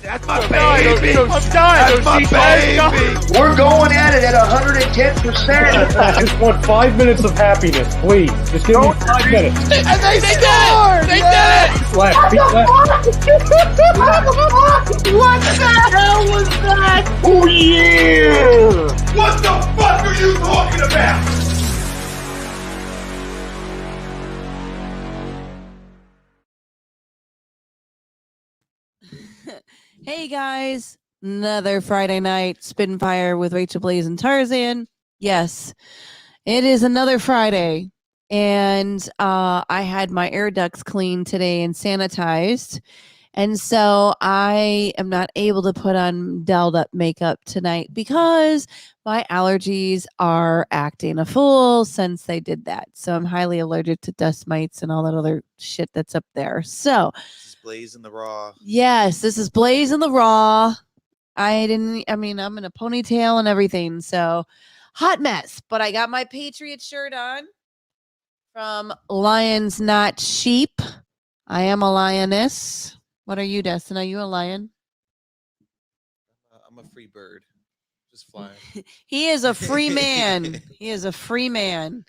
That's my baby. I'm dying. That's my baby. We're going at it at 110%. I just want 5 minutes of happiness, please. Just give me 5 minutes. And they scored! They did it! Left, feet left. What the hell was that? Oh, yeah! What the fuck are you talking about? Hey guys, another Friday night Spittin' Fire with Racheal, Blaze, and Tarzan. Yes, it is another Friday, and I had my air ducts cleaned today and sanitized, and so I am not able to put on dolled up makeup tonight because my allergies are acting a fool since they did that. So I'm highly allergic to dust mites and all that other shit that's up there. So Blaze in the Raw. yes, this is Blaze in the Raw. I'm in a ponytail and everything. So hot mess. But I got my Patriot shirt on from Lions Not Sheep. I am a lioness. What are you, Destin? Are you a lion? I'm a free bird. Just flying. He is a free man. He is a free man.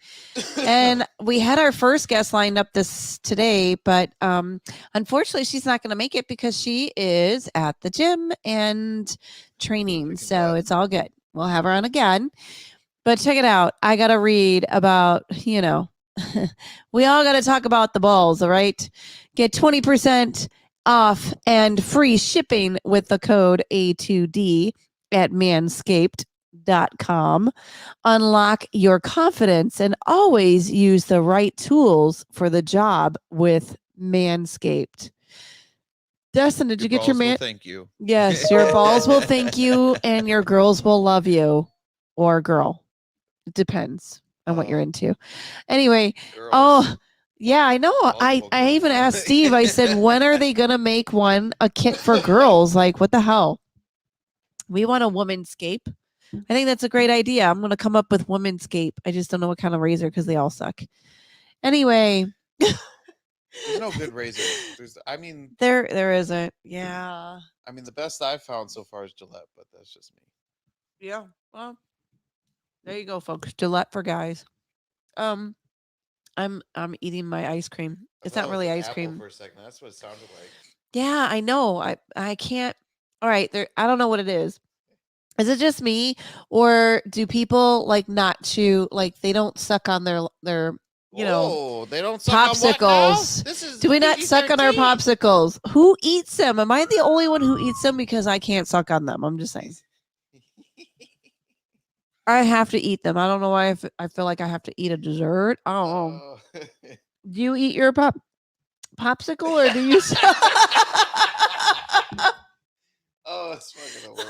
And we had our first guest lined up today, but unfortunately she's not going to make it because she is at the gym and training. So it's all good. We'll have her on again. But check it out. I got to read about, we all got to talk about the balls, all right? Get 20% off and free shipping with the code A2D at manscaped.com. Unlock your confidence and always use the right tools for the job with Manscaped. Dustin, did you get your man? Thank you. Yes, your balls will thank you and your girls will love you, or girl. It depends on what you're into. Anyway, girls. Yeah, I know. I even asked Steve, I said, when are they going to make a kit for girls? Like, what the hell? We want a womanscape. I think that's a great idea. I'm going to come up with womanscape. I just don't know what kind of razor because they all suck. Anyway. There's no good razor. There isn't. Yeah. I mean, the best I've found so far is Gillette, but that's just me. Yeah. Well, there you go, folks. Gillette for guys. I'm eating my ice cream. It's not really ice cream. For a second. That's what it sounded like. Yeah, I know. I can't. All right, I don't know what it is. Is it just me, or do people not chew? Like they don't suck on their they don't suck popsicles. Do we not suck on our popsicles? Who eats them? Am I the only one who eats them because I can't suck on them? I'm just saying. I have to eat them. I don't know why I feel like I have to eat a dessert. I don't know. Do you eat your popsicle or do you? Oh, it's fucking work.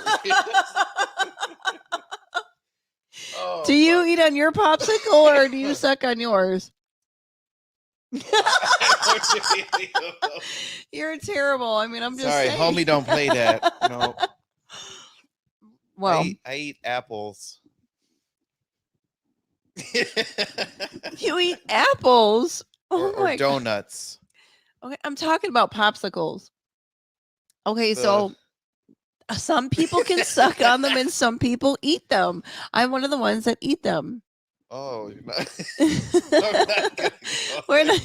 Do you eat on your popsicle or do you suck on yours? You're terrible. I mean, I'm just sorry, saying. homie, don't play that. No. Well, I eat apples. You eat apples? Oh or donuts. Okay, I'm talking about popsicles. Okay, so some people can suck on them and some people eat them. I'm one of the ones that eat them. Oh, you're not. We're not.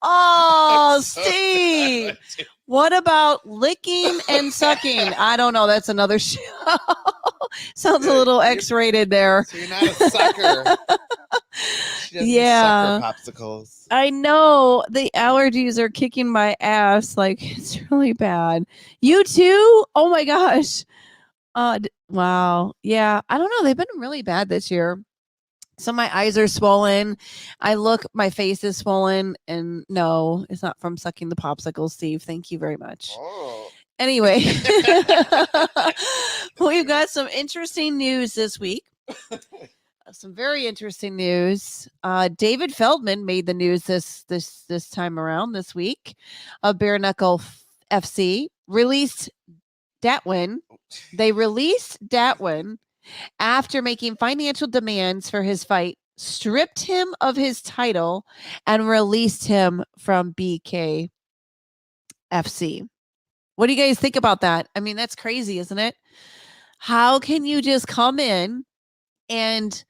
Oh, Steve. What about licking and sucking? I don't know. That's another show. Sounds a little X-rated there. So you're not a sucker. She doesn't suck her popsicles. I know. The allergies are kicking my ass. Like, it's really bad. You too? Oh, my gosh. Wow. Yeah. I don't know. They've been really bad this year. So my eyes are swollen. My face is swollen. And no, it's not from sucking the popsicle, Steve. Thank you very much. Oh. Anyway, we've got some interesting news this week. Some very interesting news. David Feldman made the news this time around this week. Bare Knuckle FC released Datwin. They released Datwin after making financial demands for his fight, stripped him of his title, and released him from BKFC. What do you guys think about that? I mean, that's crazy, isn't it? How can you just come in and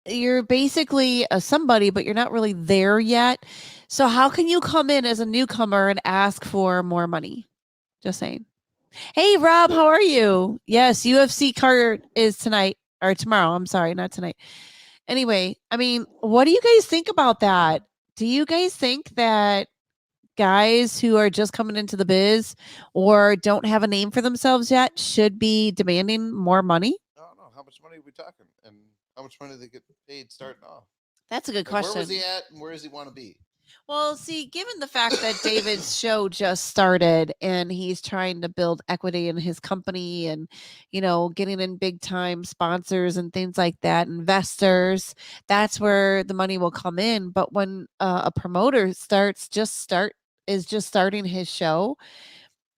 you're basically a somebody, but you're not really there yet. So how can you come in as a newcomer and ask for more money? Just saying. Hey, Rob, how are you? Yes, UFC card is tonight or tomorrow. I'm sorry, not tonight. Anyway, I mean, what do you guys think about that? Do you guys think that guys who are just coming into the biz or don't have a name for themselves yet should be demanding more money? I don't know. How much money are we talking? And how much money they get paid starting off? That's a good Like, question. where was he at and where does he want to be? Well, see, given the fact that David's show just started and he's trying to build equity in his company and, you know, getting in big time sponsors and things like that, investors, that's where the money will come in. But when a promoter is just starting his show,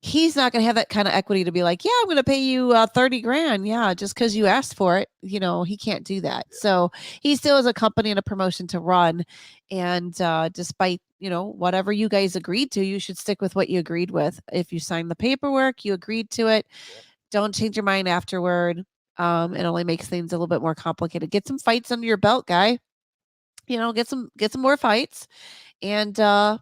he's not going to have that kind of equity to be like, yeah, I'm going to pay you 30 grand. Yeah. Just because you asked for it, you know, he can't do that. So he still has a company and a promotion to run. And despite, you know, whatever you guys agreed to, you should stick with what you agreed with. If you signed the paperwork, you agreed to it. Yep. Don't change your mind afterward. It only makes things a little bit more complicated. Get some fights under your belt, guy. You know, get some more fights. And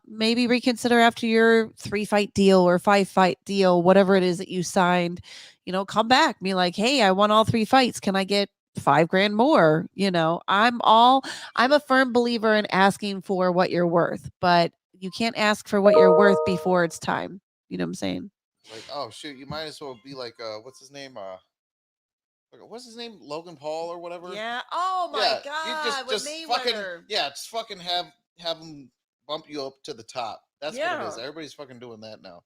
maybe reconsider after your 3-fight deal or 5-fight deal, whatever it is that you signed. You know, come back, be like, hey, I won all 3 fights. Can I get 5 grand more? You know, I'm a firm believer in asking for what you're worth, but you can't ask for what you're worth before it's time. You know what I'm saying? Like, oh shoot, you might as well be like, what's his name? What's his name? Logan Paul or whatever. Yeah. Oh my Yeah, God. you With just fucking Mayweather. just fucking have him bump you up to the top. That's what it is. Yeah. Everybody's fucking doing that now.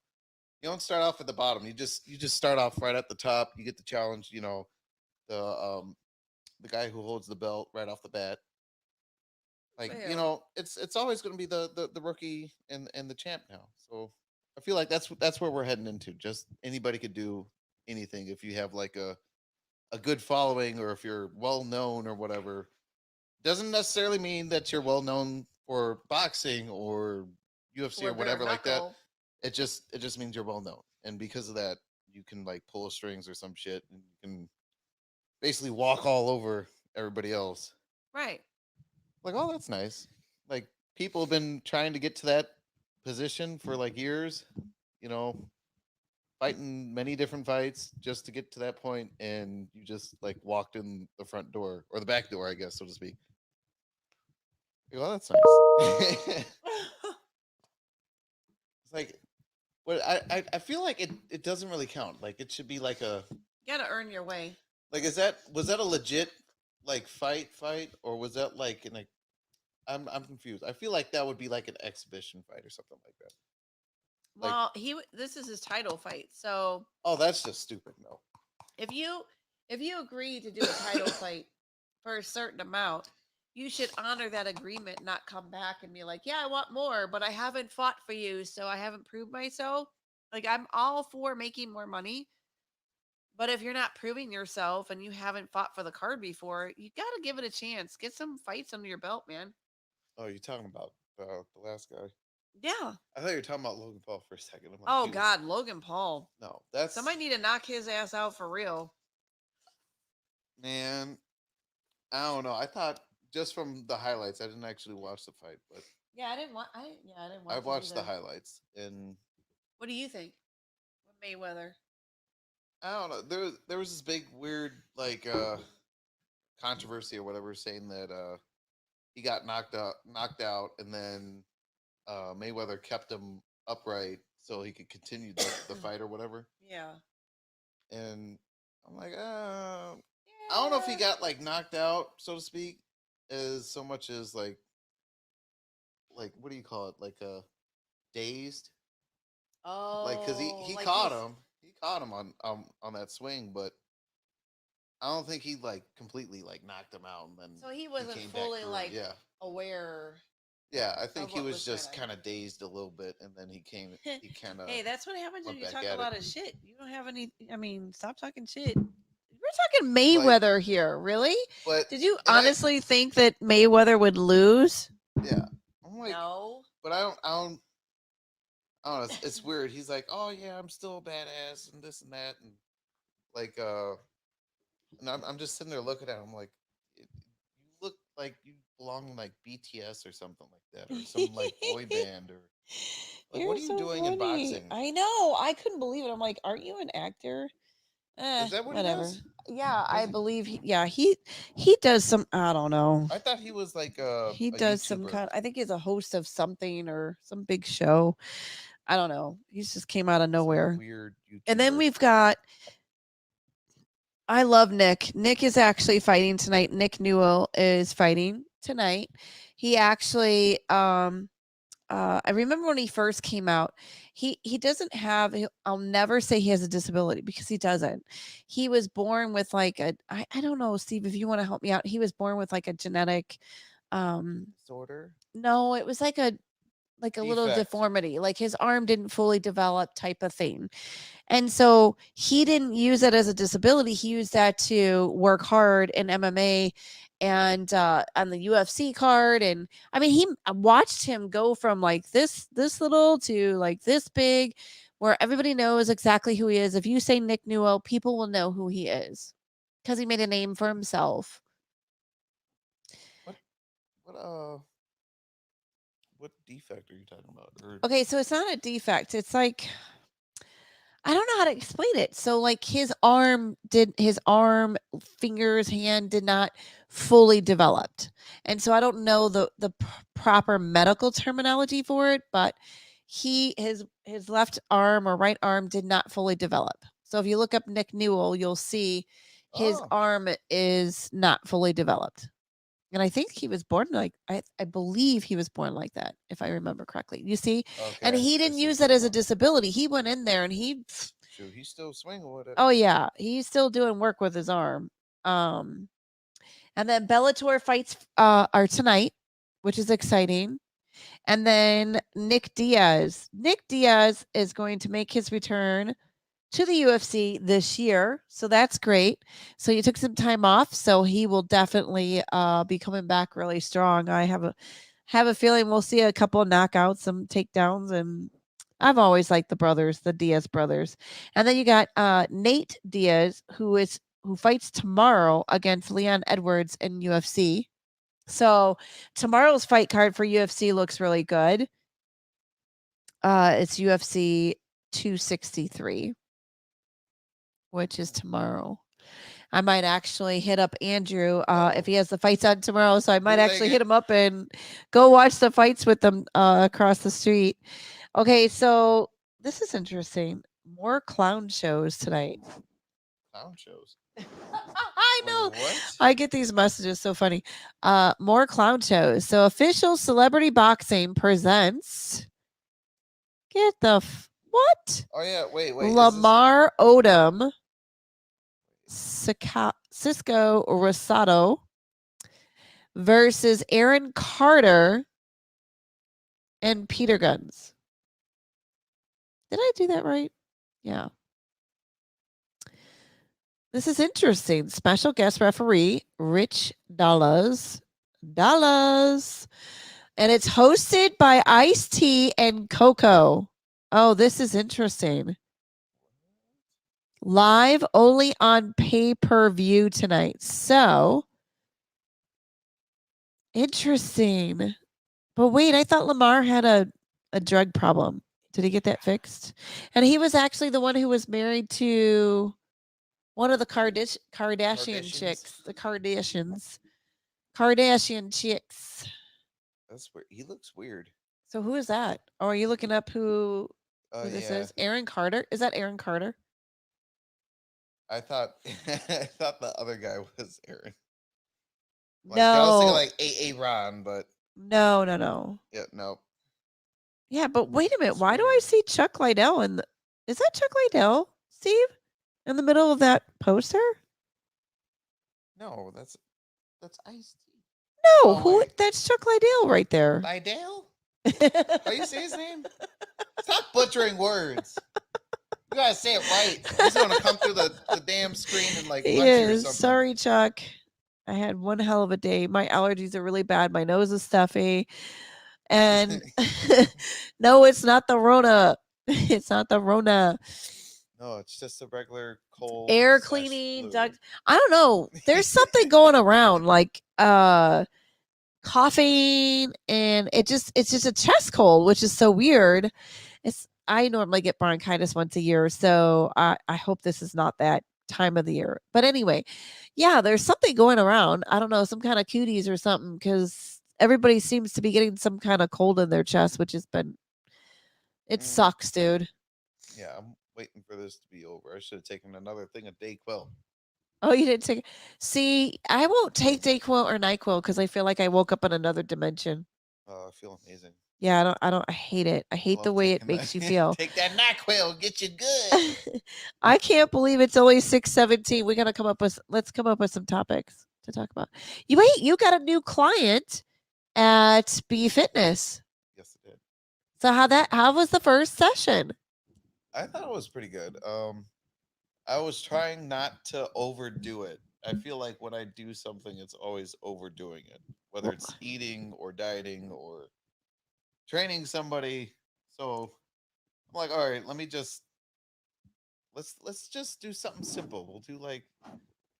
You don't start off at the bottom. You just start off right at the top. You get the challenge. You know, the guy who holds the belt right off the bat. Like, you Yeah. know, it's always going to be the rookie and the champ now. So I feel like that's where we're heading into. Just anybody could do anything if you have like a good following or if you're well known or whatever. Doesn't necessarily mean that you're well known for boxing or UFC or whatever like that. It just means you're well known, and because of that, you can like pull strings or some shit, and you can basically walk all over everybody else. Right. Like, oh, that's nice. Like, people have been trying to get to that position for like years, you know, fighting many different fights just to get to that point, and you just like walked in the front door or the back door, I guess, so to speak. Well, that's nice. It's like, but I feel like it doesn't really count. Like, it should be like a. You gotta earn your way. Like, was that a legit like fight, or was that like an? I'm confused. I feel like that would be like an exhibition fight or something like that. Well, this is his title fight. So Oh, that's just stupid. No. if you agree to do a title fight for a certain amount, you should honor that agreement, not come back and be like, yeah, I want more, but I haven't fought for you, so I haven't proved myself. Like, I'm all for making more money, but if you're not proving yourself and you haven't fought for the card before, you got to give it a chance. Get some fights under your belt, man. Oh, you're talking about the last guy. Yeah. I thought you were talking about Logan Paul for a second. I'm like, Oh, dude, God, Logan Paul. no, that's Somebody need to knock his ass out for real. man. I don't know. I thought just from the highlights, I didn't actually watch the fight, but Yeah, I didn't watch. I watched the either. highlights, and What do you think? With Mayweather. I don't know. There was this big weird like controversy or whatever saying that he got knocked out, and then Mayweather kept him upright so he could continue the fight or whatever. Yeah. And I'm like, I don't know if he got like knocked out, so to speak, as so much as like what do you call it? Like dazed. Oh, Like, because he like caught he's- him. He caught him on that swing, but I don't think he like completely like knocked him out and then. So he wasn't came back fully through. like Yeah. aware. Yeah, I think of he what was was just trying kind of dazed a little bit, and then he kind of. Hey, that's what happens when went you back talk at a lot it. of shit. You don't have any. I mean, stop talking shit. We're talking Mayweather here, really? But Did you and I- honestly think that Mayweather would lose? yeah, I'm like, No. but I don't. I don't know. It's weird. He's like, oh yeah, I'm still a badass and this and that, and like, and I'm just sitting there looking at him like, you look like you belong in like BTS or something like that, or some like boy band, or like, You're what are you so doing in funny. boxing? I know. I couldn't believe it. I'm like, aren't you an actor? Is that what he Whatever. does? Yeah, I Doesn't believe. He does some. I don't know. I thought he was like He a does some YouTuber, kind. I think he's a host of something or some big show. I don't know. He's just came out of some nowhere. weird YouTuber. And then we've got. I love Nick. Nick is actually fighting tonight. Nick Newell is fighting tonight. He actually I remember when he first came out, he doesn't have I'll never say he has a disability because he doesn't. He was born with like I don't know, Steve, if you want to help me out. He was born with like a genetic disorder. no, it was like a little Defect. deformity. Like his arm didn't fully develop type of thing. And so he didn't use that as a disability. He used that to work hard in MMA and on the UFC card. And I mean, I watched him go from like this little to like this big, where everybody knows exactly who he is. If you say Nick Newell, people will know who he is because he made a name for himself. What what defect are you talking about? Or Okay, so it's not a defect. It's like I don't know how to explain it. So like his arm, fingers, hand did not fully developed. And so I don't know the proper medical terminology for it, but his left arm or right arm did not fully develop. So if you look up Nick Newell, you'll see his Oh. arm is not fully developed. And I think he was born like I believe he was born like that, if I remember correctly. You see? Okay, And he I didn't see what use you're that as a talking about. disability. He went in there and Shoot, he's still swinging with it. oh yeah, he's still doing work with his arm. Um and then Bellator fights are tonight, which is exciting. And then Nick Diaz. Nick Diaz is going to make his return to the UFC this year. So that's great. So he took some time off. So he will definitely be coming back really strong. I have a feeling we'll see a couple of knockouts, some takedowns, and I've always liked the Diaz brothers. And then you got Nate Diaz, who fights tomorrow against Leon Edwards in UFC. So tomorrow's fight card for UFC looks really good. It's UFC 263. Which is tomorrow. I might actually hit up Andrew if he has the fights on tomorrow. So I might actually hit him up and go watch the fights with them across the street. Okay, so this is interesting. More clown shows tonight. Clown shows. I know. What? I get these messages so funny. More clown shows. So official celebrity boxing presents. Get the what? Oh yeah, wait. Lamar Odom. Cisco Rosado versus Aaron Carter and Peter Guns. Did I do that right? Yeah. This is interesting. Special guest referee, Rich Dallas. And it's hosted by Ice-T and Coco. Oh, this is interesting. Live only on pay-per-view tonight. So interesting. But wait, I thought Lamar had a drug problem. Did he get that fixed? And he was actually the one who was married to one of the Kardashian chicks. The Kardashian chicks. That's weird. He looks weird. So who is that? Oh, are you looking up who this is? Aaron Carter? Is that Aaron Carter? I thought the other guy was Aaron. No. I was thinking like A Ron, but no. Yeah, no. Yeah, but wait a minute. Why do I see Chuck Liddell is that Chuck Liddell, Steve? In the middle of that poster? No, that's Ice-T. No, that's Chuck Liddell right there. Liddell? How you say his name? Stop butchering words. You gotta say it right. He's gonna come through the damn screen and like punch you or something. Sorry, Chuck. I had one hell of a day. My allergies are really bad. My nose is stuffy. And no, it's not the Rona. It's not the Rona. No, it's just a regular cold Air / cleaning, flu. duct. I don't know. There's something going around, like coughing, and it's just a chest cold, which is so weird. I normally get bronchitis once a year, so I hope this is not that time of the year. But anyway, yeah, there's something going around. I don't know, some kind of cuties or something, because everybody seems to be getting some kind of cold in their chest, which has been it Mm, sucks, dude. yeah, I'm waiting for this to be over. I should have taken another thing of Dayquil. Oh, you didn't take. See, I won't take Dayquil or Nyquil because I feel like I woke up in another dimension. I feel amazing. Yeah, I hate it. I hate the Love way it taking makes that. you feel. Take that NyQuil, get you good. I can't believe it's only 6:17. We gotta come up with let's come up with some topics to talk about. You got a new client at B Fitness. Yes, it did. So how was the first session? I thought it was pretty good. I was trying not to overdo it. I feel like when I do something, it's always overdoing it, whether it's eating or dieting or training somebody. So I'm like, all right, let's just do something simple. We'll do like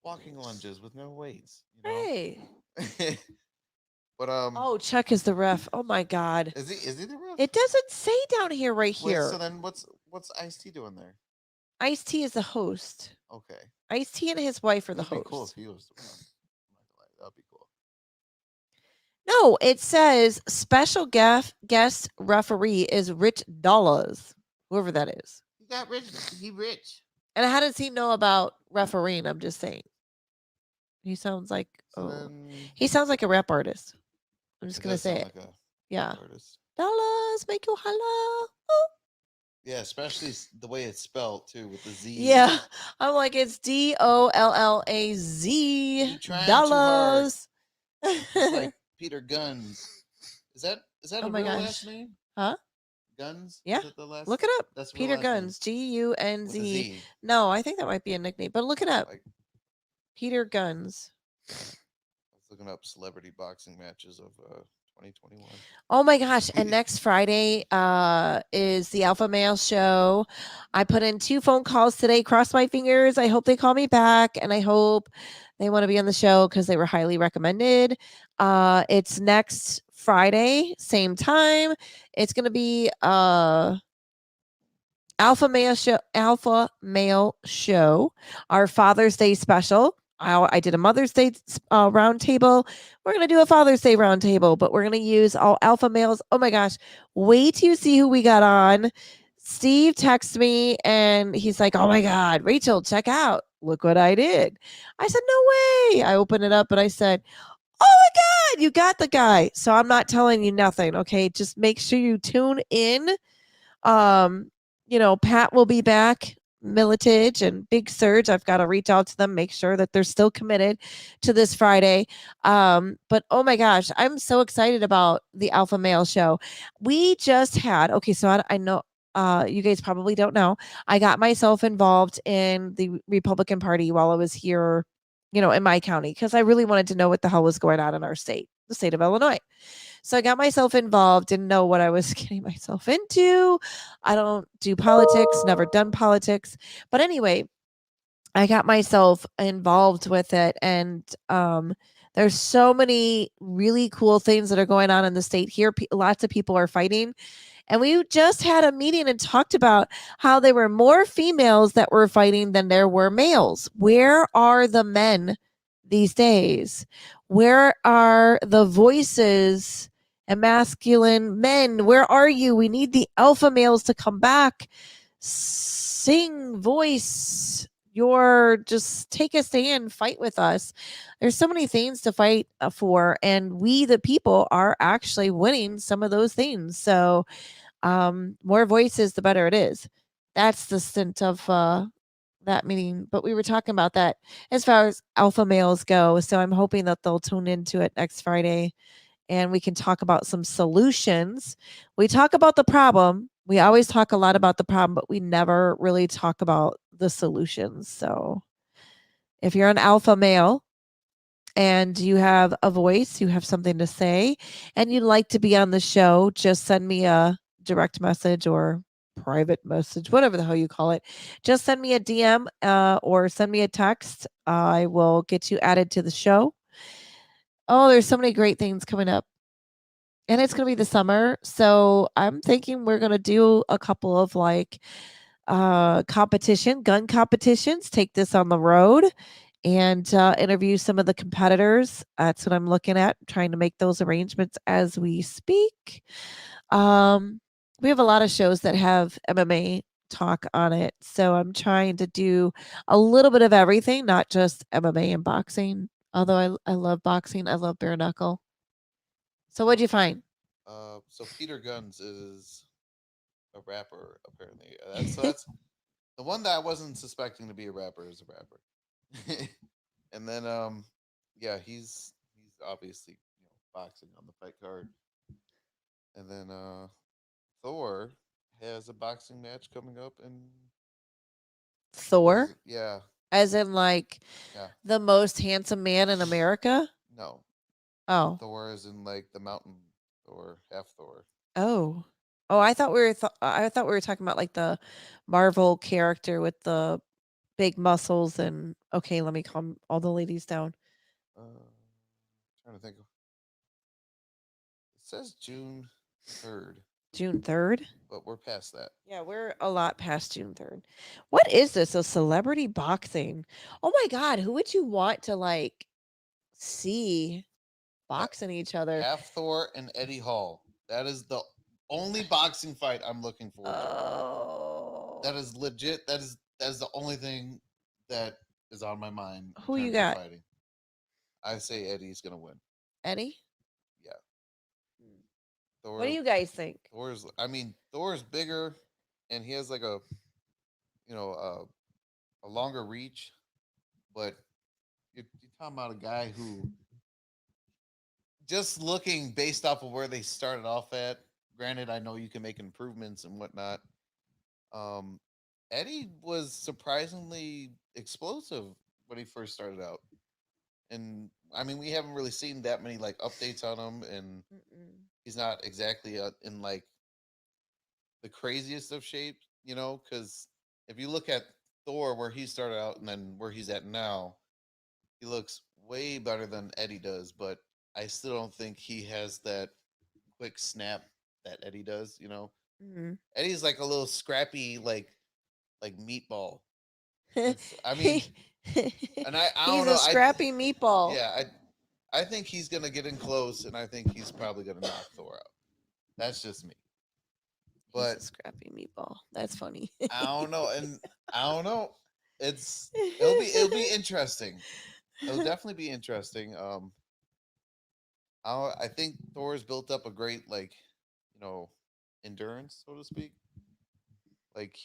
walking lunges with no weights, Hey. But Oh, Chuck is the ref. Oh my god. is he the ref? It doesn't say down here right Wait, here. so then what's Ice-T doing there? Ice-T is the host. Okay. Ice-T and his wife are the That'd be hosts. cool if he was the one. That'd be cool. No, it says special guest referee is Rich Dollars, whoever that is. He got rich. He rich. And how does he know about refereeing? I'm just saying. He sounds like he sounds like a rap artist. I'm just gonna say it. Like a Yeah. artist. Dollars make you holla. Oh. Yeah, especially the way it's spelled too, with the Z. Yeah, I'm like it's DOLLAZ. Dollars. It's like Peter Guns. Is that Oh a my real gosh. last name? Huh? Guns? Yeah. Is it the last? Look it up. That's Peter Guns. With a GUNZ. Z. No, I think that might be a nickname, but look it up. Like, Peter Guns. I was looking up celebrity boxing matches of 2021. Oh my gosh. And next Friday is the Alpha Male show. I put in 2 phone calls today. Cross my fingers. I hope they call me back, and I hope they want to be on the show because they were highly recommended. It's next Friday, same time. It's gonna be Alpha Male show, our Father's Day special. I did a Mother's Day roundtable. We're going to do a Father's Day roundtable, but we're going to use all alpha males. Oh my gosh. Wait till you see who we got on. Steve texted me and he's like, oh my God, Racheal, check out. Look what I did. I said, no way. I opened it up and I said, oh my God, you got the guy. So I'm not telling you nothing. Okay. Just make sure you tune in. Pat will be back. Militage and Big Surge. I've got to reach out to them, make sure that they're still committed to this Friday. But oh my gosh, I'm so excited about the Alpha Male show. We just had, so I know you guys probably don't know, I got myself involved in the Republican Party while I was here, in my county, because I really wanted to know what the hell was going on in our state, the state of Illinois. So I got myself involved, didn't know what I was getting myself into. I don't do politics, never done politics. But anyway, I got myself involved with it. And there's so many really cool things that are going on in the state here. Lots of people are fighting. And we just had a meeting and talked about how there were more females that were fighting than there were males. Where are the men these days? Where are the voices and masculine men? Where are you? We need the alpha males to come back. Sing, voice just take a stand, fight with us. There's so many things to fight for, and we, the people, are actually winning some of those things. So more voices, the better it is. That's the stint of that meeting. But we were talking about that as far as alpha males go. So I'm hoping that they'll tune into it next Friday and we can talk about some solutions. We talk about the problem. We always talk a lot about the problem, but we never really talk about the solutions. So if you're an alpha male and you have a voice, you have something to say, and you'd like to be on the show, just send me a direct message or private message, whatever the hell you call it. Just send me a DM or send me a text. I will get you added to the show. Oh, there's so many great things coming up. And it's going to be the summer. So I'm thinking we're going to do a couple of like gun competitions, take this on the road and interview some of the competitors. That's what I'm looking at, trying to make those arrangements as we speak. Um, we have a lot of shows that have MMA talk on it. So I'm trying to do a little bit of everything, not just MMA and boxing. Although I love boxing, I love bare knuckle. So what'd you find? So Peter Guns is a rapper apparently. That's the one that I wasn't suspecting to be a rapper is a rapper. And then yeah, he's obviously boxing on the fight card. And then Thor has a boxing match coming up in what is Thor, it? Yeah, as in like yeah. the most handsome man in America. No, Oh, Thor is in like the mountain Thor, half Thor. oh, oh! I thought we were talking about like the Marvel character with the big muscles and okay, let me calm all the ladies down. Trying to think of it says June 3rd, June 3rd? but we're past that. Yeah, we're a lot past June 3rd. What is this? A celebrity boxing? Oh my god, who would you want to like see Ha- boxing each other? Half Thor and Eddie Hall. That is the only boxing fight I'm looking forward to. Oh. That is legit. That is the only thing that is on my mind in Who you terms of got? fighting. I say Eddie's gonna win. Eddie? Yeah, What do Thor. you guys think? Thor's. I mean, Thor's bigger, and he has like a you know a longer reach. But you're talking about a guy who just looking based off of where they started off at. Granted, I know you can make improvements and whatnot. Um, Eddie was surprisingly explosive when he first started out, and I mean, we haven't really seen that many like updates on him, and Mm-mm. he's not exactly in like the craziest of shape, because if you look at Thor where he started out and then where he's at now, he looks way better than Eddie does, but I still don't think he has that quick snap that Eddie does. Mhm. Eddie's like a little scrappy, like meatball. It's I mean, He and I he's don't a know. scrappy meatball. Yeah, I think he's gonna get in close, and I think he's probably gonna knock Thor out. That's just me. He's a But scrappy meatball. That's funny. I don't know, and I don't know. It'll be interesting. It'll definitely be interesting. I think Thor's built up a great you know, endurance, so to speak. Like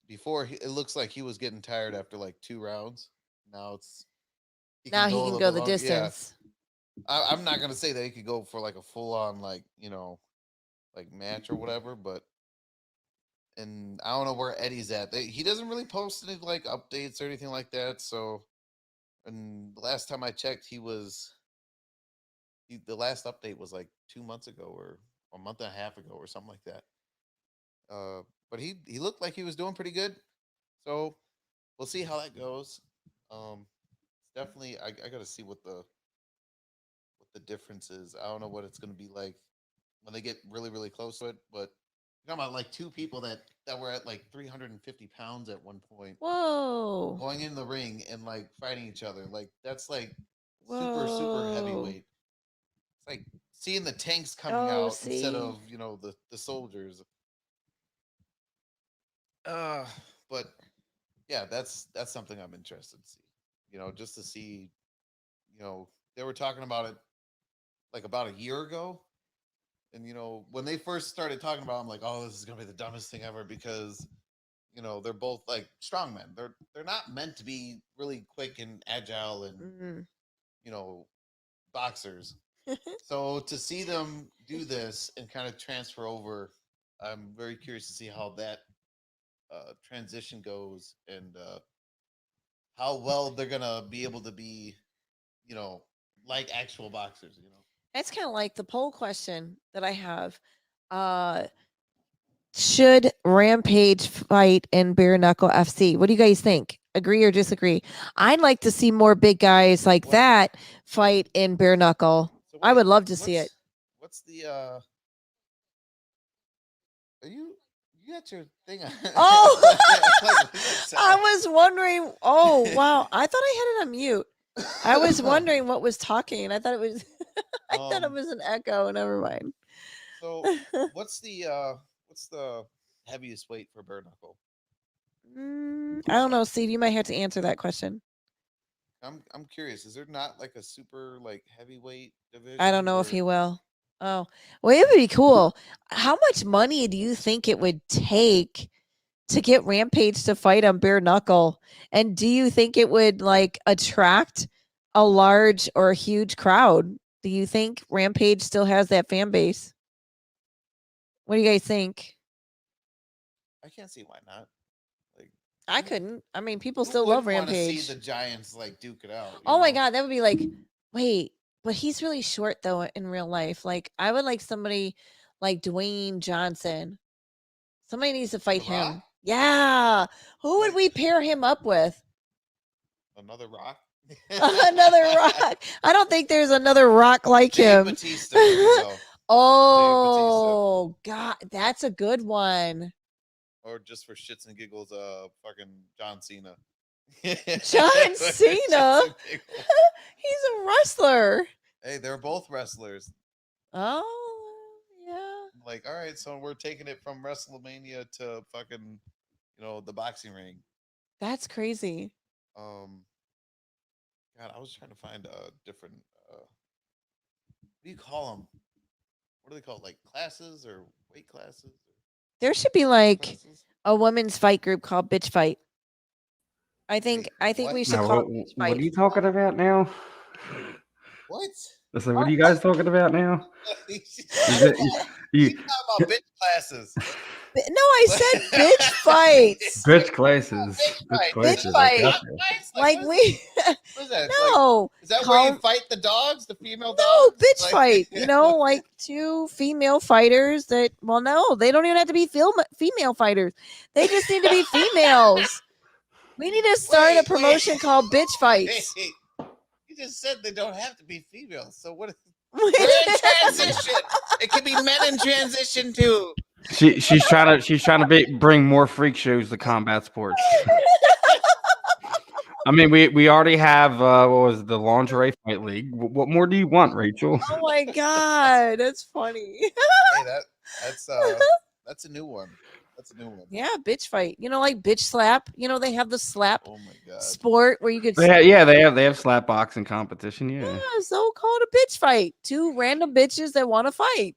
before it looks like he was getting tired after like 2 rounds. Now he can Now go he a can little go bit the longer. Yeah, distance. I'm not gonna say that he could go for like a full on like match or whatever, but and I don't know where Eddie's at. He doesn't really post any like updates or anything like that. So, and the last time I checked, the last update was like 2 months ago or a month and a half ago or something like that. But he looked like he was doing pretty good. So we'll see how that goes. Definitely, I got to see what the difference is. I don't know what it's going to be like when they get really really close to it. But you're talking about like two people that were at like 350 pounds at one point Whoa. going in the ring and like fighting each other. Like that's like super Whoa. heavyweight. It's like seeing the tanks coming Oh, out instead see. of the soldiers. But yeah, that's something I'm interested to see. Just to see. They were talking about it like about a year ago, and when they first started talking about, it, I'm like, oh, this is gonna be the dumbest thing ever because they're both like strong men. They're not meant to be really quick and agile and Mhm. you know boxers. So to see them do this and kind of transfer over, I'm very curious to see how that transition goes and how well they're gonna be able to be like actual boxers. It's kind of like the poll question that I have. Should Rampage fight in Bare Knuckle FC? What do you guys think? Agree or disagree? I'd like to see more big guys like that fight in Bare Knuckle. So I would love to see it. What's the Are you got your thing on? Oh, I was wondering. Oh, wow. I thought I had it on mute. I was wondering what was talking. I thought it was I thought it was an echo. Never mind. So what's the heaviest weight for bare knuckle? I don't know, Steve. You might have to answer that question. I'm curious. Is there not like a super like heavyweight division? I don't know if he will. Oh, well, it would be cool. How much money do you think it would take to get Rampage to fight on bare knuckle? And do you think it would like attract a large or a huge crowd? Do you think Rampage still has that fan base? What do you guys think? I can't see why not. Like I couldn't. I mean, people who still love wouldn't wanna Rampage. See the Giants like duke it out. Oh my god, that would be like, wait, but he's really short though in real life. Like, I would like somebody like Dwayne Johnson. Somebody needs to fight The Rock? him. Yeah. Who would we pair him up with? Another Rock. Another Rock. I don't think there's another Rock like Dave him. Bautista, there you go. Oh god, that's a good one. Or just for shits and giggles, fucking John Cena. John Cena? He's a wrestler. Hey, they're both wrestlers. Oh, yeah. Like, all right, so we're taking it from WrestleMania to fucking, the boxing ring. That's crazy. God, I was trying to find a different. What do you call them? What are they called? Like classes or weight classes? There should be like Classes? a women's fight group called Bitch Fight. I think what? we should Now, call what, it Bitch what Fight. are you talking about now? What? So what are you guys talking about now? You You, talking about bitch classes? No, I said bitch fights. bitch classes. Bitch Bitch I fight. gotcha. Like we What is that? no. Is that call- where you fight the dogs, the female dogs? No, bitch Like- fight. Like two female fighters that, well, no, they don't even have to be female fighters. They just need to be females. We need to start a promotion called Bitch Fights. Wait, you just said they don't have to be females. So what? We're in transition. It can be men in transition too. She's trying to bring more freak shows to combat sports. I mean, we already have what was the lingerie fight league. What more do you want, Racheal? Oh my god, that's funny. Hey, that's a new one. That's a new one. Yeah, bitch fight. Like bitch slap. They have the slap Oh my god. sport where you could. They have slap boxing competition. Yeah. So called a bitch fight. Two random bitches that want to fight.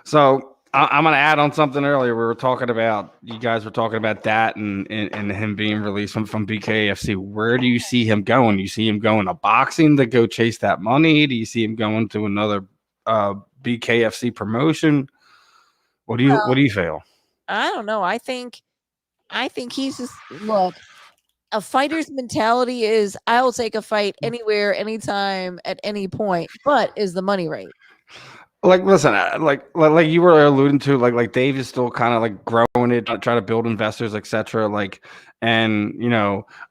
So I'm going to add on something earlier. You guys were talking about that and him being released from BKFC. Where do you see him going? Do you see him going to boxing to go chase that money? Do you see him going to another BKFC promotion? What do you feel? I don't know. I think he's just look. A fighter's mentality is I'll take a fight anywhere, anytime, at any point. But is the money right? Like, listen, like you were alluding to, like Dave is still kind of like growing it, trying to build investors, etc. Like, and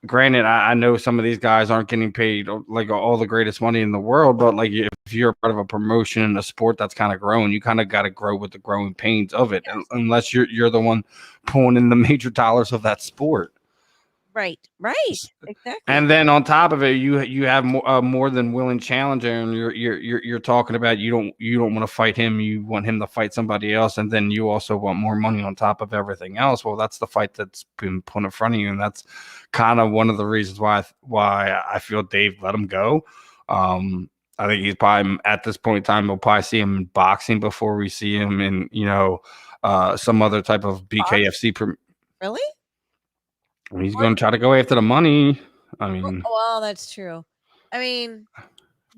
granted, I know some of these guys aren't getting paid like all the greatest money in the world, but like if you're part of a promotion in a sport that's kind of growing, you kind of got to grow with the growing pains of it, yes. Unless you're the one pulling in the major dollars of that sport. Right, exactly. And then on top of it, you have more than willing challenger, and you're talking about you don't want to fight him, you want him to fight somebody else, and then you also want more money on top of everything else. Well, that's the fight that's been put in front of you, and that's kind of one of the reasons why I feel Dave let him go. I think he's probably at this point in time we'll probably see him in boxing before we see him in some other type of BKFC. Really? He's going to try to go after the money. I mean, well, that's true. I mean,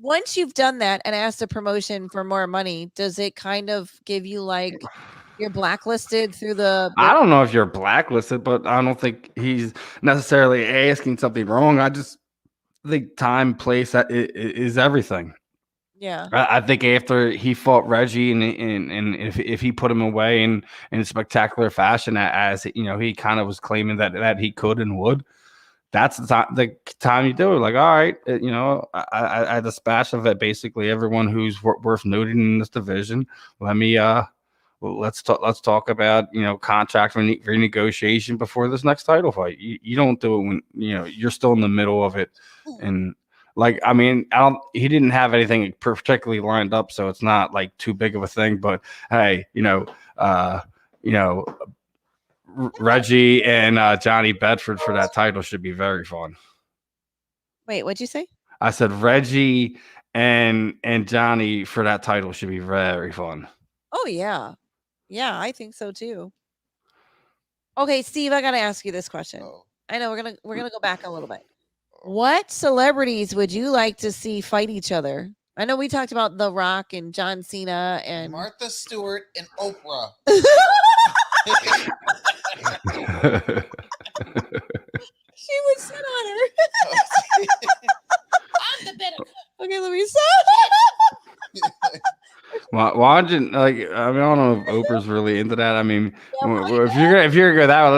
once you've done that and asked a promotion for more money, does it kind of give you like you're blacklisted through the? I don't know if you're blacklisted, but I don't think he's necessarily asking something wrong. I just think time, place is everything. Yeah. I think after he fought Reggie, and if he put him away in spectacular fashion, as you know, he kind of was claiming that he could and would. That's the time you do it. Like, all right, you know, I dispatched of it basically everyone who's worth noting in this division. Let me let's talk about, you know, contract renegotiation before this next title fight. You don't do it when, you know, you're still in the middle of it. And like, I mean, he didn't have anything particularly lined up, so it's not like too big of a thing. But hey, you know, Reggie and Johnny Bedford for that title should be very fun. Wait, what'd you say? I said Reggie and Johnny for that title should be very fun. Oh yeah. Yeah, I think so too. Okay, Steve, I gotta ask you this question. Oh. I know we're gonna go back a little bit. What celebrities would you like to see fight each other? I know we talked about The Rock and John Cena and Martha Stewart and Oprah. She would sit on her. I'm the better. Okay, let me stop. Why don't you, like? I mean, I don't know if Oprah's really into that. I mean, if you're gonna go that way,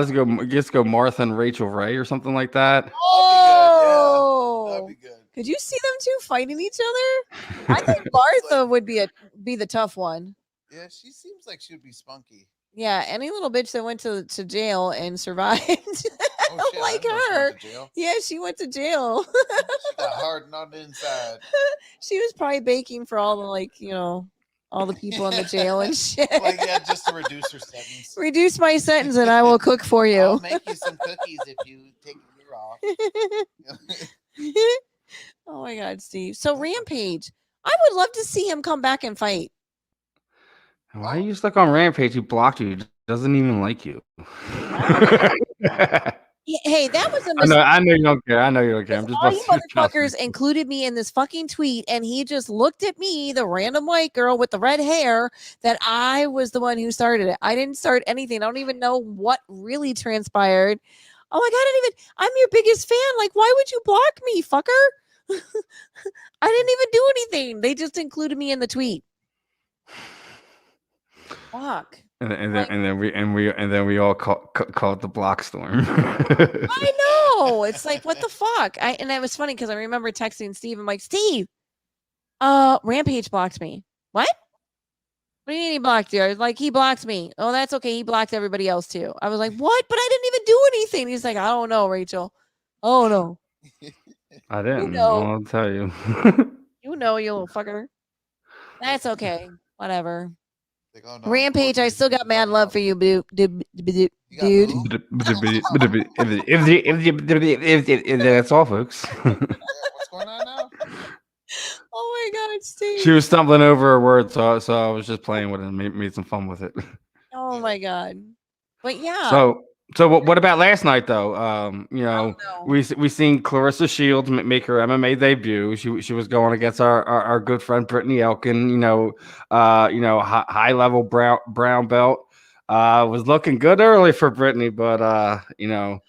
let's go Martha and Rachael Ray or something like that. Oh, that'd be good. Could you see them two fighting each other? I think Martha would be the tough one. Yeah, she seems like she would be spunky. Yeah, any little bitch that went to jail and survived. Oh, shit, like I know she her. went to jail. Yeah, she went to jail. She got hardened on the inside. She was probably baking for all the, like, you know, all the people in the jail and shit. Like, yeah, just to reduce her sentence. Reduce my sentence and I will cook for you. I'll make you some cookies if you take a year off. Oh my God, Steve. So Rampage, I would love to see him come back and fight. Why are you stuck on Rampage? He blocked you. He doesn't even like you. Hey, that was a mistake. I know you don't care. I know you don't care. I'm just all you motherfuckers included me in this fucking tweet, and he just looked at me, the random white girl with the red hair, that I was the one who started it. I didn't start anything. I don't even know what really transpired. Oh my God, I'm your biggest fan. Like, why would you block me, fucker? I didn't even do anything. They just included me in the tweet. Fuck. And then we all call it the block storm. I know. It's like, what the fuck? And it was funny because I remember texting Steve. I'm like, Steve, Rampage blocked me. What? What do you mean he blocked you? I was like, he blocked me. Oh, that's okay. He blocked everybody else too. I was like, what? But I didn't even do anything. He's like, I don't know, Racheal. Oh no. I didn't. You know. I'll tell you. You know, you little fucker. That's okay. Whatever. Like, oh, no, Rampage, I still got mad love for you, dude. That's all, folks. What's going on now? Oh my God, Steve. She was stumbling over a word, so I was just playing with it and made some fun with it. Oh my God. But yeah. So what about last night though? You know, we seen Clarissa Shields make her MMA debut. She was going against our good friend Brittany Elkin. You know, high level brown belt. Was looking good early for Brittany, but you know,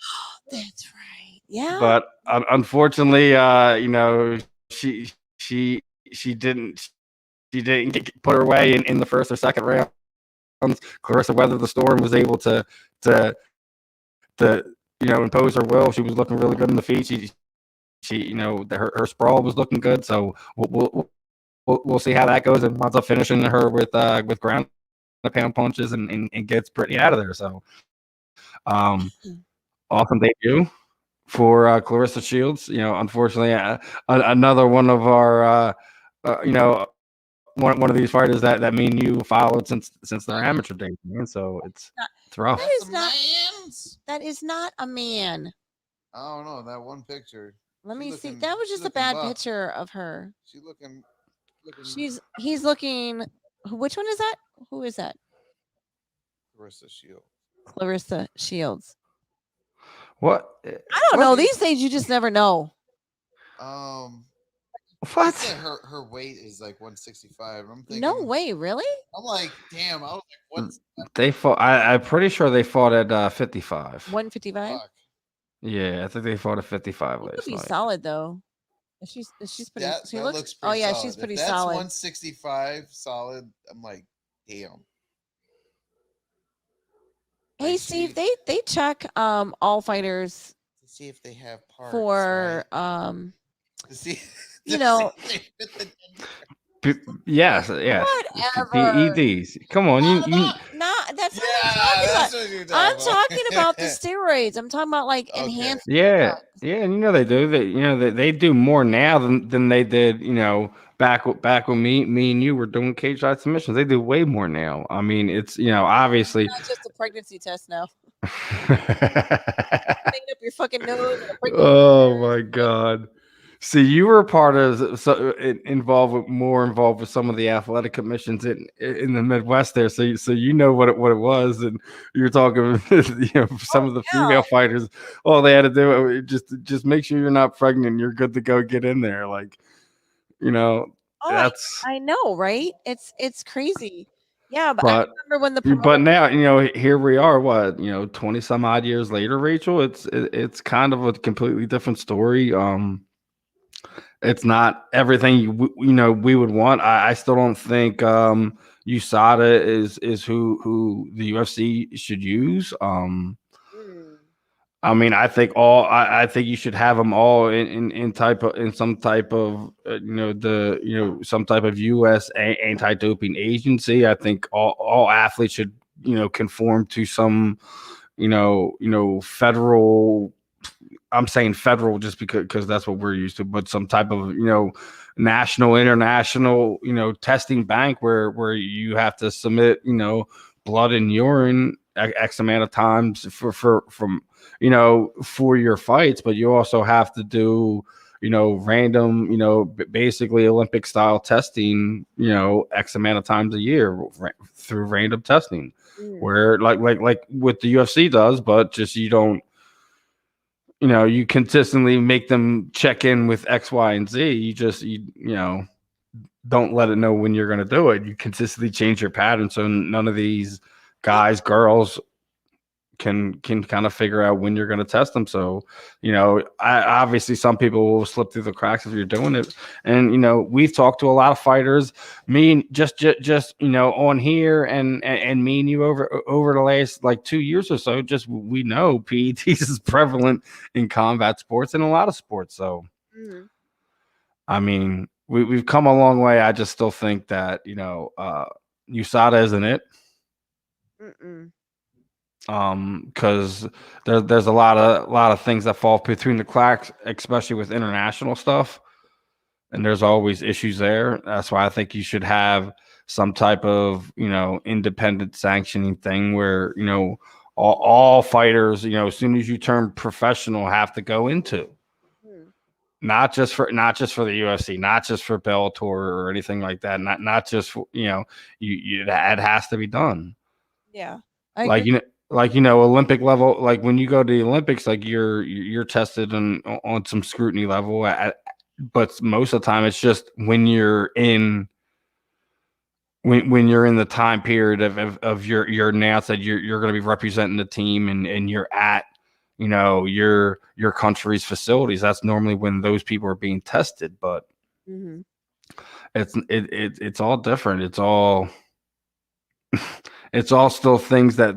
that's right. Yeah. But unfortunately, you know, she didn't put her away in the first or second round. Clarissa weathered the storm, was able to you know, impose her will. She was looking really good in the feet. She you know, her sprawl was looking good. So we'll see how that goes, and winds up finishing her with ground and pound punches and gets Brittany out of there. So awesome debut for Clarissa Shields. You know, unfortunately, another one of our you know, one of these fighters that me and you followed since their amateur days, man. So it's rough. That is not a man. I don't know that one picture. Let me see. That was just a bad picture of her. She's looking. He's looking. Which one is that? Who is that? Clarissa Shields. What? I don't know. These days, you just never know. What? Her weight is like 165. I'm thinking. No way, really? I'm like, damn. I was like, what's they fought? I'm pretty sure they fought at 55. 155. Yeah, I think they fought at 55 last Could be night. solid though. She's pretty. That She that looks. looks Oh pretty yeah, solid. she's pretty If that's solid. 165 solid, I'm like, damn. Hey Like Steve, she they check all fighters to see if they have parts, for right? To see, you to see know, if they fit the Yes, whatever. PEDs. Come on, you No, that's not what I'm Yeah, talking about. that's what you're I'm talking talking about the about. steroids. I'm talking about like Okay. enhanced yeah, drugs. yeah, and you know they do. They do more now than they did. Back when me and you were doing cage side submissions. They do way more now. I mean, it's obviously. Not just a pregnancy test now. Clean up your fucking nose and a pregnancy Oh test. my God. See, you were part of involved with some of the athletic commissions in the Midwest there. So you know what it was, and you're talking some of the Yeah. female fighters. All they had to do just make sure you're not pregnant. You're good to go. Get in there, Oh, that's. I know, right? It's crazy. Yeah, but I But remember when the but promoter. now here we are. What 20 some odd years later, Rachel. It's kind of a completely different story. It's not everything we would want. I still don't think USADA is who the UFC should use. Mm, I mean, I think you should have them all in some type of some type of U.S. anti-doping agency. I think all athletes should conform to some federal. I'm saying federal just because that's what we're used to, but some type of national, international testing bank where you have to submit blood and urine x amount of times for your fights, but you also have to do random basically Olympic style testing x amount of times a year through random testing, mm. where like what the UFC does, but just you consistently make them check in with X, Y, and Z. You don't let it know when you're going to do it. You consistently change your pattern so none of these guys, girls can kind of figure out when you're going to test them. So, obviously some people will slip through the cracks if you're doing it. And, we've talked to a lot of fighters, me and just on here and me and you over the last like 2 years or so, just we know PEDs is prevalent in combat sports and a lot of sports. So, Mm. I mean, we've come a long way. I just still think that, USADA isn't it. Mm-mm. Because there's a lot of things that fall between the cracks, especially with international stuff, and there's always issues there. That's why I think you should have some type of independent sanctioning thing where all fighters as soon as you turn professional have to go into, Mm. not just for the UFC, not just for Bellator or anything like that, not just for, it has to be done. Yeah, I Like agree. Olympic level, like when you go to the Olympics, like you're tested on some scrutiny level but most of the time it's just when you're in the time period of your announced that you're going to be representing the team and you're at your country's facilities. That's normally when those people are being tested, but Mm-hmm. it's all different. It's all still things that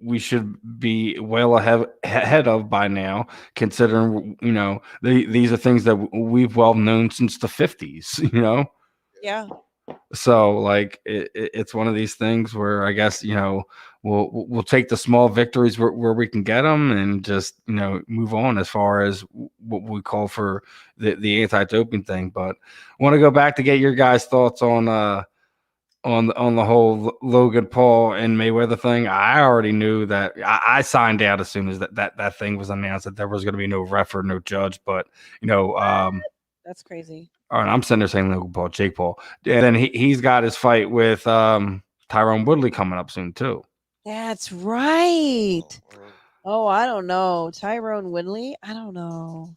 we should be well ahead of by now, considering these are things that we've well known since the 50s. Yeah. So like it's one of these things where I guess we'll take the small victories where we can get them and just move on as far as what we call for the anti-doping thing. But I want to go back to get your guys' thoughts on the whole Logan Paul and Mayweather thing. I already knew that I signed out as soon as that thing was announced that there was going to be no ref or no judge. But That's crazy. all right, I'm sitting there saying Logan Paul, Jake Paul, and then he's got his fight with Tyrone Woodley coming up soon too. That's right. Oh, I don't know. Tyrone Woodley? I don't know.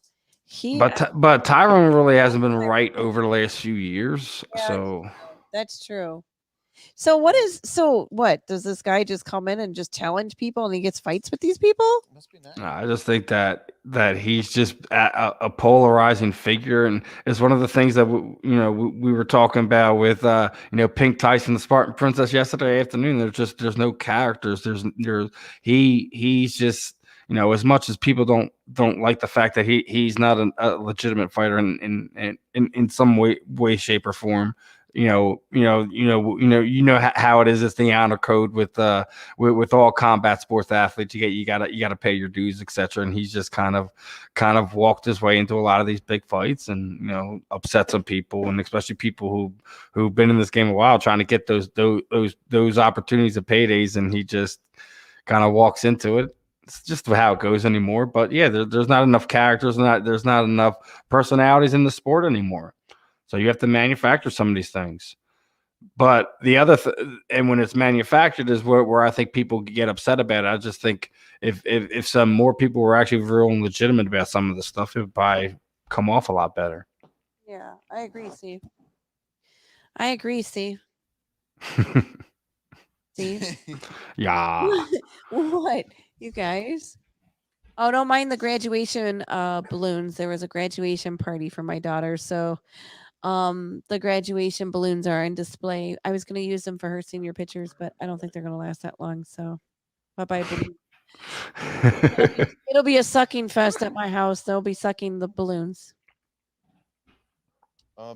But Tyrone really hasn't been right over the last few years. Yeah, So that's true. So what does this guy just come in and just challenge people and he gets fights with these people? Must be nice. No, I just think that he's just a polarizing figure, and it's one of the things that we were talking about with Pink Tyson, the Spartan Princess yesterday afternoon. There's no characters. He's just as much as people don't like the fact that he's not a legitimate fighter in some way, shape, or form. How it is. It's the honor code with all combat sports athletes. You gotta pay your dues, etc. And he's just kind of walked his way into a lot of these big fights, and upset some people, and especially people who've been in this game a while, trying to get those opportunities of paydays, and he just kind of walks into it. It's just how it goes anymore. But yeah, there's not enough characters, and there's not enough personalities in the sport anymore. So you have to manufacture some of these things. But the other and when it's manufactured is where I think people get upset about it. I just think if some more people were actually real and legitimate about some of the stuff, it would probably come off a lot better. Yeah, I agree, Steve. I agree, Steve. Steve? Yeah. What? You guys? Oh, don't mind the graduation balloons. There was a graduation party for my daughter, so the graduation balloons are on display. I was going to use them for her senior pictures, but I don't think they're going to last that long. So, bye-bye balloon. It'll be a sucking fest at my house. They'll be sucking the balloons.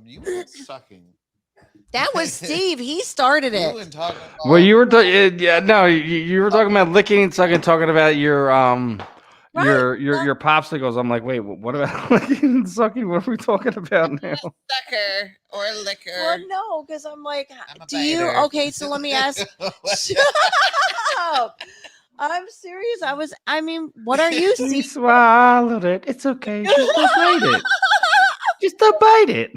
You were sucking. That was Steve. He started it. Well, you were you were talking about licking and sucking, talking about your your popsicles. I'm like, wait, what about licking and sucking? What are we talking about now? Sucker or liquor. Well, no, because I'm like, do biter. you? Okay, so let me ask. Shut up. I'm serious. I mean, what are you He seeing? swallowed it. It's okay. Just don't bite it. Just don't bite it.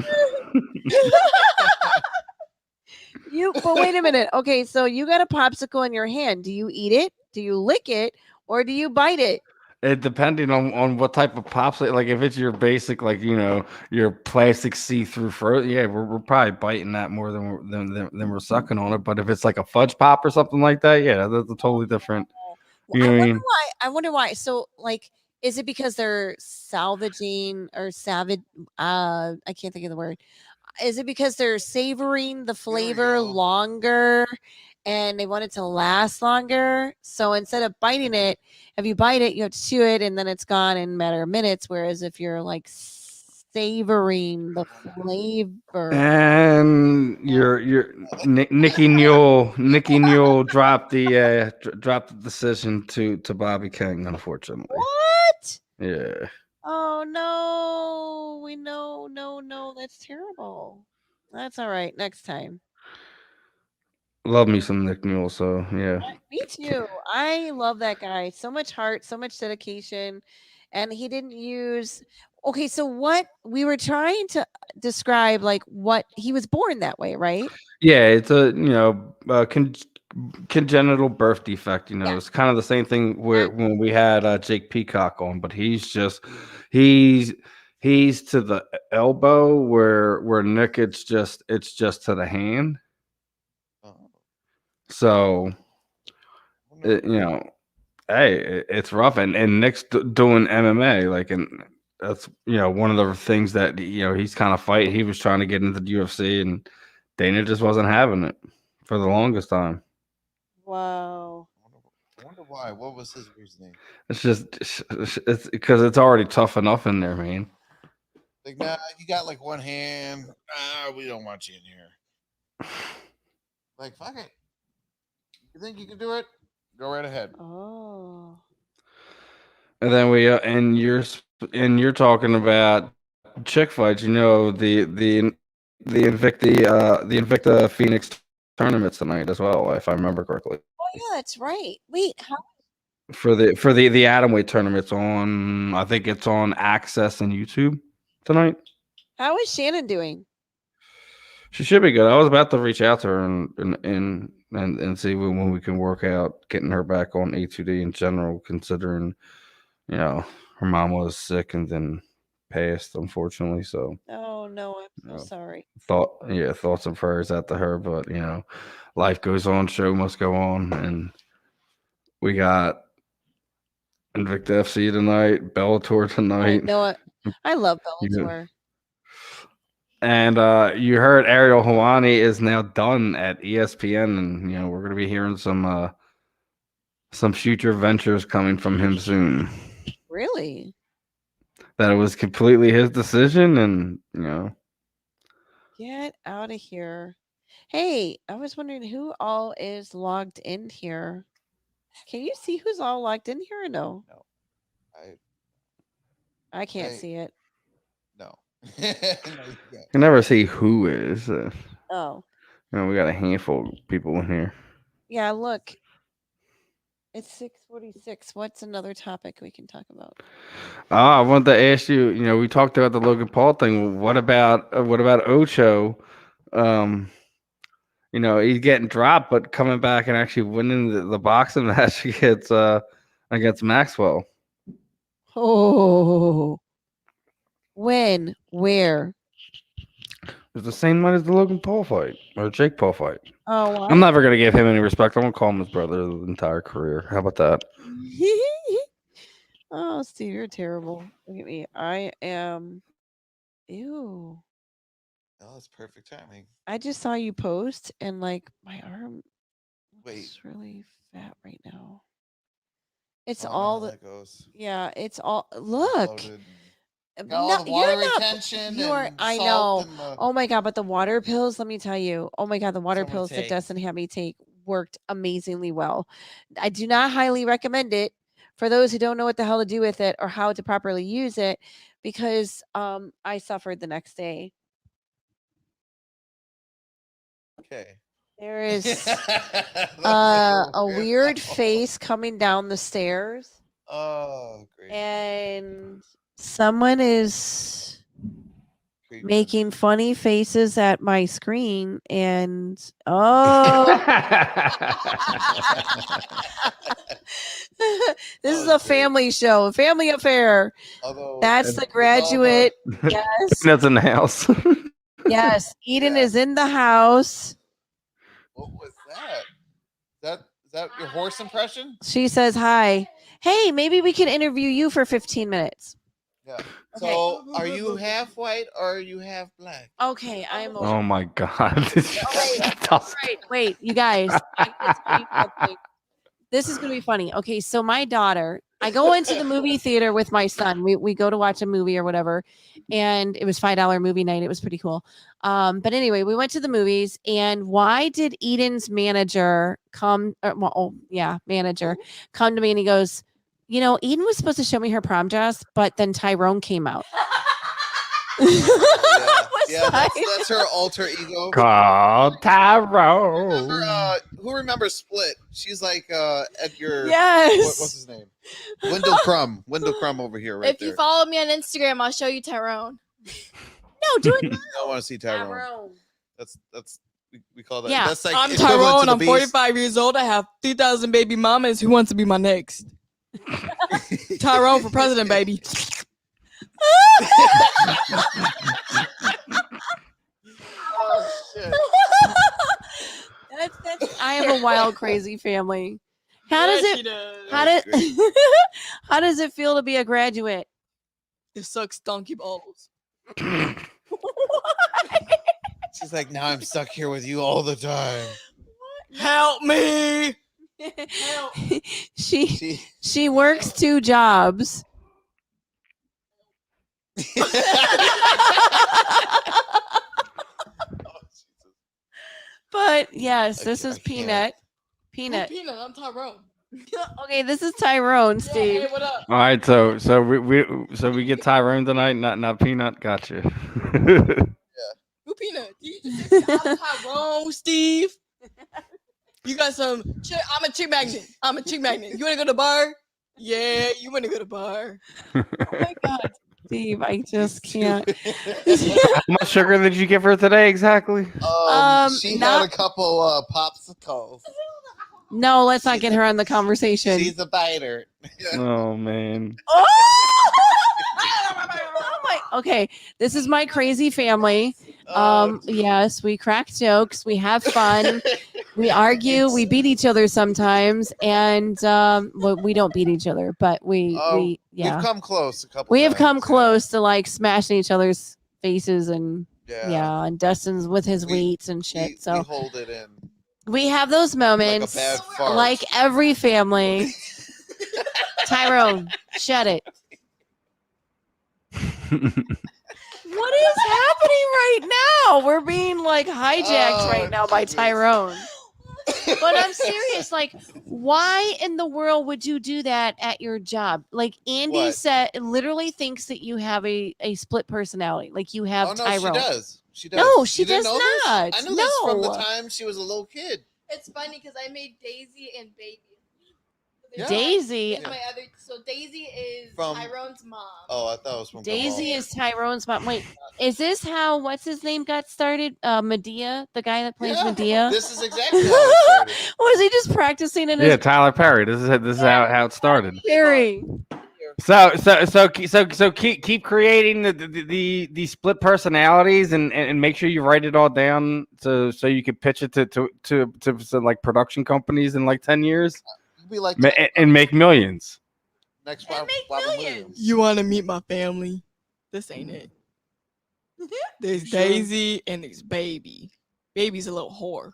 But wait a minute. Okay, so you got a popsicle in your hand. Do you eat it? Do you lick it? Or do you bite it? It depending on what type of popsicle. Like if it's your basic, like your plastic see-through frozen, yeah, we're probably biting that more than we're sucking on it. But if it's like a fudge pop or something like that, yeah, that's a totally different. I wonder why. So, like, is it because they're salvaging or savage? I can't think of the word. Is it because they're savoring the flavor longer and they want it to last longer? So instead of biting it, if you bite it, you have to chew it and then it's gone in a matter of minutes. Whereas if you're like savoring the flavor, and your Nikki Newell dropped the decision to Bobby King, unfortunately. What? Yeah. Oh no, no, that's terrible. That's all right. Next time. Love me some Nick Newell, so yeah. Me too. I love that guy. So much heart, so much dedication. And he didn't use. Okay, so what we were trying to describe, like what he was born that way, right? Yeah, it's a congenital birth defect. It's kind of the same thing when we had Jake Peacock on, but he's to the elbow where Nick it's just to the hand. So hey, it's rough, and Nick's doing MMA, like, and that's one of the things that he's kind of fighting. He was trying to get into the UFC, and Dana just wasn't having it for the longest time. Wow. I wonder why. What was his reasoning? It's because it's already tough enough in there, man. Like, nah, you got like one hand. We don't want you in here. Like, fuck it. You think you can do it? Go right ahead. Oh. And then you're talking about chick fights. The Invicta Phoenix tournaments tonight as well, if I remember correctly. Oh yeah, that's right. Wait, how? For the atomweight tournaments on, I think it's on Access and YouTube tonight. How is Shannon doing? She should be good. I was about to reach out to her and see when we can work out getting her back on A2D in general, considering her mom was sick and then passed, unfortunately. So Oh no, I'm so No. sorry. thoughts and prayers out to her. But life goes on, show must go on, and we got Invicta FC tonight, Bellator I tonight. know it. I love You- Bellator. And you heard Ariel Helwani is now done at ESPN, and we're gonna be hearing some future ventures coming from him soon. Really? That it was completely his decision, and Get out of here. Hey, I was wondering who all is logged in here. Can you see who's all logged in here or no? No. I can't I- see it. No. No, you can't. you can never see who is. Oh, We got a handful of people in here. yeah, look. It's 6:46. What's another topic we can talk about? I wanted to ask you. We talked about the Logan Paul thing. What about Ocho? He's getting dropped, but coming back and actually winning the boxing match against Maxwell. Oh. When? Where? It's the same night as the Logan Paul fight or Jake Paul fight. Oh, I'm never gonna give him any respect. I'm gonna call him his brother the entire career. How about that? Oh, Steve, you're terrible. Look at me. I am. Ew. Oh, that's perfect timing. I just saw you post, and like my arm Wait. looks really fat right now. It's Oh, I know all how the. that goes. Yeah, it's all. Look. Bloated. No, Got all the water you're not. retention. You are. and I salt know. and the- Oh my god! But the water pills. Let me tell you. Oh my god, the water Someone pills that take. Dustin had me take worked amazingly well. I do not highly recommend it for those who don't know what the hell to do with it or how to properly use it, because I suffered the next day. Okay. There is That's a so weird Wow. face coming down the stairs, Oh, great. and someone is Creepy. making funny faces at my screen, and oh, this is Oh, a great. family show, a family affair. Although That's with the all graduate. Yes, That's in the house. yes. Eden Yeah. is in the house. What was that? Is that your horse impression? She says hi. Hey, maybe we can interview you for 15 minutes. Yeah. Okay. So, are you half white or are you half black? Okay, I'm. Oh my god. Wait, you guys. It's gonna be something. This is gonna be funny. Okay, so my daughter, I go into the movie theater with my son. We go to watch a movie or whatever, and it was $5 movie night. It was pretty cool. But anyway, we went to the movies, and why did Eden's manager come? Manager come to me, and he goes, Eden was supposed to show me her prom dress, but then Tyrone came out. Yeah, that's her alter ego. Called Tyrone. Remember, who remembers Split? She's like at your Yes. what's his name? Wendell Crumb over here, right If there. you follow me on Instagram, I'll show you Tyrone. No, do it. I don't want to see Tyrone. That's we call that. Yeah, That's like I'm equivalent to Tyrone. the I'm Beast. 45 years old. I have 3,000 baby mamas. Who wants to be my next? Tyrone for president, baby. Oh, shit. That's. I have a wild, crazy family. How does Yes, it? she does. How That's does? How does it feel to be a graduate? It sucks donkey balls. She's like, now I'm stuck here with you all the time. Help me. she She works 2 jobs. But yes, this is I can't. Peanut. Who Peanut. Peanut, I'm Tyrone. Okay, this is Tyrone, Yeah, Steve. hey, what up? All right, so we get Tyrone tonight, not Peanut. Gotcha. Who Peanut? You just said I'm Tyrone, Steve. You got some. I'm a chick magnet. You want to go to the bar? Yeah, you want to go to the bar. Oh my God, Steve, I just can't. How much sugar did you give her today exactly? She had not- a couple popsicles. No, let's not get her on the conversation. She's a biter. Oh man. Oh! Oh my! Okay, this is my crazy family. Yes, we crack jokes, we have fun, we argue, we beat each other sometimes, and well, we don't beat each other, but we We've come close a couple. we have come times, close to like smashing each other's faces and Yeah. and Dustin's with his weights and shit. We So hold it in. we have those moments, bad fart. like every family. Tyrone, shut it. What is happening right now? We're being like hijacked right now by Tyrone. But I'm serious. Like, why in the world would you do that at your job? Like, Andy What? said, literally thinks that you have a split personality. Like, you have Oh no, Tyrone. she does. She does. No, You she didn't does know this? not. I knew this from the No. time she was a little kid. It's funny because I made Daisy and Baby. Yeah. Daisy. Is my other. So Daisy is From- Tyrone's mom. Oh, I thought it was from Daisy Kabal. is Tyrone's mom. Wait, is this how what's his name got started? Medea, the guy that plays Yeah, Medea. This is exactly how it started. Was he just practicing in Yeah, his Tyler Perry. This is how it started. Perry? So keep creating the split personalities and make sure you write it all down so you can pitch it to like production companies in like 10 years You'd be like and make millions. next And Bob, make Robin millions. Williams. You want to meet my family? This ain't it. There's You sure? Daisy and there's Baby. Baby's a little whore.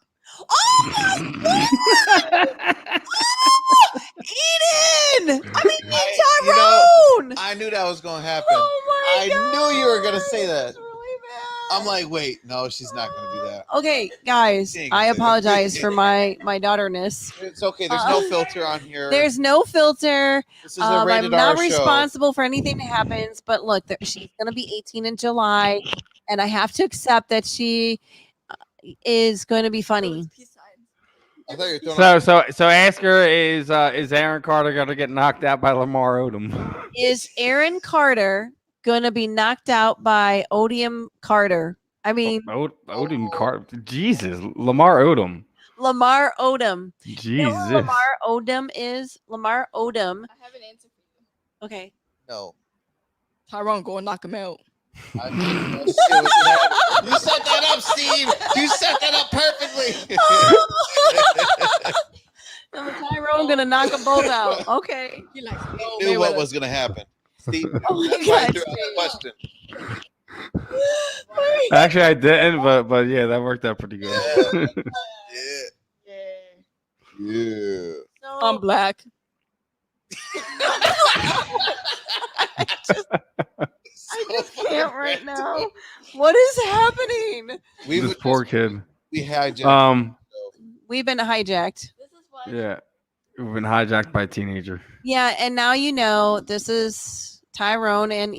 Eden! I mean, I Tyrone! I knew that was going to happen. Oh my I God. knew you were going to say that. That's really bad. I'm like, wait, no, she's not going to do that. Okay, guys, Dang. I apologize for my daughterness. It's okay. There's no filter on here. There's no filter. This is a rated I'm not R show. responsible for anything that happens, but look, she's going to be 18 in July, and I have to accept that she is going to be funny. I thought you were throwing So ask her, is Aaron Carter gonna get knocked out by Lamar Odom? Is Aaron Carter going to be knocked out by Odium Carter? I mean, Odom Carter. Jesus, Lamar Odom. Lamar Odom. Jesus. You know who Lamar Odom is? Lamar Odom. I have an answer for you. Okay. No. Tyrone, go and knock him out. I didn't know shit was gonna happen. You set that up, Steve. You set that up perfectly. No, Tyrone going to knock them both out. Okay. He likes I knew what was going to happen. Steve, Oh my that's why I God. threw out the question. Actually, I didn't, but yeah, that worked out pretty good. Yeah. Yeah. I'm black. I just can't right now. What is happening? This poor kid. We hijacked. We've been hijacked. This is why. Yeah, we've been hijacked by a teenager. Yeah, and now you know this is Tyrone and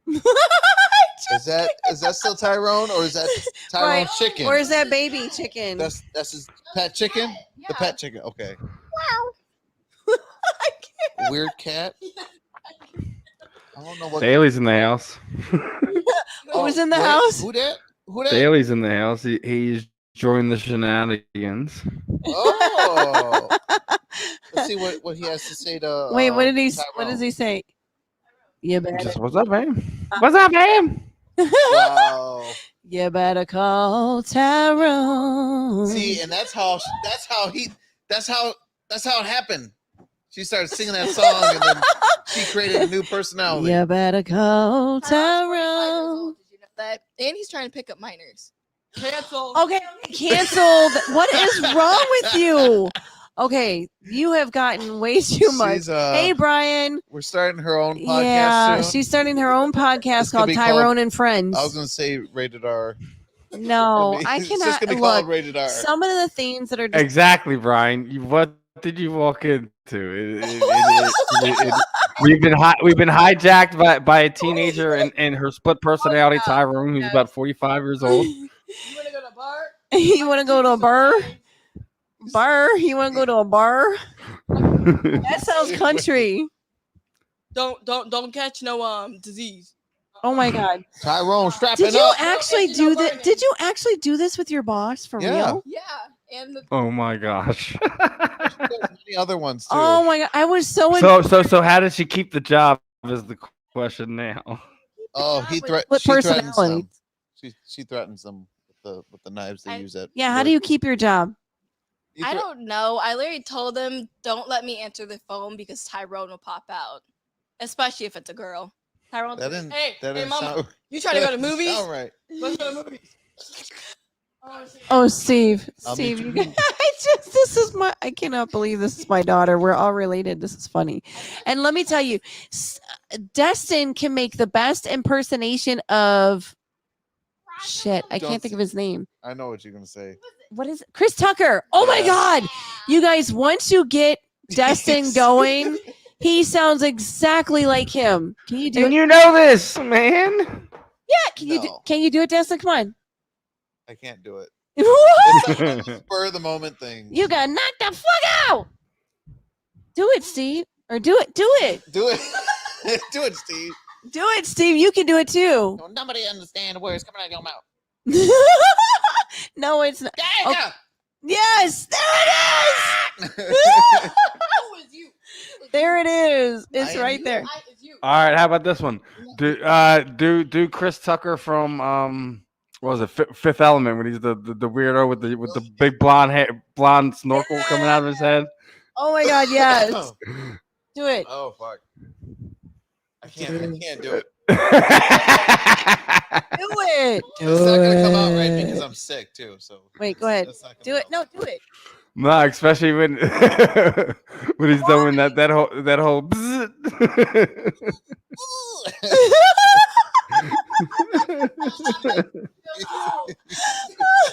Is that still Tyrone or is that Tyrone Right. chicken? Where's that baby chicken? That's his pet chicken? The pet chicken. Okay. Weird cat. I don't know what. Daly's in the house. Who's in the wait, house? Who that? Who that? Daly's in the house. He's joined the shenanigans. Oh. Let's see what he has to say to. Wait, what did he? Tyrone. What does he say? You better. Just what's up, man? What's up, man? Wow. You better call Tyrone. See, and that's how it happened. She started singing that song, and then she created a new personality. You better call Tyrone's 45 years Tyrone. old. Did you know that? And he's trying to pick up minors. Cancel. Okay, canceled. What is wrong with you? Okay, you have gotten way too much. She's, Hey, Brian. we're starting her own podcast Yeah, soon. she's starting her own podcast It's gonna called be Tyrone called- and Friends. I was gonna say rated R. No, I It's just cannot gonna be called look. rated R. Some of the things that are just, Exactly, Brian. What did you walk into? We've been hijacked by a teenager and her split personality, Tyrone, who's about 45 years old. You want to go to a bar? you want to go to a bar? Bar? You want to go to a bar? That sounds country. Don't catch no disease. Oh my god! Tyrone, strap Did it you up. actually do that? Did you actually do this with your boss for Yeah. real? Yeah, and the Oh my gosh. She does many other ones too. Oh my god! I was so. So how did she keep the job as the question now. Oh, What she threatens personality? them. She threatens them with the knives they use at. Yeah, how do you keep your job? I don't know. I literally told them, don't let me answer the phone because Tyrone will pop out, especially if it's a girl. Tyrone, That didn't. hey, That hey, didn't mama, sound. you trying to go to movies? All right. Let's go to movies. Oh, Steve, I'll meet Steve, you. this is I cannot believe this is my daughter. We're all related. This is funny. And let me tell you, Destin can make the best impersonation of shit. I can't think of his name. I know what you're gonna say. What is it? Chris Tucker. Oh my God. You guys, once you get Destin going, he sounds exactly like him. Can you do And it? you know this, man. Yeah, can you do it, Destin? Come on. I can't do it. What? It's a spur of the moment thing. You got knocked the fuck out. Do it, Steve. Or do it. Do it. Do it. Do it, Steve. Do it, Steve. You can do it too. No, nobody understand the words coming out of your mouth. No, it's not. There you go. Yes, there it is. Who is you? There it is. I It's am right you. there. It's you. All right, how about this one? Do Chris Tucker from what was it? Fifth Element, when he's the weirdo with the big blonde snorkel coming out of his head. Oh my God, yes. Do it. Oh fuck. I can't do it. Do it. It's not gonna come out right because I'm sick too. So Wait, go ahead. that's not Do gonna it. No, do it. No, especially when when he's doing that whole.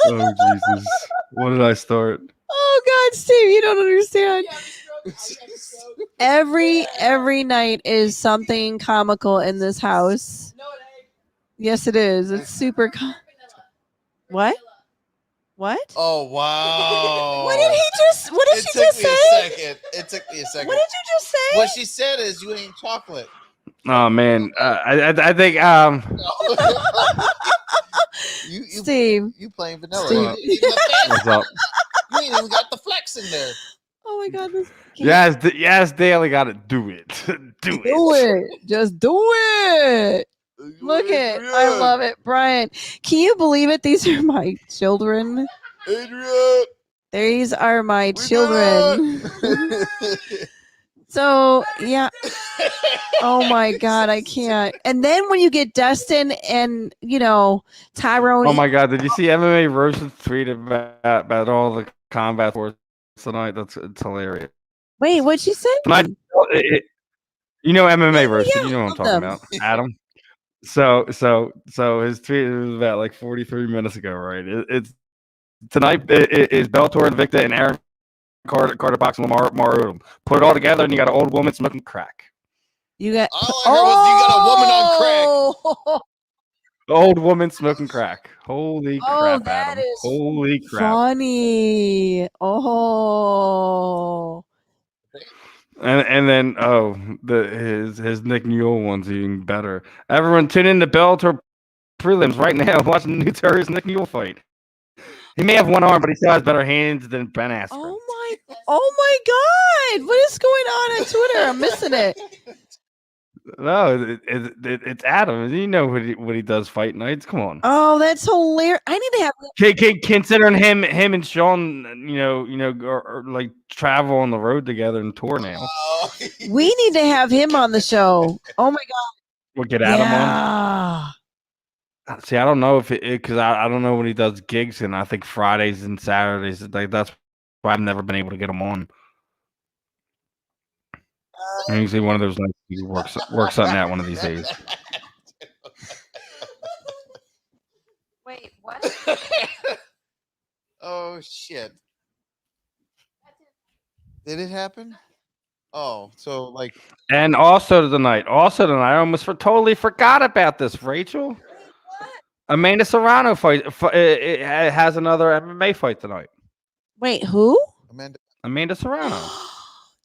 Oh Jesus! What did I start? Oh God, Steve, you don't understand. Every night is something comical in this house. Yes, it is. It's super. What? What? Oh wow. What did he just? What did It she took just me say? a second. It took me a second. What did you just say? What she said is, "You ain't chocolate." Oh man, I think you Steve. you plain vanilla. Steve. You ain't even got what's up? you ain't even got the flex in there. Oh my God. This Yes, Daily got to do it. Do it. Do it. Just do it. Look it. I love it. Brian, can you believe it? These are my children. Adrian. These are my We did children. it. So, yeah. Oh my God, I can't. And then when you get Destin and, Tyrone. Oh my God! Did you see MMA Rose's tweet about all the combat sports tonight? It's hilarious. Wait, what'd she say? Tonight, MMA Roast. yeah, You know what I'm love talking them. about, Adam. So his tweet was about like 43 minutes ago, right? It's tonight is Bellator Invicta and Aaron Carter boxing Lamar Odom. Put it all together, and you got an old woman smoking crack. You got. All I heard was you got a woman on crack. Old woman smoking crack. Holy crap, that Adam! is Holy crap! funny. Oh. And then his Nick Newell one's even better. Everyone tune in to Bellator prelims right now. Watch the new Taurean Nick Newell fight. He may have one arm, but he still has better hands than Ben Askren. Oh my God! What is going on Twitter? I'm missing it. No, it's Adam. You know what he does fight nights. Come on. Oh, that's hilarious! I need to have. Considering him and Sean, are like travel on the road together and tour now. We need to have him on the show. Oh my God! We'll get Adam on. See, I don't know if because I don't know when he does gigs, and I think Fridays and Saturdays. Like that's why I've never been able to get him on. Usually one of those nights he works something out one of these days. Wait, what? Oh shit! Did it happen? Oh, so like. And also tonight, I almost totally forgot about this, Racheal. Amanda Serrano it has another MMA fight tonight. Wait, who? Amanda Serrano.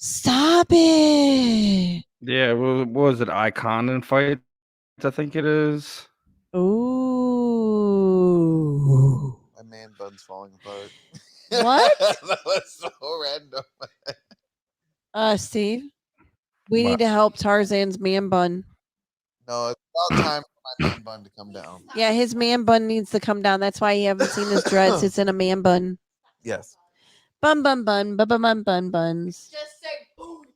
Stop it. Yeah, what was it? Icon and fight, I think it is. Ooh. My man bun's falling apart. What? That was so random. Steve, we need to help Tarzan's man bun. No, it's about time for my man bun to come down. Yeah, his man bun needs to come down. That's why you haven't seen his dreads. It's in a man bun. Yes. Bun bun bun bun bun bun bun buns. Just say booty.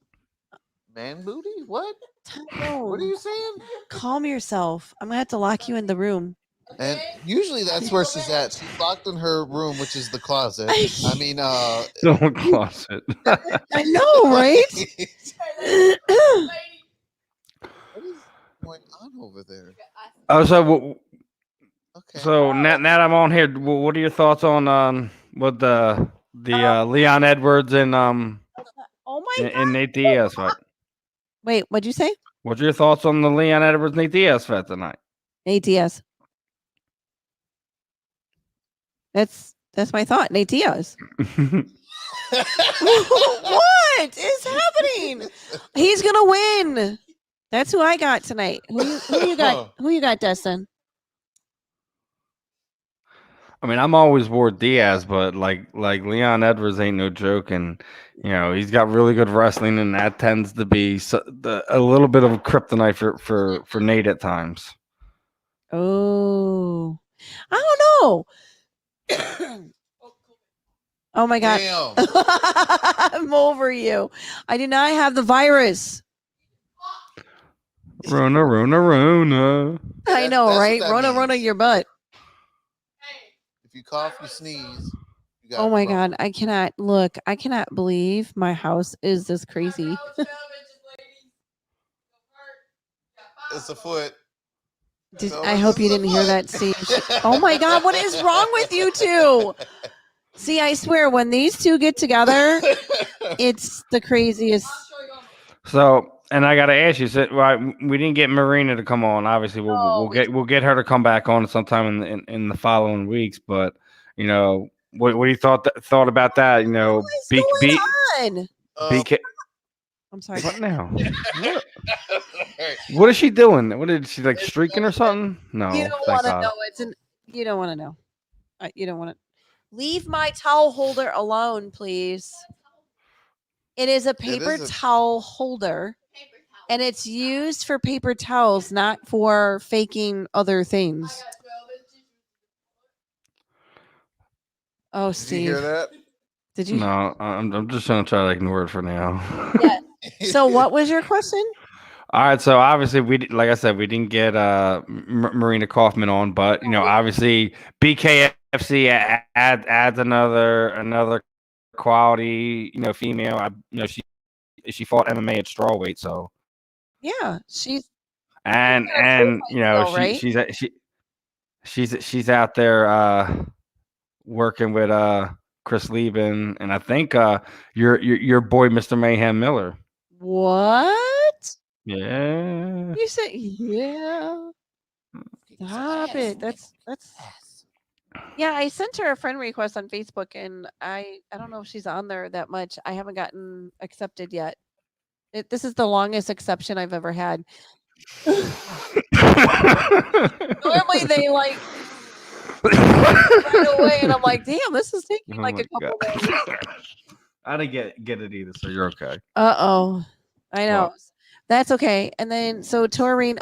Man booty? What? What are Tyrone, you saying? calm yourself. I'm gonna have to lock you in the room. And usually that's where she's at. She's locked in her room, which is the closet. I mean, Don't closet. I know, right? what is going on over there? Oh, so Okay. so now that I'm on here, what are your thoughts on what the Leon Edwards and Oh my god! and Nate Diaz fight? Wait, what'd you say? What's your thoughts on the Leon Edwards Nate Diaz fight tonight? Nate Diaz. That's my thought. Nate Diaz. What is happening? He's gonna win. That's who I got tonight. Who you got? Who you got, Destin? I mean, I'm always Ward Diaz, but like Leon Edwards ain't no joke, and he's got really good wrestling, and that tends to be a little bit of a kryptonite for Nate at times. Oh, I don't know. Oh my god. Damn. I'm over you. I do not have the virus. Rona. I know, That's what right? that Rona means. your butt. If you cough, you sneeze. You got Oh my corona. god, I cannot believe my house is this crazy. It's a foot. I hope you didn't hear that, Steve. Oh my god, what is wrong with you two? See, I swear, when these two get together, it's the craziest. So, and I gotta ask you, we didn't get Marina to come on. Obviously, we'll get her to come back on sometime in the following weeks. But what do you thought about that? What's going on? BK. I'm sorry. What now? What is she doing? What is she like streaking or something? No, You don't thank want to God. know. You don't want to know. You don't want to. Leave my towel holder alone, please. It is a paper towel holder, and it's used for paper towels, not for faking other things. Oh, Did Steve. you hear that? Did you? No, I'm just gonna try to ignore it for now. Yeah. So, what was your question? All right, so obviously like I said, we didn't get Marina Coffman on, but obviously BKFC adds another quality female. She fought MMA at strawweight, so Yeah, she's and right? she's out there working with Chris Lieben and I think your boy Mr. Mayhem Miller. What? Yeah. You said yeah. Stop it. That's yeah, I sent her a friend request on Facebook and I don't know if she's on there that much. I haven't gotten accepted yet. This is the longest exception I've ever had. Normally they like right away and I'm like, damn, this is taking like a couple days. I didn't get it either, so you're okay. Uh-oh. I know. Well, That's okay. And then so Taurean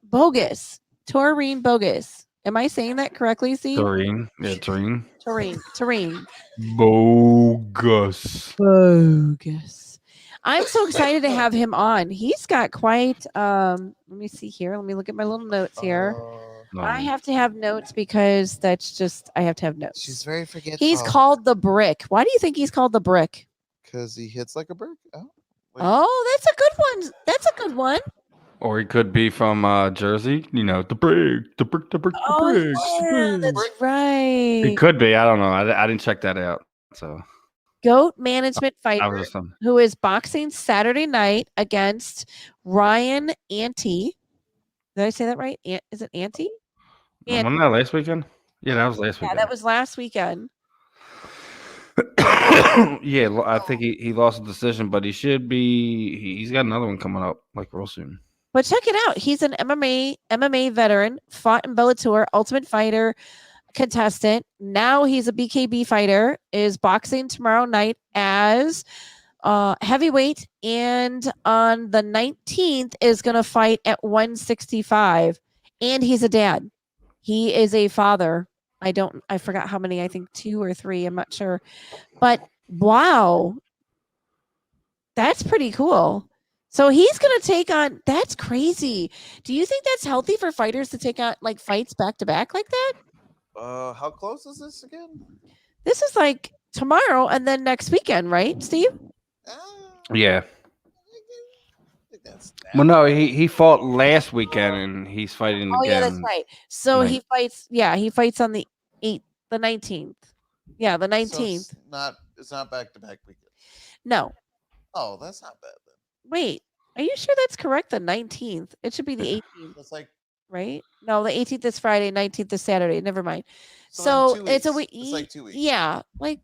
Boggess. Taurean Boggess. Am I saying that correctly, Steve? Taurean. Yeah, Taurean. Taurean. Boggess. I'm so excited to have him on. He's got quite let me see here. Let me look at my little notes here. I have to have notes because that's just I have to have notes. She's very forgetful. He's called the Brick. Why do you think he's called the Brick? Because he hits like a brick. Oh, oh, that's a good one. That's a good one. Or he could be from Jersey. The brick. Oh, yeah, that's right. He could be. I don't know. I didn't check that out. So G.O.A.T management fighter who is boxing Saturday night against Ryan Antle. Did I say that right? Is it Antle? Wasn't that last weekend? Yeah, that was last weekend. Yeah, that was last weekend. Yeah, I think he lost a decision, but he's got another one coming up like real soon. But check it out. He's an MMA veteran, fought in Bellator Ultimate Fighter Contestant. Now he's a BKB fighter, is boxing tomorrow night as heavyweight, and on the 19th is going to fight at 165. And he's a dad. He is a father. I forgot how many. I think 2 or 3. I'm not sure. But wow, that's pretty cool. So he's going to take on. That's crazy. Do you think that's healthy for fighters to take on like fights back to back like that? How close is this again? This is like tomorrow and then next weekend, right, Steve? Yeah. I think that's Well, no, he fought last weekend and he's fighting Oh again. yeah, that's right. So Right. he fights. Yeah, he fights on the 8th, the 19th. Yeah, the 19th. So it's not back to back weekend. No, Oh, that's not bad then. wait. Are you sure that's correct? The 19th. It should be the 18th, That's like right? No, the 18th is Friday. 19th is Saturday. Never mind. So So then 2 it's a weeks. week. It's like 2 weeks. Yeah, like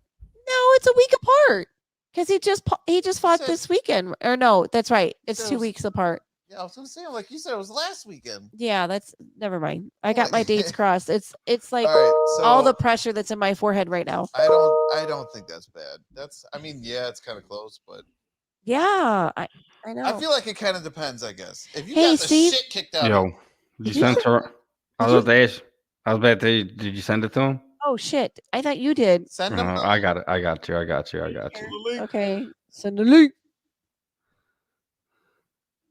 no, it's a week apart because he just fought said- this weekend. Or no, that's right. It's said it 2 was- weeks apart. Yeah, I was gonna say, like you said, it was last weekend. Yeah, that's never mind. I got What? my dates crossed. It's like All right, so all the pressure that's in my forehead right now. I don't think that's bad. I mean, yeah, it's kind of close, but Yeah, I know. I feel like it kind of depends. I guess if you Hey, got the Steve. shit kicked out, Yo, of did you send her? I was about to ask. I was about to. Did you send it to him? Oh shit! I thought you did. send them. I got it. I got you. Okay, send a link.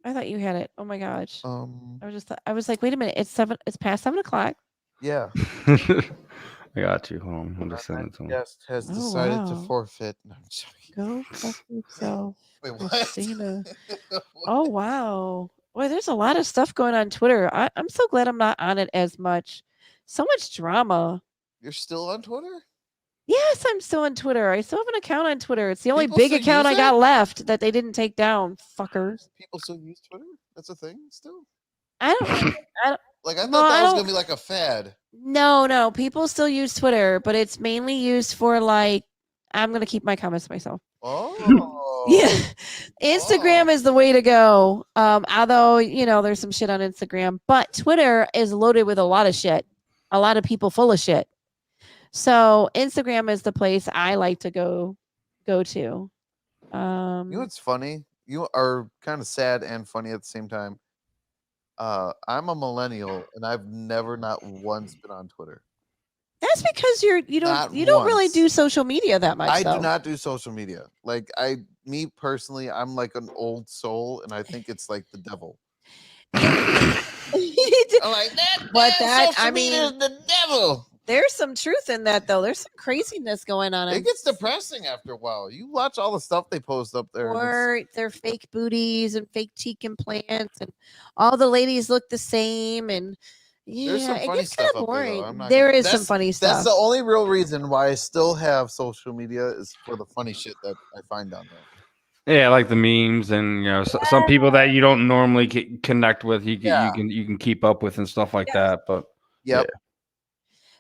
I thought you had it. Oh my gosh! I was like, wait a minute. It's 7. It's past 7:00. Yeah. I got you. Hold on. I'm just sending it to him. Guest has Oh, decided to wow. forfeit. No, I'm joking. Go fuck yourself, Wait, what? Christina. Oh wow! Boy, there's a lot of stuff going on Twitter. I'm so glad I'm not on it as much. So much drama. You're still on Twitter? Yes, I'm still on Twitter. I still have an account on Twitter. It's the only People big still account I use got it? left that they didn't take down. Fuckers. People still use Twitter? That's a thing still? I don't. Like I thought Well, I that was don't- gonna be like a fad. No. People still use Twitter, but it's mainly used for like. I'm gonna keep my comments to myself. Oh. Yeah, Instagram is the way to go. Although there's some shit on Instagram, but Twitter is loaded with a lot of shit. A lot of people full of shit. So Instagram is the place I like to go to. You know what's funny? You are kind of sad and funny at the same time. I'm a millennial and I've never not once been on Twitter. That's because you Not don't really once. do social media that much. I though. do not do social media. Like me personally, I'm like an old soul and I think it's like the devil. I'm like But that, social I media is mean- the devil. There's some truth in that though. There's some craziness going on. It gets depressing after a while. You watch all the stuff they post up there. and it's- Or their fake booties and fake cheek implants, and all the ladies look the same. And There's some it funny gets kind stuff of up there, though. boring. I'm not There gonna- is some that's- funny That's stuff. the only real reason why I still have social media is for the funny shit that I find down there. Yeah, like the memes and some people that you don't normally connect with. You can keep up with and stuff like that. But Yep.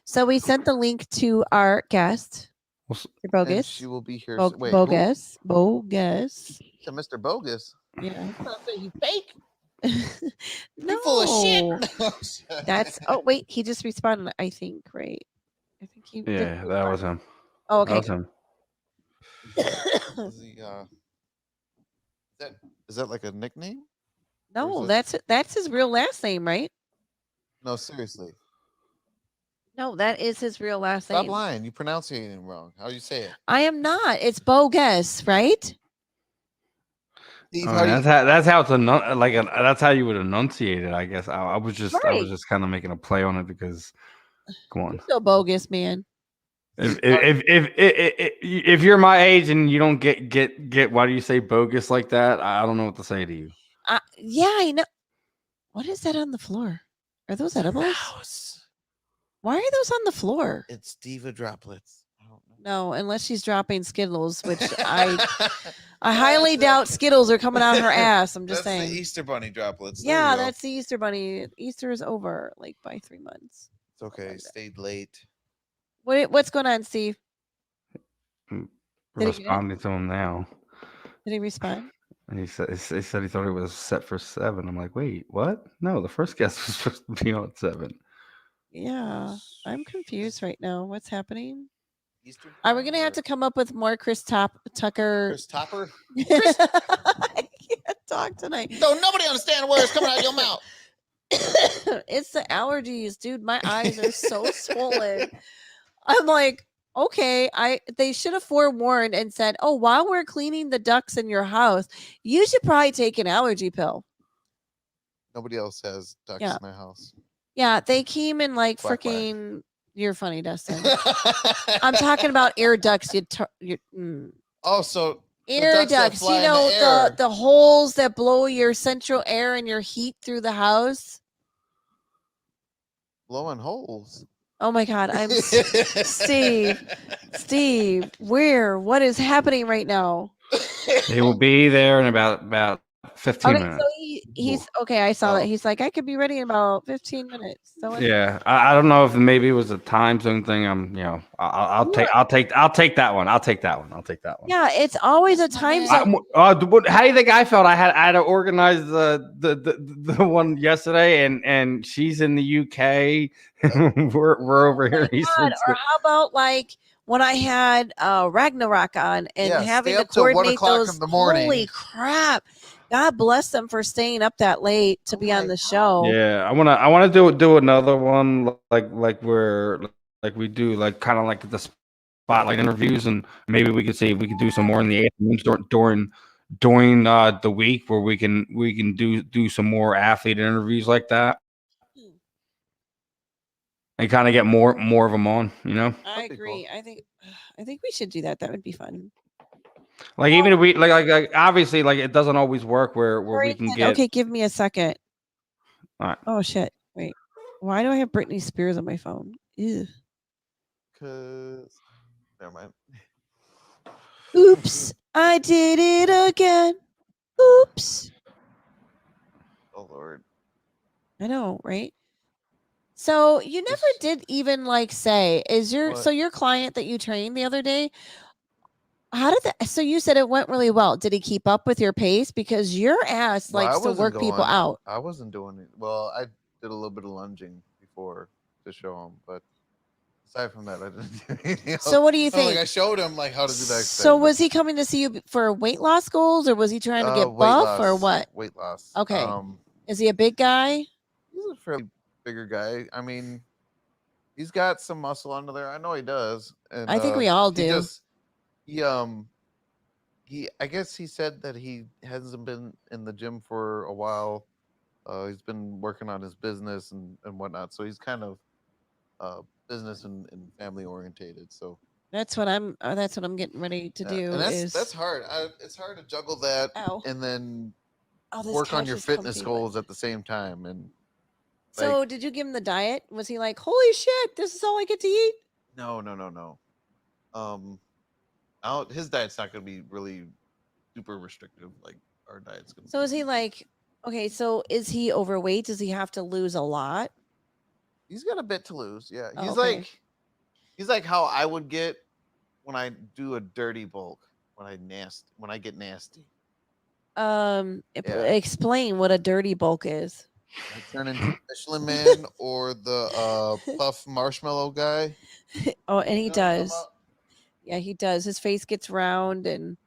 So we sent the link to our guest, Well, s- Mr. And Boggess. she will be here. Bog- Wait, who? Boggess. Boggess. Yeah, Mr. Bogus. Yeah. You fake. No. You full of shit. That's. Oh wait, he just responded. I think. Right. I think he. did yeah, that was respond. him. Oh, That okay. was him. Is he, is that like a nickname? No, is that's his real last name, right? No, seriously. No, that is his real last Stop name. lying. You pronouncing it wrong. How you say it? I am not. It's Boggess, right? Steve, I how mean, do you- that's how it's that's how you would enunciate it. I guess I was just Right. kind of making a play on it because, come on, So bogus, man. if you're my age and you don't get why do you say bogus like that? I don't know what to say to you. Yeah, I know. What is that on the floor? Are those edibles? Mouse. Why are those on the floor? It's diva droplets. I don't know. No, unless she's dropping Skittles, which I highly doubt Skittles are coming out her ass. I'm just That's saying. the Easter bunny droplets. There Yeah, you go. that's the Easter bunny. Easter is over like by 3 months. It's okay. Stayed late. What's going on, Steve? Did he get it? Responding to him now. Did he respond? And he said he thought it was set for 7. I'm like, wait, what? No, the first guest was supposed to be on 7. Yeah, I'm confused right now. What's happening? Eastern. Are we gonna have to come up with more Tucker? Chris Topper? I can't talk tonight. Don't nobody understand words coming out of your mouth. It's the allergies, dude. My eyes are so swollen. I'm like, okay, they should have forewarned and said, oh, while we're cleaning the ducks in your house, you should probably take an allergy pill. Nobody else has ducks Yeah. in their house. Yeah, they came in like Quack, quack. freaking. You're funny, Dustin. I'm talking about air ducts. Oh, so air ducts. You know the holes that blow your central air and your heat through the house. Blowing holes. Oh my God, I'm Steve. Steve, where? What is happening right now? They will be there in about 15 minutes. So he's okay. I saw that. He's like, I could be ready in about 15 minutes. So yeah, I don't know if maybe it was a time zone thing. I'll take that one. I'll take that one. Yeah, it's always a time zone. How do you think I felt? I had to organize the one yesterday, and she's in the UK. we're over here. Or how about like when I had Ragnarok on and having to coordinate those? Holy crap! God bless them for staying up that late to be on the show. Yeah, I wanna do another one like we do like kind of like the spotlight interviews, and maybe we could see if we could do some more in the afternoons during the week where we can do some more athlete interviews like that. And kind of get more of them on, you know. I agree. Cool. I think we should do that. That would be fun. Like even if we like obviously like it doesn't always work where we can get. Okay, give me a second. All right. Oh shit! Wait, why do I have Britney Spears on my phone? Ew. Cause never mind. Oops! I did it again. Oops. Oh Lord. I know, right? So you never did even like say, your client that you trained the other day, how did that, so you said it went really well. Did he keep up with your pace? Because your ass likes to work people out. I wasn't doing it. Well, I did a little bit of lunging before to show him, but aside from that, I didn't do anything else. So what do you think? I showed him like how to do that. So was he coming to see you for weight loss goals, or was he trying to get buff or what? Weight loss. Okay. Is he a big guy? He's a fairly bigger guy. I mean, he's got some muscle under there. I know he does. And I think we all do. I guess he said that he hasn't been in the gym for a while. He's been working on his business and whatnot. So he's kind of business and family orientated. So that's what I'm getting ready to do. And that's hard. It's hard to juggle that and then work on your fitness goals at the same time. And so did you give him the diet? Was he like, holy shit, this is all I get to eat? No. His diet's not going to be really super restrictive like our diet's going to be. So is he like, okay, so is he overweight? Does he have to lose a lot? He's got a bit to lose. Yeah. He's like how I would get when I do a dirty bulk, when I get nasty. Explain what a dirty bulk is. I turn into Michelin Man or the Puff Marshmallow guy. Oh, and he does. Yeah, he does. His face gets round. And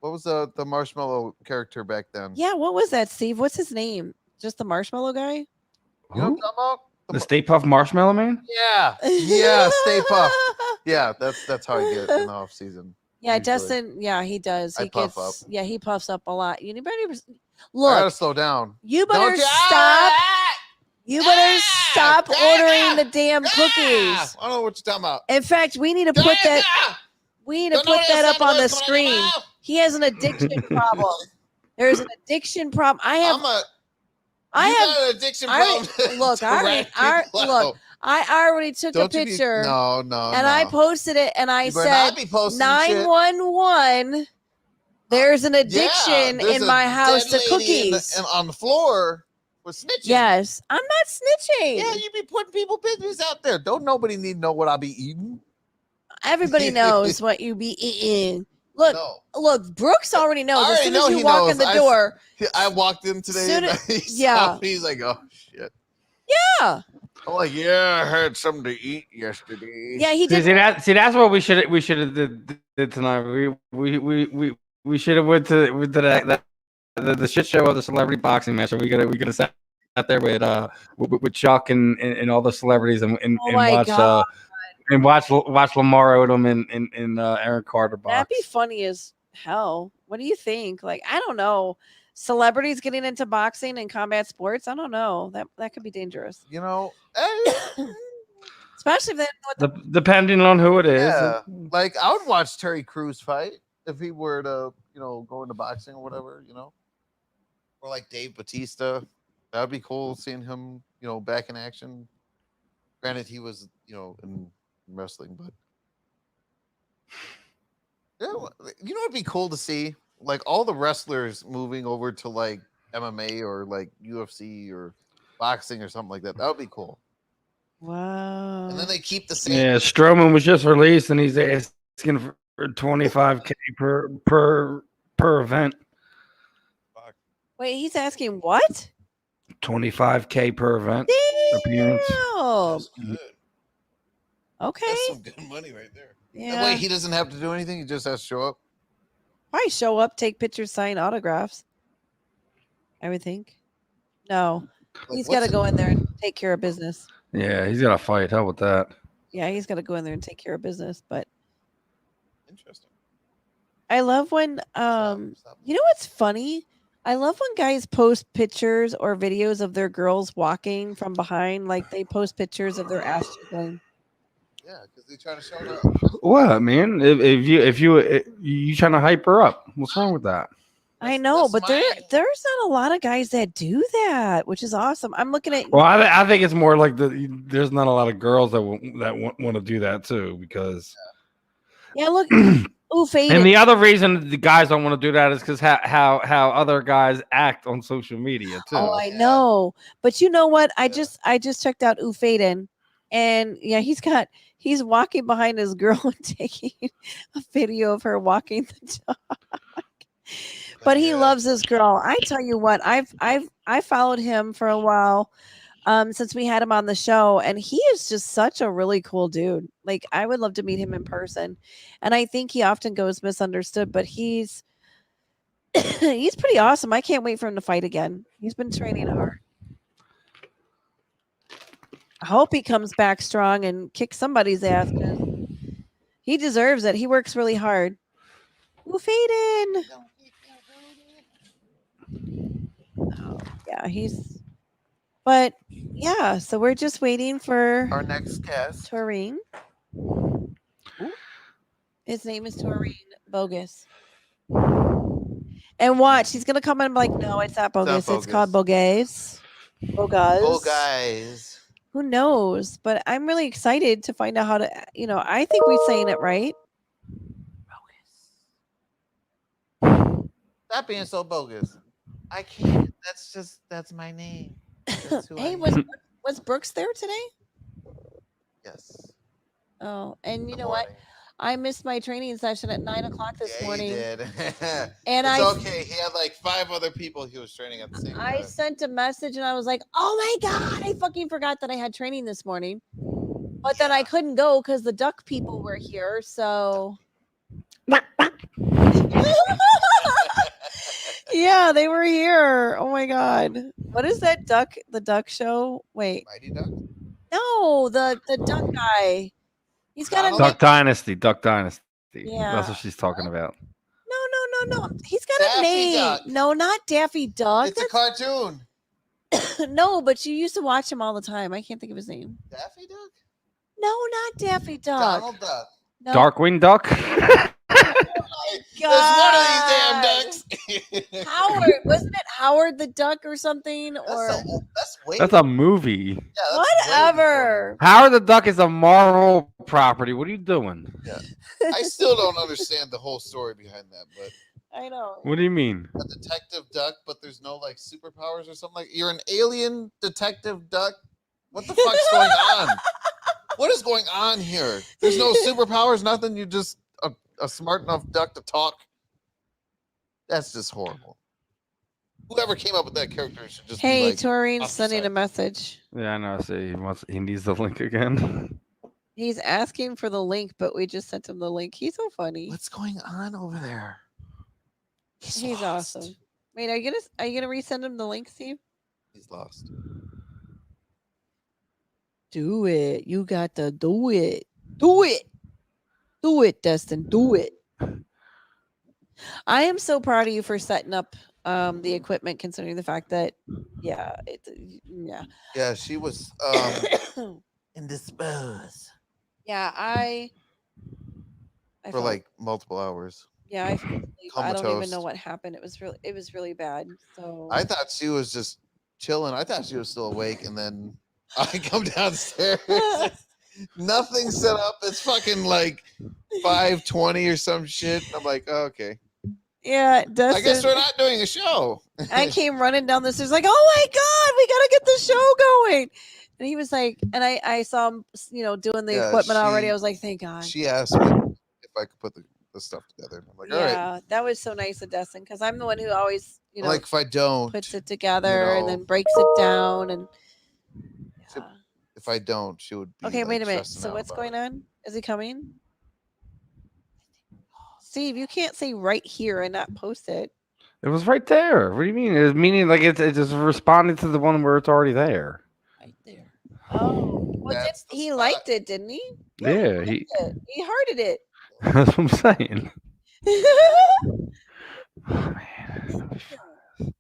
what was the marshmallow character back then? Yeah, what was that, Steve? What's his name? Just the marshmallow guy? You know what I'm talking about? The Stay Puft Marshmallow Man? Yeah, Stay Puft. Yeah, that's how I get in the off season. Yeah, usually. Dustin. Yeah, he does. He puff up. Yeah, he puffs up a lot. You better look. I gotta slow down. You better stop. You better stop ordering the damn cookies. I don't know what you're talking about. In fact, we need to put that. We need to put that up on the screen. He has an addiction problem. There's an addiction problem. I have an addiction problem. Look, I already took a picture. No. I posted it, and I said 911. There's an addiction in my house to cookies. And on the floor for snitching. Yes, I'm not snitching. Yeah, you be putting people business out there. Don't nobody need to know what I be eating. Everybody knows what you be eating. Look, Brooks already knows. As soon as you walk in the door. I walked in today. He's like, oh shit. Yeah. I'm like, yeah, I had something to eat yesterday. Yeah, he See, did. that's what we should have did tonight. We should have went to the shit show of the celebrity boxing match. So we could have sat there with Chuck and all the celebrities and Oh my God. watch Lamar Odom and Aaron Carter box. That'd be funny as hell. What do you think? Like, I don't know. Celebrities getting into boxing and combat sports. I don't know. That could be dangerous. You know, Especially if they don't know what the Depending on who it is. yeah. Like I would watch Terry Crews fight if he were to, go into boxing or whatever, or like Dave Bautista. That'd be cool seeing him, back in action. Granted, he was, in wrestling, but yeah, it'd be cool to see like all the wrestlers moving over to like MMA or like UFC or boxing or something like that. That would be cool. Wow. And then they keep the same. Yeah, Strowman was just released and he's asking for $25K per event. Wait, he's asking what? $25K per event appearance. That's good. Okay. That's some good money right there. Yeah. That way he doesn't have to do anything. He just has to show up. Probably show up, take pictures, sign autographs. I would think. No. Like, He's got to go in there and take care of business. Yeah, he's got to fight. Hell with that. Yeah, he's got to go in there and take care of business. But Interesting. I love when you know what's funny? I love when guys post pictures or videos of their girls walking from behind, like they post pictures of their ass cheeks. Yeah, because they try to show it up. What, man? If you trying to hype her up, what's wrong with that? I know, but there's not a lot of guys that do that, which is awesome. I'm looking at. Well, I think it's more like there's not a lot of girls that want to do that too, because yeah, look, ooh, faded. And the other reason the guys don't want to do that is because how other guys act on social media too. Oh, I know, but you know what? I just checked out Faden, and yeah, he's walking behind his girl and taking a video of her walking the dog. But he loves this girl. I tell you what, I followed him for a while, since we had him on the show, and he is just such a really cool dude. Like I would love to meet him in person, and I think he often goes misunderstood, but he's he's pretty awesome. I can't wait for him to fight again. He's been training hard. I hope he comes back strong and kicks somebody's ass. He deserves it. He works really hard. Ooh, Faden. Oh, yeah, but yeah, so we're just waiting for our next guest, Taurean. His name is Taurean Boggess. And watch, he's gonna come in and be like, no, it's not Boggess. It's called Boggess. Boggess. Who knows? But I'm really excited to find out how to, I think we're saying it right. Stop being so bogus. I can't. That's my name. Hey, was Brooks there today? Yes. Oh, and you know what? I missed my training session at 9:00 this morning. He did. And it's okay. He had like 5 other people he was training at the same time. I sent a message and I was like, oh my God, I fucking forgot that I had training this morning. But then I couldn't go because the duck people were here. So yeah, they were here. Oh my God. What is that duck? The duck show? Wait. Mighty Duck? No, the duck guy. He's got a Duck Dynasty. Yeah. That's what she's talking about. No. He's got a name. Duck. No, not Daffy Duck. It's a cartoon. No, but you used to watch him all the time. I can't think of his name. Daffy Duck? No, not Daffy Duck. Donald Duck. No. Darkwing Duck. There's one of these damn ducks. Howard, wasn't it Howard the Duck or something? That's a movie. Yeah, whatever. Howard the Duck is a Marvel property. What are you doing? Yeah. I still don't understand the whole story behind that, but I know. What do you mean? A detective duck, but there's no like superpowers or something like. You're an alien detective duck. What the fuck's going on? What is going on here? There's no superpowers, nothing. You just a smart enough duck to talk. That's just horrible. Whoever came up with that character should just Hey, be like, Taurine's sending a ostracized. message. Yeah, I know. See, he needs the link again. He's asking for the link, but we just sent him the link. He's so funny. What's going on over there? He's awesome. Wait, are you gonna resend him the link, Steve? He's lost. Do it. You got to do it. Do it. Do it, Destin. Do it. I am so proud of you for setting up the equipment, considering the fact that, yeah. Yeah, she was indisposed Yeah, I for felt- like multiple hours. yeah, I fell asleep. I don't even comatose. know what happened. It was really bad. So I thought she was just chilling. I thought she was still awake, and then I come downstairs. Nothing set up. It's fucking like 5:20 or some shit. I'm like, oh, okay. yeah, Destin, I guess we're not doing a show. I came running down the stairs like, oh my God, we got to get the show going. And he was like, and I saw him, doing the Yeah, equipment already. she- I was like, thank God. She asked me if I could put the stuff together. I'm like, all right. Yeah, that was so nice of Destin because I'm the one who always, Like if I don't, puts it together and know. then breaks it down. And She- if I don't, she would. Be okay, like, wait a minute. stressing So out what's about going it. on? Is he coming? Steve, you can't say right here and not post it. It was right there. What do you mean? It's meaning like it's just responding to the one where it's already there. Right there. Oh, well, That's the he spot. liked it, didn't he? Yeah, He hearted it. that's what I'm saying. Oh, man.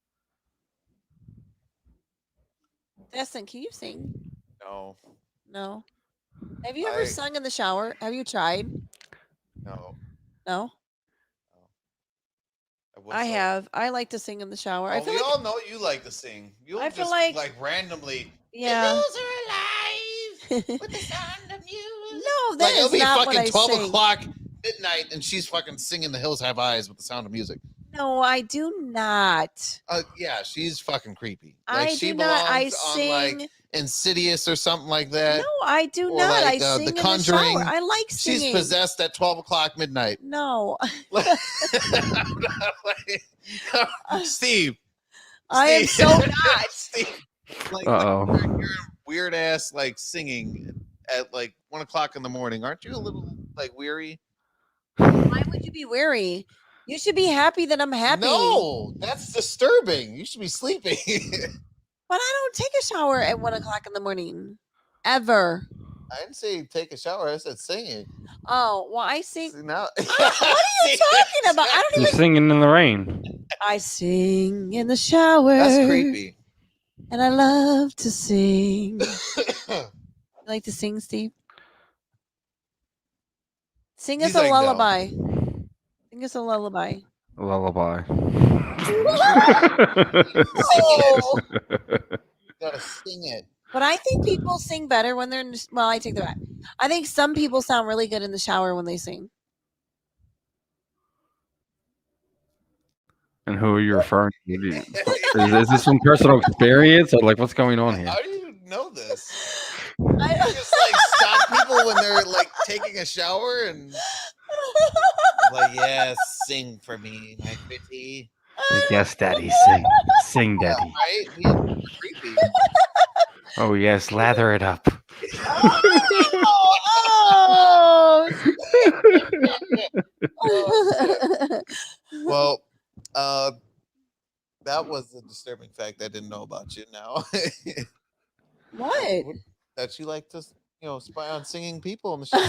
Destin, can you sing? No, No. Have you ever I- sung in the shower? Have you tried? no. No. would I so. have. I like to sing in the shower. I Oh, feel we like all know you like to sing. You I feel just like- randomly. yeah. Those are alive with the sound of music. No, Like that it'll is be not what fucking I 12 sing. o'clock midnight, and she's fucking singing "The Hills Have Eyes" with the sound of music. No, I do not. Yeah, she's fucking creepy. I Like she do not. I belongs on sing. like Insidious or something like that. No, I do or not. like, I The sing in the Conjuring. shower. I like singing. She's possessed at 12 o'clock midnight. No, Steve. I am Steve. so not. Steve, like Uh-oh. you're weird ass like singing at like 1 o'clock in the morning. Aren't you a little like weary? Why would you be weary? You should be happy that I'm happy. No, that's disturbing. You should be sleeping. But I don't take a shower at 1 o'clock in the morning. Ever. I didn't say take a shower. I said singing. Oh, well, I sing. See, now, What are you talking about? I don't You're even. singing in the rain. I sing in the shower. That's creepy. And I love to sing. You like to sing, Steve? Sing us He's a like, no. lullaby. Sing us a lullaby. Lullaby. Oh. You gotta sing it. But I think people sing better when they're in the, well, I take that back. I think some people sound really good in the shower when they sing. And who are you referring to? Is this some personal experience or like what's going on here? How do you know this? I You just like stop people when they're like taking a shower and like, yes, sing for me, my pretty. Yes, Daddy, sing. Sing, Daddy. Right? We creepy. Oh, yes, lather it up. Well, that was a disturbing fact I didn't know about you now. What? That you like to, spy on singing people in the shower.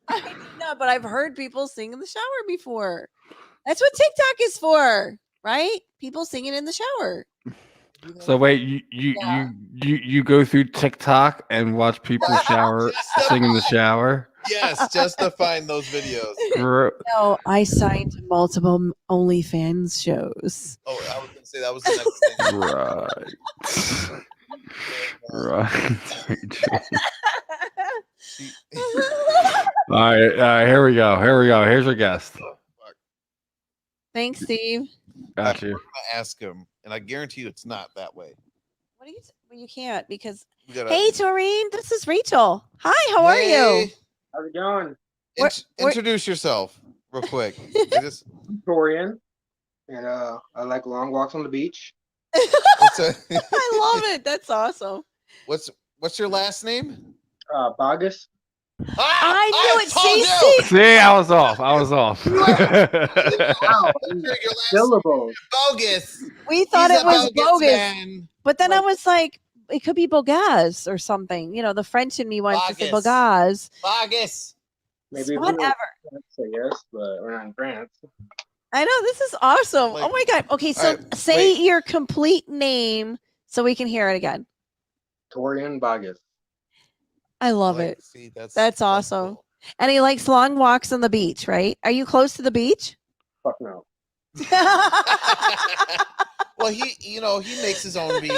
I do not, but I've heard people sing in the shower before. That's what TikTok is for, right? People singing in the shower. So wait, you go through TikTok and watch people shower, sing in the shower? Yes, just to find those videos. No, I signed to multiple OnlyFans shows. Oh, I was gonna say that was the next thing. Right. All right, here we go. Here's your guest. Thanks, Steve. Got you. I'm gonna ask him, and I guarantee you it's not that way. What do you? Well, you can't because. We gotta, Hey, Taurine, this is Racheal. Hi, how are you? Hey, How's it going? We're- introduce yourself real real quick. It's Taurean, and I like long walks on the beach. a, I love it. That's awesome. what's your last name? Boggess. I knew it. told See, you! See, I was off. I was off. Wow, Your last syllables. bogus. we thought He's it a was bogus, man. but then I was like, it could be boggess or something. You know, the French in me wants to say Boggess. boggess. Bogus. Maybe if we were in Whatever. France, I guess, but we're not in France. I know, this is awesome. Like- Oh my god. Okay, so Alright, say wait. your complete name so we can hear it again. Taurean Boggess. I love Like, it. see, that's awesome. cool. And he likes long walks on the beach, right? Are you close to the beach? Fuck no. Well, he makes his own beach.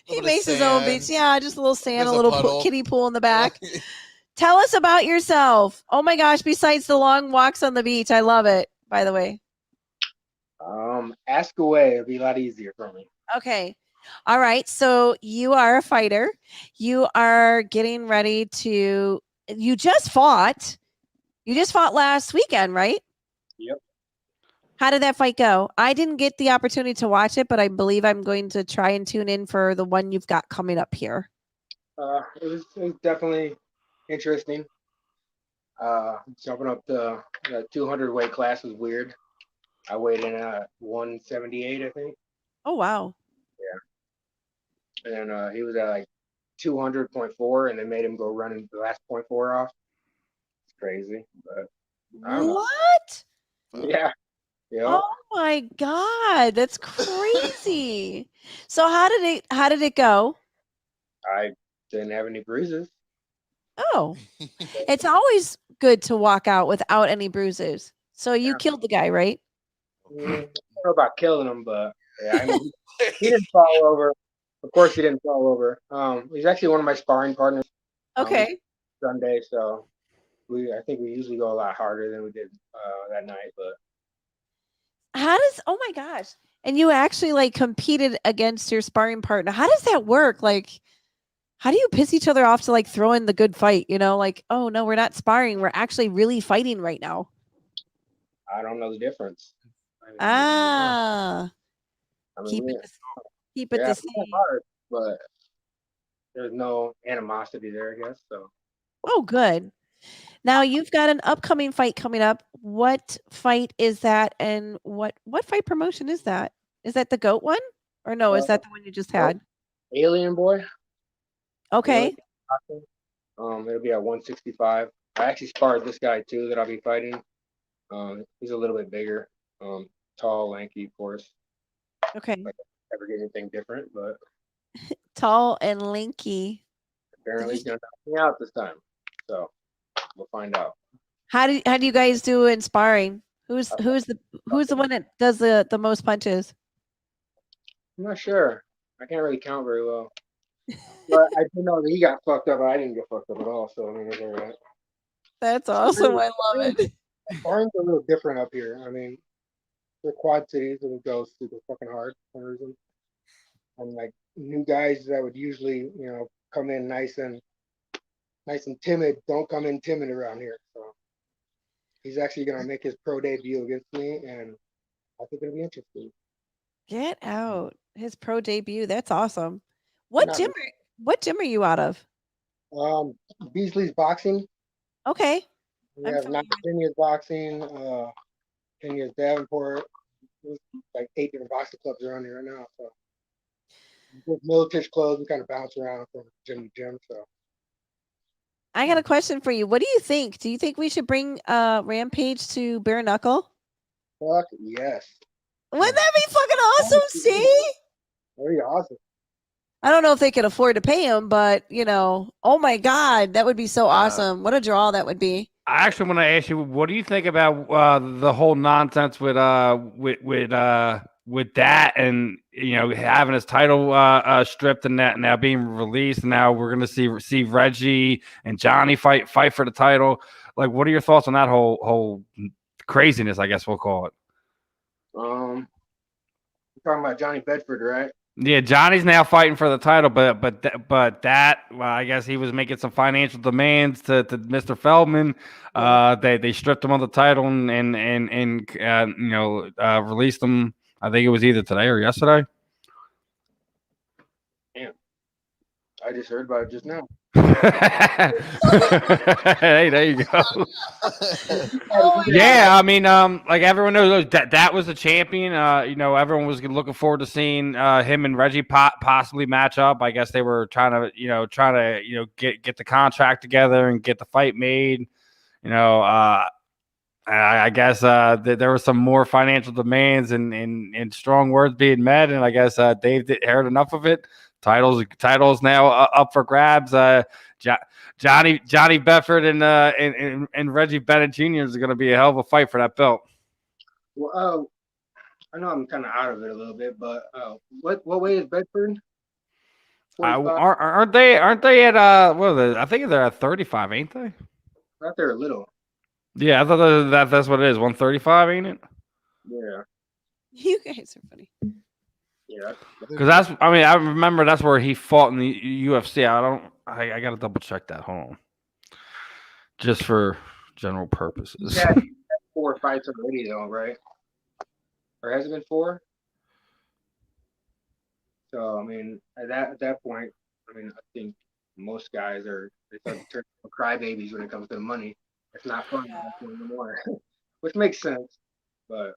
He makes his own beach. Yeah, just a little sand, There's a a little puddle. kiddie pool in the back. Tell us about yourself. Oh my gosh, besides the long walks on the beach. I love it, by the way. Ask away. It'll be a lot easier for me. Okay. All right. So you are a fighter. You are getting ready to, you just fought. You just fought last weekend, right? Yep. How did that fight go? I didn't get the opportunity to watch it, but I believe I'm going to try and tune in for the one you've got coming up here. It was definitely interesting. Jumping up the 200 weight class was weird. I weighed in at 178, I think. Oh, wow. And then he was at like 200.4, and they made him go running the last 0.4 off. It's crazy, but I don't know. What? Yeah. Yeah. Oh my God. That's crazy. So how did it go? I didn't have any bruises. Oh, it's always good to walk out without any bruises. So you Yeah. killed the guy, right? I don't know about killing him, but yeah, I mean, he didn't fall over. Of course, he didn't fall over. He's actually one of my sparring partners. Okay. Sunday, so I think we usually go a lot harder than we did that night. But Oh my gosh. And you actually like competed against your sparring partner. How does that work? Like, how do you piss each other off to like throw in the good fight? Like, oh no, we're not sparring. We're actually really fighting right now. I don't know the difference. Ah, I mean, keep we- it keep it yeah, the it's not same. hard, but there's no animosity there, I guess. So Oh, good. Now you've got an upcoming fight coming up. What fight is that, and what fight promotion is that? Is that the GOAT one, or no? Is that the one you just had? Alien Boy. Okay. It'll be at 165. I actually sparred this guy too that I'll be fighting. He's a little bit bigger, tall, lanky, of course. Okay. Never get anything different, but Tall and lanky. apparently he's gonna knock me out this time. So we'll find out. How do you guys do in sparring? Who's the one that does the most punches? I'm not sure. I can't really count very well. But I do know that he got fucked up. I didn't get fucked up at all. So I mean, it's all right. That's awesome. I love it. Sparring's a little different up here. I mean, the Quad Cities, and it goes super fucking hard for some reason. And like new guys that would usually, come in nice and timid, don't come in timid around here. So he's actually gonna make his pro debut against me, and I think it'll be interesting. Get out. His pro debut. That's awesome. What Not- gym are you out of? Beasley's Boxing. Okay. We I'm have familiar. 10 years boxing, 10 years Davenport. There's like 8 different boxing clubs around here right now. So with military clothes, we kind of bounce around from gym to gym. So I got a question for you. What do you think? Do you think we should bring Rampage to Bare Knuckle? fuck yes. Wouldn't that be fucking awesome? See? Very awesome. I don't know if they could afford to pay him, but oh my God, that would be so awesome. What a draw that would be. I actually want to ask you, what do you think about the whole nonsense with that, and having his title stripped and that now being released? Now we're gonna see Reggie and Johnny fight for the title. Like, what are your thoughts on that whole craziness? I guess we'll call it. You're talking about Johnny Bedford, right? Yeah, Johnny's now fighting for the title, but that well, I guess he was making some financial demands to Mr. Feldman. They stripped him of the title and released him. I think it was either today or yesterday. Damn. I just heard about it just now. Hey, there you go. Oh, Yeah, I mean, like everyone knows that was the champion. Everyone was looking forward to seeing him and Reggie possibly match up. I guess they were trying to get the contract together and get the fight made. I guess there were some more financial demands and strong words being met, and I guess Dave heard enough of it. Titles now up for grabs. Johnny Bedford and Reggie Bennett Jr. is going to be a hell of a fight for that belt. Well, I know I'm kind of out of it a little bit, but what weight is Bedford? Aren't they at what are they? I think they're at 35, ain't they? I thought they were little. Yeah, I thought that's what it is. 135, ain't it? Yeah. You guys are funny. Yeah. Because I remember that's where he fought in the UFC. I got to double check that. Hold on. Just for general purposes. Yeah, 4 fights already though, right? Or has it been 4? So I mean, at that point, I mean, I think most guys they start to turn into crybabies when it comes to the money. It's not fun anymore, which makes sense. But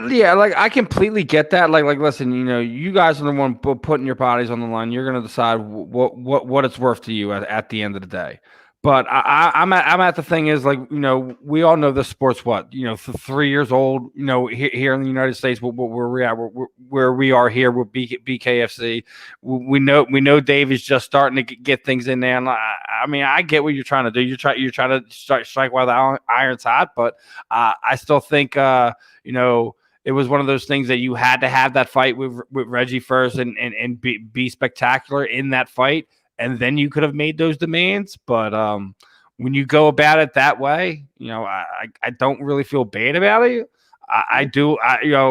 yeah, like I completely get that. Like listen, you guys are the one putting your bodies on the line. You're gonna decide what it's worth to you at the end of the day. But I'm at the thing is, like, we all know this sport's 3 years old. Here in the United States, where we are here with BKFC, we know Dave is just starting to get things in there. And I mean, I get what you're trying to do. You're trying to strike while the iron's hot. But I still think it was one of those things that you had to have that fight with Reggie first and be spectacular in that fight. And then you could have made those demands. But when you go about it that way, I don't really feel bad about it. I do.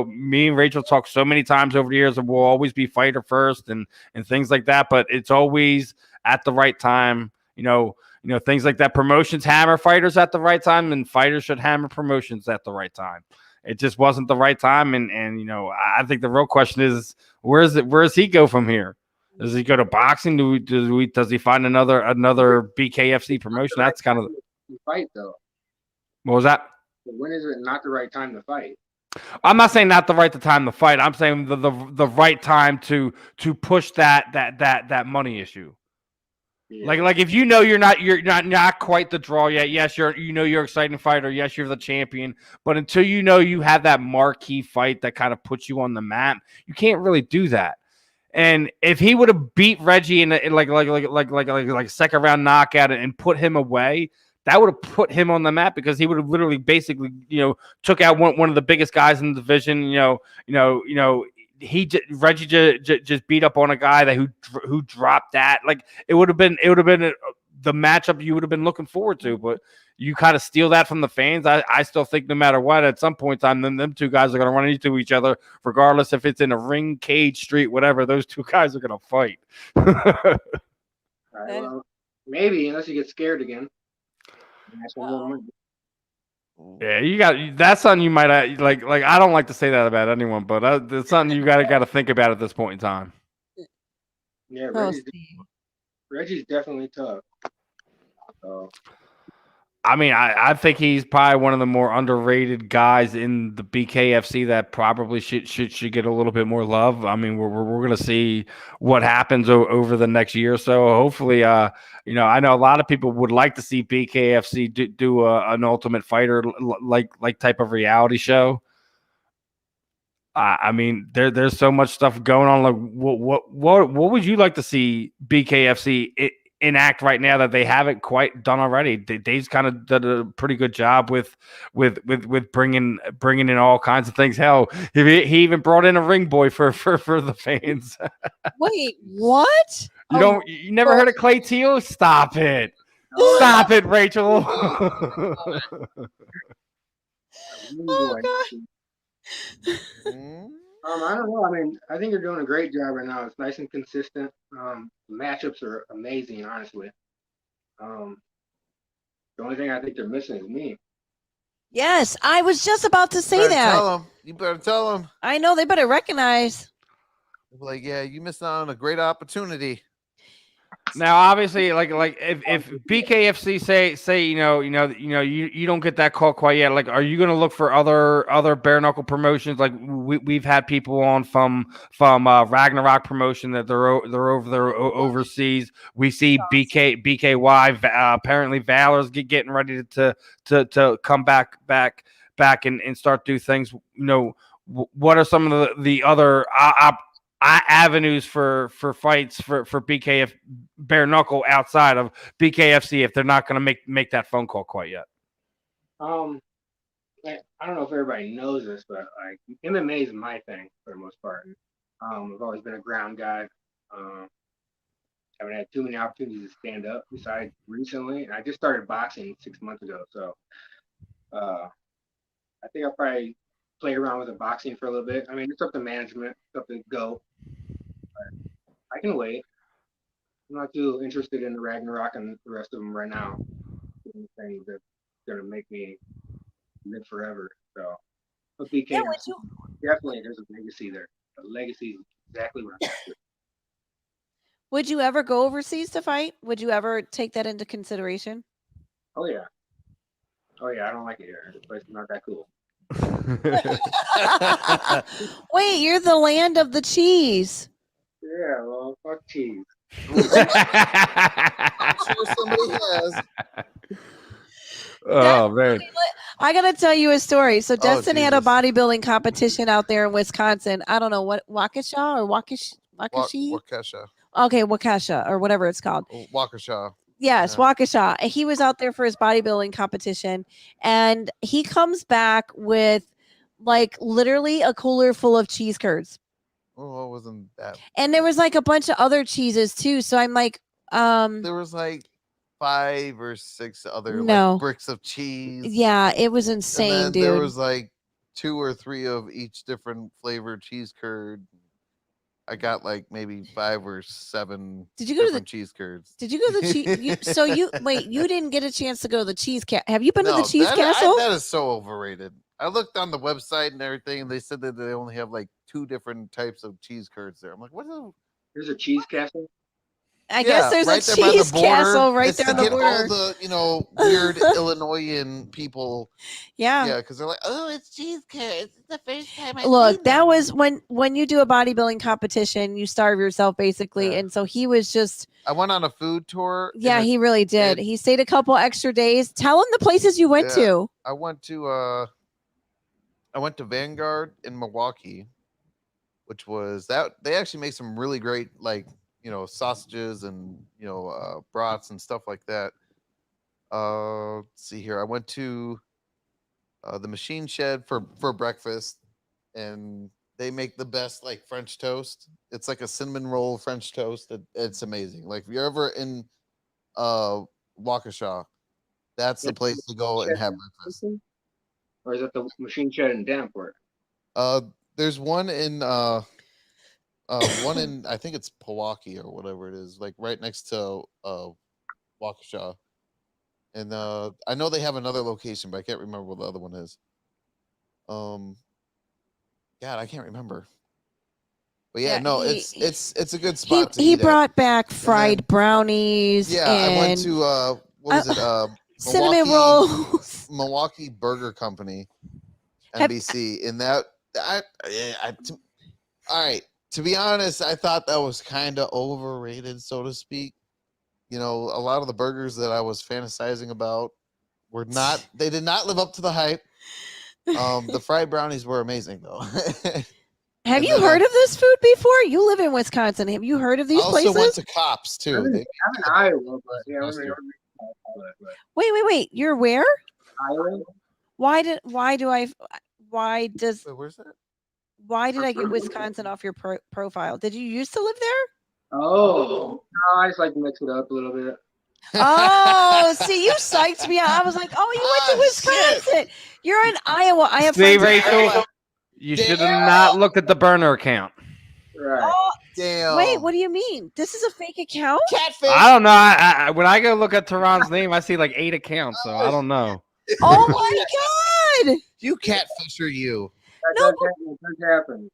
Me and Racheal talk so many times over the years that we'll always be fighter first and things like that. But it's always at the right time. Things like that. Promotions hammer fighters at the right time, and fighters should hammer promotions at the right time. It just wasn't the right time. And I think the real question is, where does he go from here? Does he go to boxing? Does he find another BKFC promotion? That's kind of the fight, though. What was that? When is it not the right time to fight? I'm not saying not the right time to fight. I'm saying the right time to push that money issue. Yeah. Like if you're not quite the draw yet. Yes, you're an exciting fighter. Yes, you're the champion. But until you have that marquee fight that kind of puts you on the map, you can't really do that. And if he would have beat Reggie in like a second round knockout and put him away, that would have put him on the map, because he would have literally basically took out one of the biggest guys in the division. Reggie just beat up on a guy who dropped that. Like it would have been the matchup you would have been looking forward to, but you kind of steal that from the fans. I still think no matter what, at some point in time, them two guys are going to run into each other, regardless if it's in a ring, cage, street, whatever. Those two guys are going to fight. All right, well, maybe, unless you get scared again. Yeah, you got that's something you might like. I don't like to say that about anyone, but it's something you got to think about at this point in time. Yeah, Reggie's definitely tough. So. I mean, I think he's probably one of the more underrated guys in the BKFC that probably should get a little bit more love. I mean, we're going to see what happens over the next year or so. Hopefully, I know a lot of people would like to see BKFC do an Ultimate Fighter like type of reality show. I mean, there's so much stuff going on. Like, what would you like to see BKFC enact right now that they haven't quite done already? Dave's kind of done a pretty good job with bringing in all kinds of things. Hell, he even brought in a ring boy for the fans. Wait, what? You never heard of Clay Teal? Stop it. Stop it, Racheal. Oh, God. I don't know. I mean, I think you're doing a great job right now. It's nice and consistent. The matchups are amazing, honestly. The only thing I think they're missing is me. Yes, I was just about to say better that. Tell them. You better tell them. I know they better recognize. Like, yeah, you missed out on a great opportunity. Now, obviously, like if BKFC say you don't get that call quite yet. Like, are you going to look for other bare knuckle promotions? Like we've had people on from Ragnarok promotion that they're over there overseas. We see BKY apparently Valor's getting ready to come back and start do things. What are some of the other avenues for fights for BKF bare knuckle outside of BKFC if they're not going to make that phone call quite yet? I don't know if everybody knows this, but like MMA is my thing for the most part. I've always been a ground guy. Haven't had too many opportunities to stand up besides recently, and I just started boxing 6 months ago. So I think I'll probably play around with the boxing for a little bit. I mean, it's up to management, it's up to G.O.A.T. I can wait. I'm not too interested in the Ragnarok and the rest of them right now. Things that's gonna make me live forever. So, but BK, definitely there's a legacy there. A legacy is exactly what I'm after. Would you ever go overseas to fight? Would you ever take that into consideration? Oh yeah. I don't like it here. This place is not that cool. Wait, you're the land of the cheese. Yeah, well, fuck cheese. I'm sure somebody has. Oh man, I gotta tell you a story. So Destin had a Jesus. bodybuilding competition out there in Wisconsin. I don't know what Waukesha or Wakashi. Waukesha. Okay, Waukesha or whatever it's called. Waukesha. Yes, Yeah. Waukesha. And he was out there for his bodybuilding competition, and he comes back with like literally a cooler full of cheese curds. Oh, it wasn't that. And there was like a bunch of other cheeses too. So I'm like, There was like 5 or 6 other No. like bricks of cheese. yeah, it was And insane, then dude. there was like 2 or 3 of each different flavored cheese curd. I got like maybe 5 or 7 Did you go to different cheese curds. Did you go to the cheese? So you wait, you didn't get a chance to go to the cheese cat. Have you been to No, the cheese castle? that is so overrated. I looked on the website and everything, and they said that they only have like 2 different types of cheese curds there. I'm like, what is it? There's a cheese castle. I guess there's right a there by the cheese border. castle right It's there to on the get border. all the weird Illinoisan people. Yeah. Because they're like, oh, it's cheese curds. It's the first time I Look, that was when you do a bodybuilding competition, you starve yourself basically, Yeah. and so he was just. I went on a food tour. and Yeah, he really did. He stayed a couple extra days. Tell him the places you went Yeah. to. I went to Vanguard in Milwaukee, which was that they actually make some really great sausages and brats and stuff like that. Let's see here. I went to the Machine Shed for breakfast, and they make the best like French toast. It's like a cinnamon roll French toast. It's amazing. Like if you're ever in Waukesha, that's the place to go and have breakfast. Or is it the Machine Shed in Danforth? There's one in I think it's Pewaukee or whatever it is, like right next to Waukesha. And I know they have another location, but I can't remember what the other one is. God, I can't remember. But yeah, no, it's a good spot to He eat brought back fried brownies. Yeah, and I went to what was it? cinnamon rolls. Milwaukee Burger Company, NBC. And that all right. To be honest, I thought that was kind of overrated, so to speak. A lot of the burgers that I was fantasizing about were not. They did not live up to the hype. The fried brownies were amazing, though. Have you heard of this food before? You live in Wisconsin. Have you heard of these I also places? went to Cops too. I'm in Iowa, but yeah, Wait. You're where? Iowa. Why did I get Wisconsin off your profile? Did you used to live there? Oh, no, I just like to mix it up a little bit. Oh, see, you psyched me out. I was like, oh, you went to Wisconsin. You're in Iowa. I have See, friends in Racheal, Iowa. You should have not looked at the burner account. Right. Oh, Damn. wait, what do you mean? This is a fake account? Catfish. I don't know. I when I go look at Tehran's name, I see like 8 accounts, so I don't know. Oh my god! You catfisher, you. That does happen.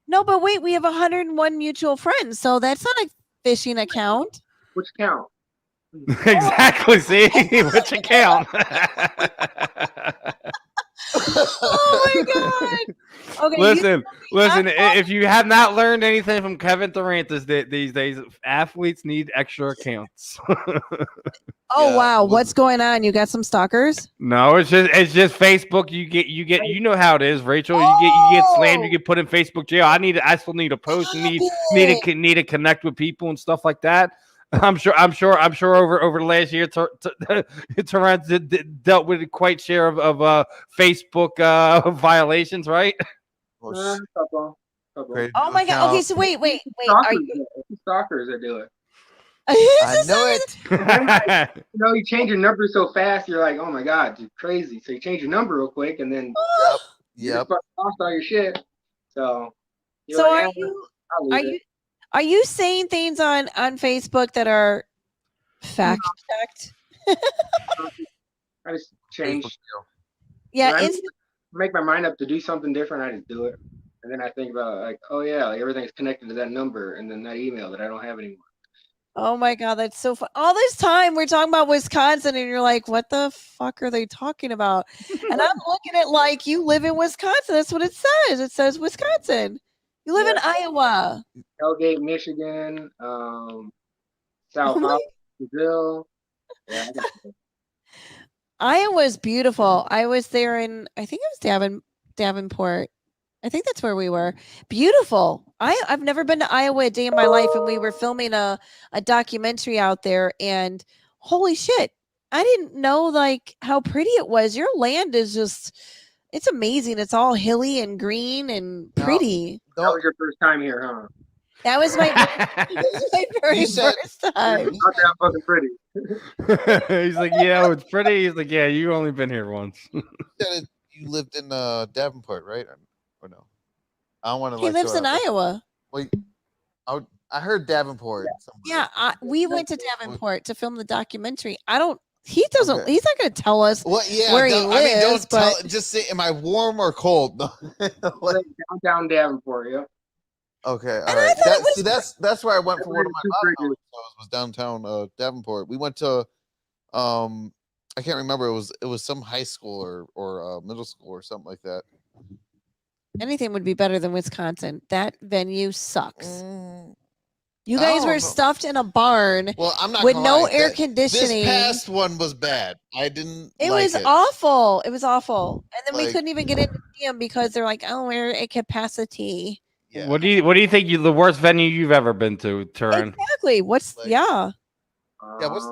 No, but wait, we have 101 mutual friends, so that's not a phishing account. Which count? Exactly. See which account. Oh my god! Okay, Listen. If you have not learned anything from Kevin Durant these days, athletes need extra accounts. Oh Yeah, wow, look- what's going on? You got some stalkers? No, it's just Facebook. You know how it is, Rachel. You get slammed. You get put in Facebook jail. I still need a post. Need to connect with people and stuff like that. I'm sure over the last year, Tehran dealt with quite share of Facebook violations, right? Couple. Created Oh new my god! Okay, account. so wait. Are Stalkers, you? stalkers that do it. I know it. You know, you change your number so fast, you're like, oh my god, you're crazy. So you change your number real quick, and then you Yep. just lost all your shit. So, you're So like, are "Yeah, you? I'll Are leave it." you? Are you saying things on Facebook that are fact checked? I just change. Yeah, When I it's make my mind up to do something different, I just do it. And then I think about like, oh yeah, like everything's connected to that number and then that email that I don't have anymore. oh my god, that's so fun. All this time we're talking about Wisconsin, and you're like, what the fuck are they talking about? And I'm looking at like you live in Wisconsin. That's what it says. It says Wisconsin. You live in Iowa. Hellgate, Michigan, Sao Oh my- Paulo, Brazil. Yeah, I got it. Iowa's beautiful. I was there in I think it was Davenport. I think that's where we were. Beautiful. I've never been to Iowa a day in my life, and we were filming a documentary out there, and holy shit, I didn't know like how pretty it was. Your land is just it's amazing. It's all hilly and green and pretty. That was your first time here, huh? That was my, that was my very You said- first time. Not that fucking pretty. He's like, yeah, it's pretty. He's like, yeah, you only been here once. You lived in Davenport, right? Or no? I don't want to. He lives in Iowa. Wait, I heard Davenport. somewhere. Yeah, we went to Davenport to film the documentary. I don't. He doesn't. Okay. He's not going to tell us. Well, yeah. where he I mean, lives, don't tell. but- Just say, am I warm or cold? Like, Downtown Davenport, yeah. okay, all And I right. thought it was That's where I went for one of my Two modeling bridges. shows. Was downtown Davenport. We went to I can't remember. It was some high school or middle school or something like that. Anything would be better than Wisconsin. That venue sucks. Mm, You I guys don't were know. stuffed in a barn well, I'm not with gonna no lie, air that- conditioning. This past one was bad. I didn't. It like was it. awful. It was awful. And then we Like- couldn't even get in to see them because they're like, oh, we're at capacity. Yeah. What do you think the worst venue you've ever been to, Turin? Exactly. What's Like- yeah? Yeah, what's-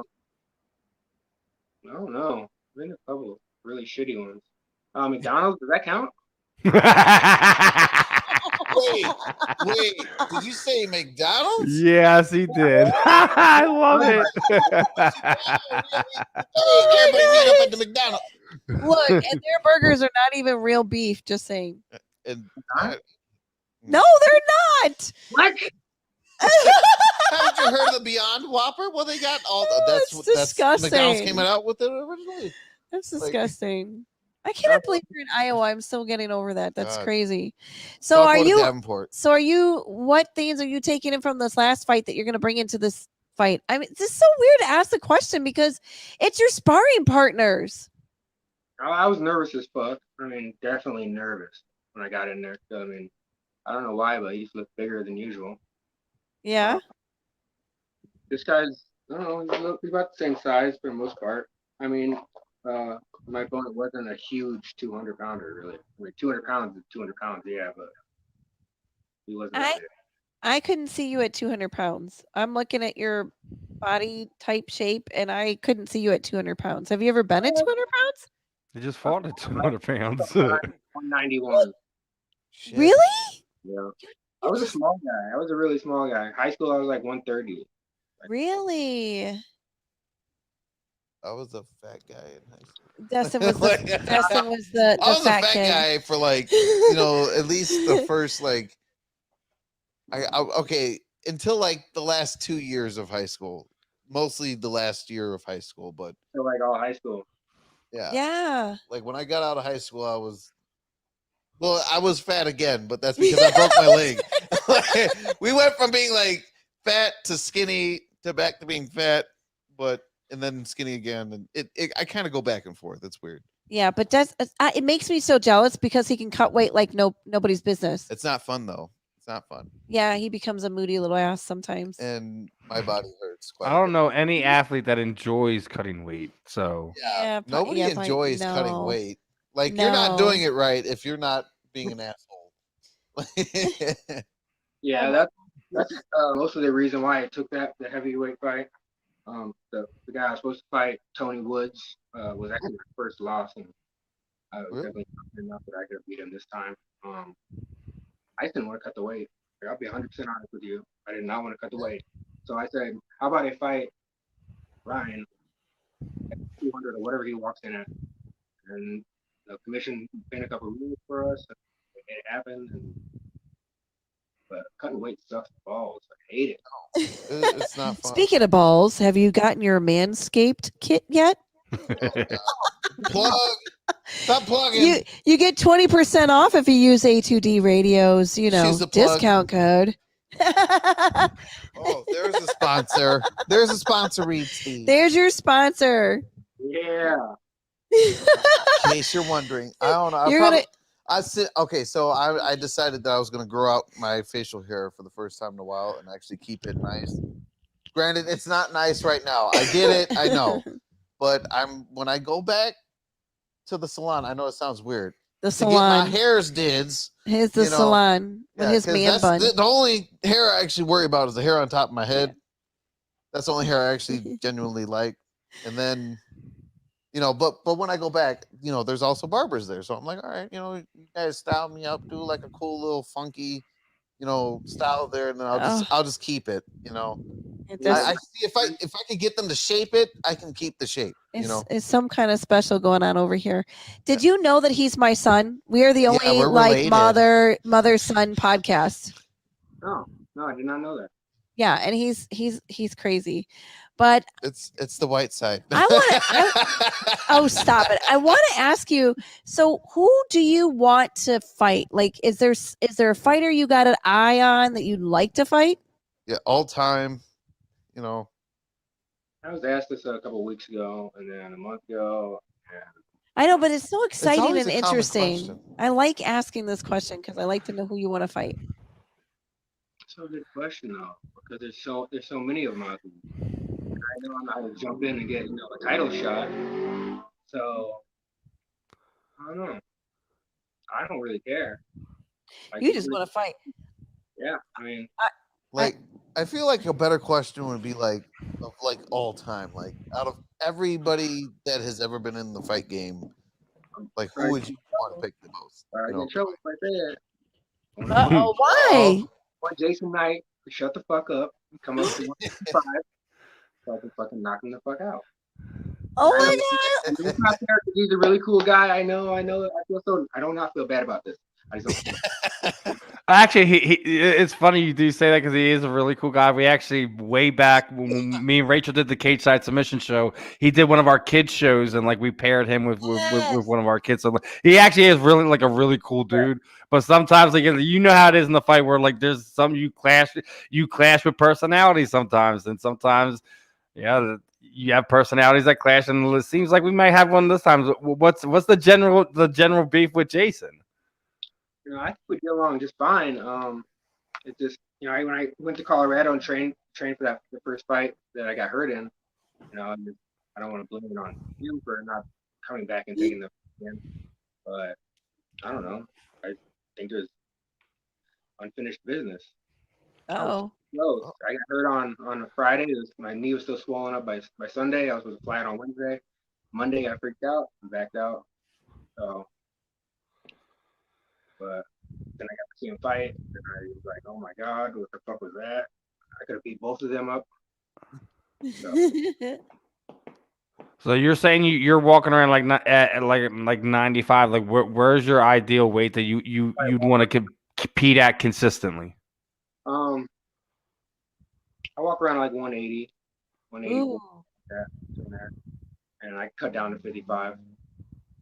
I don't know. I've been to a couple of really shitty ones. McDonald's, does that count? Wait, did you say McDonald's? Yes, he did. I love it. Hey, everybody meet up at the McDonald's. Look, and their burgers are not even real beef. Just saying. And No, they're not. What? haven't you heard of the Beyond Whopper? Well, they got all. Oh, That's it's what that's McDonald's disgusting. came out with it originally. That's Like- disgusting. I cannot believe you're in Iowa. I'm still getting over that. That's God. crazy. So Don't are go to you? Davenport? So are you? What things are you taking in from this last fight that you're going to bring into this fight? I mean, it's just so weird to ask the question because it's your sparring partners. I was nervous as fuck. I mean, definitely nervous when I got in there. So, I mean, I don't know why, but he just looked bigger than usual. Yeah. This guy's, I don't know, he's about the same size for the most part. I mean, my opponent wasn't a huge 200 pounder, really. I mean, 200 pounds is 200 pounds, yeah, but he wasn't. that big. I couldn't see you at 200 pounds. I'm looking at your body type shape, and I couldn't see you at 200 pounds. Have you ever been at 200 pounds? He just fought at 200 pounds. 191. Shit. Really? Yeah. I was a small guy. I was a really small guy. High school, I was like 130. Really? I was a fat guy in high school. Dustin was Like, the I was a fat fat kid. guy for like at least the first like okay until like the last 2 years of high school, mostly the last year of high school, but So like all high school. yeah, Yeah. like when I got out of high school, I was fat again, but that's because I broke my leg. We went from being like fat to skinny to back to being fat, and then skinny again, and I kind of go back and forth. It's weird. Yeah, but it makes me so jealous because he can cut weight like nobody's business. It's not fun though. It's not fun, Yeah, he becomes a moody little ass sometimes. and my body hurts quite. I a don't bit. know any athlete that enjoys cutting weight. So Yeah, Nobody yeah, enjoys cutting no. weight. Like you're not doing No. it right if you're not being an asshole. Yeah, that's most of the reason why I took the heavyweight fight. The guy I was supposed to fight, Tony Woods, was actually my first loss, and I was Really? definitely confident enough that I could beat him this time. I just didn't want to cut the weight. Like, I'll be 100% honest with you. I did not want to cut the weight. So I said, how about I fight Ryan at 200 or whatever he walks in at? And the commission made a couple of rules for us. It happened. But cutting weight sucks balls. I hate it. It's not fun. Speaking of balls, have you gotten your Manscaped kit yet? Plug. Stop plugging. You get 20% off if you use A2D Radio's, She's the plug. discount code. Oh, there's a sponsor. There's a sponsor, Reed Steve. There's your sponsor. Yeah. In case you're wondering, I don't know. Okay, so I decided that I was going to grow out my facial hair for the first time in a while and actually keep it nice. Granted, it's not nice right now. I get it. I know. But when I go back to the salon, I know it sounds weird. The To get salon. my hairs dids. His the salon with his 'cause man that's bun. The only hair I actually worry about is the hair on top of my head. That's the only hair I actually genuinely like. And then, but when I go back, there's also barbers there. So I'm like, all right, you guys style me up, do like a cool little funky, style there, and then I'll just keep it. I see if I can get them to shape it, I can keep the shape. It's some kind of special going on over here. Did you know that he's my son? We are the only we're like related. mother son podcast. Oh, no, I did not know that. Yeah, and he's crazy. But it's the white side. Oh, stop it. I want to ask you, so who do you want to fight? Like, is there a fighter you got an eye on that you'd like to fight? Yeah, all time, I was asked this a couple of weeks ago, and then a month ago. And I know, but it's so exciting always and a common interesting. question. I like asking this question because I like to know who you want to fight. it's a good question though, because there's so many of them out there. I know I'm not gonna jump in and get a title shot. So I don't know. I don't really care. Like, You just want to fight. Yeah, I mean, I feel like a better question would be like all time, like out of everybody that has ever been in the fight game, like who would you want to pick the most? I get trouble if I say it. Uh-oh, why? I want Jason Knight to shut the fuck up and come up to 155 so I can fucking knock him the fuck out. Oh my god! It's not fair because he's a really cool guy. I know. I do not feel bad about this. I just don't. Actually, it's funny you do say that because he is a really cool guy. We actually, way back when me and Racheal did the Cage Side Submission show, he did one of our kids shows, and like we paired him with one of our kids. So he actually is really like a really cool dude. But sometimes, like how it is in the fight where like there's some you clash with personalities sometimes, and sometimes, yeah, you have personalities that clash, and it seems like we might have one this time. What's the general beef with Jason? I think we get along just fine. It just, when I went to Colorado and trained for the first fight that I got hurt in, I don't want to blame it on him for not coming back and taking the again. But I don't know. I think there's unfinished business. Oh. I got hurt on a Friday. My knee was still swollen up by Sunday. I was supposed to fly out on Wednesday. Monday, I freaked out and backed out. So. But then I got to see him fight, and I was like, "Oh my god, what the fuck was that?" I could have beat both of them up. So you're saying you're walking around at 95. Like where's your ideal weight that you'd want to compete at consistently? I walk around like 180, 184, Ooh. in there, and I cut down to 55.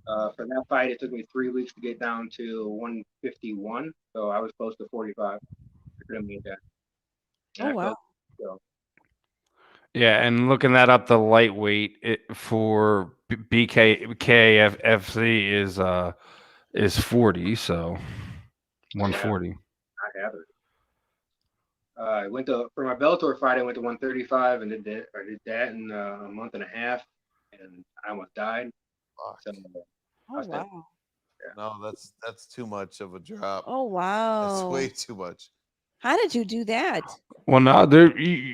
For that fight, it took me 3 weeks to get down to 151, so I was close to 45. I couldn't meet that. And Oh I wow. felt so. Yeah, and looking that up, the lightweight for BKFC is 40, so 140. I have it. I went for my Bellator fight. I went to 135 and did that. I did that in a month and a half, and I almost died. So, Oh wow. No, that's too much of a drop. Oh That's wow. way too much. How did you do that? Well, no,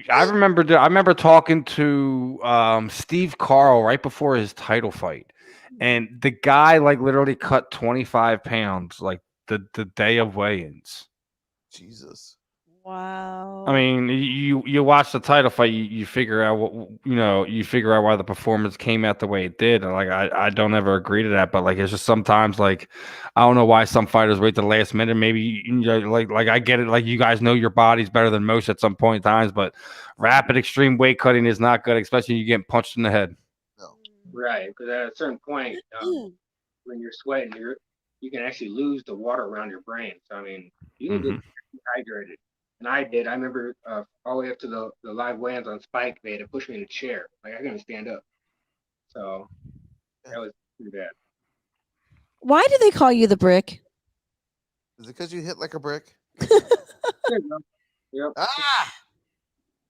I remember talking to Steve Carl right before his title fight, and the guy like literally cut 25 pounds like the day of weigh-ins. Jesus. Wow. I mean, you watch the title fight, you figure out you figure out why the performance came out the way it did. And like I don't ever agree to that, but like it's just sometimes like I don't know why some fighters wait the last minute. Maybe like I get it, like you guys know your bodies better than most at some point in times, but rapid extreme weight cutting is not good, especially when you get punched in the head. No. Right, because at a certain point, when you're sweating, you can actually lose the water around your brain. So I mean, you can get dehydrated. And I did. I remember all the way up to the live weigh-ins on Spike, they had to push me in a chair. Like I couldn't stand up. So that was pretty bad. Why do they call you the Brick? Is it because you hit like a brick? Yep. Ah!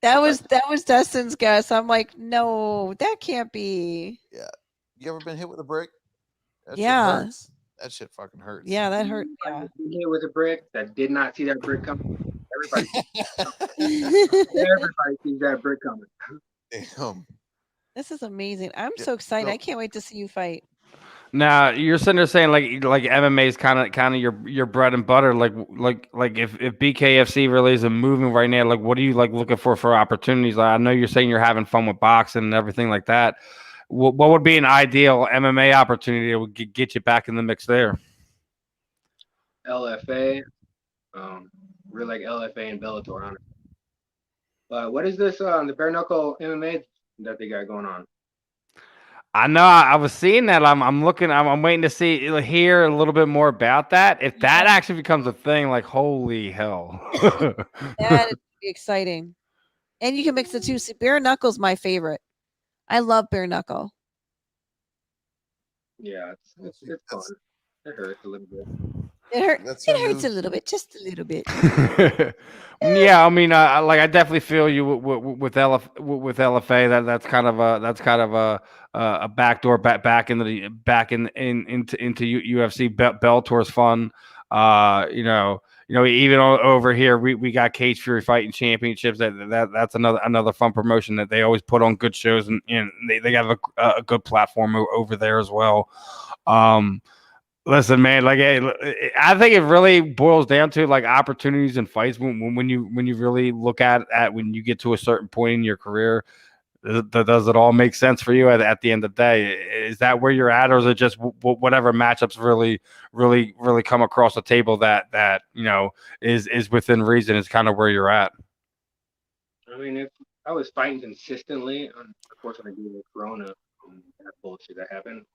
That was Dustin's guess. I'm like, no, that can't be. Yeah. You ever been hit with a brick? That Yeah. shit hurts. That shit fucking hurts. Yeah, that hurt. I Yeah. was hit with a brick that did not see that brick coming. Everybody sees that brick coming. Damn. This is amazing. I'm Yeah, so excited. no. I can't wait to see you fight. Now you're sitting there saying like MMA is kind of your bread and butter. Like if BKFC really isn't moving right now, like what are you like looking for opportunities? Like, I know you're saying you're having fun with boxing and everything like that. What would be an ideal MMA opportunity that would get you back in the mix there? LFA, really like LFA and Bellator, honestly. But what is this? The bare knuckle MMA that they got going on? I know I was seeing that. I'm looking. I'm waiting to hear a little bit more about that. If that actually becomes a thing, like holy hell, That would be exciting. And you can mix the two. See, bare knuckle's my favorite. I love bare knuckle. Yeah, it's fun. It hurts a little bit. It hurts a little bit, just a little bit. Yeah, I mean, I definitely feel you with LFA. That's kind of a backdoor back into UFC. Bellator's fun. Even over here, we got Cage Fury Fighting Championships. That's another fun promotion that they always put on good shows, and they have a good platform over there as well. Listen, man, like I think it really boils down to like opportunities and fights when you really look at when you get to a certain point in your career. Does it all make sense for you at the end of the day? Is that where you're at, or is it just whatever matchups really come across the table that is within reason is kind of where you're at? I mean, if I was fighting consistently, unfortunately due to Corona and that bullshit that happened.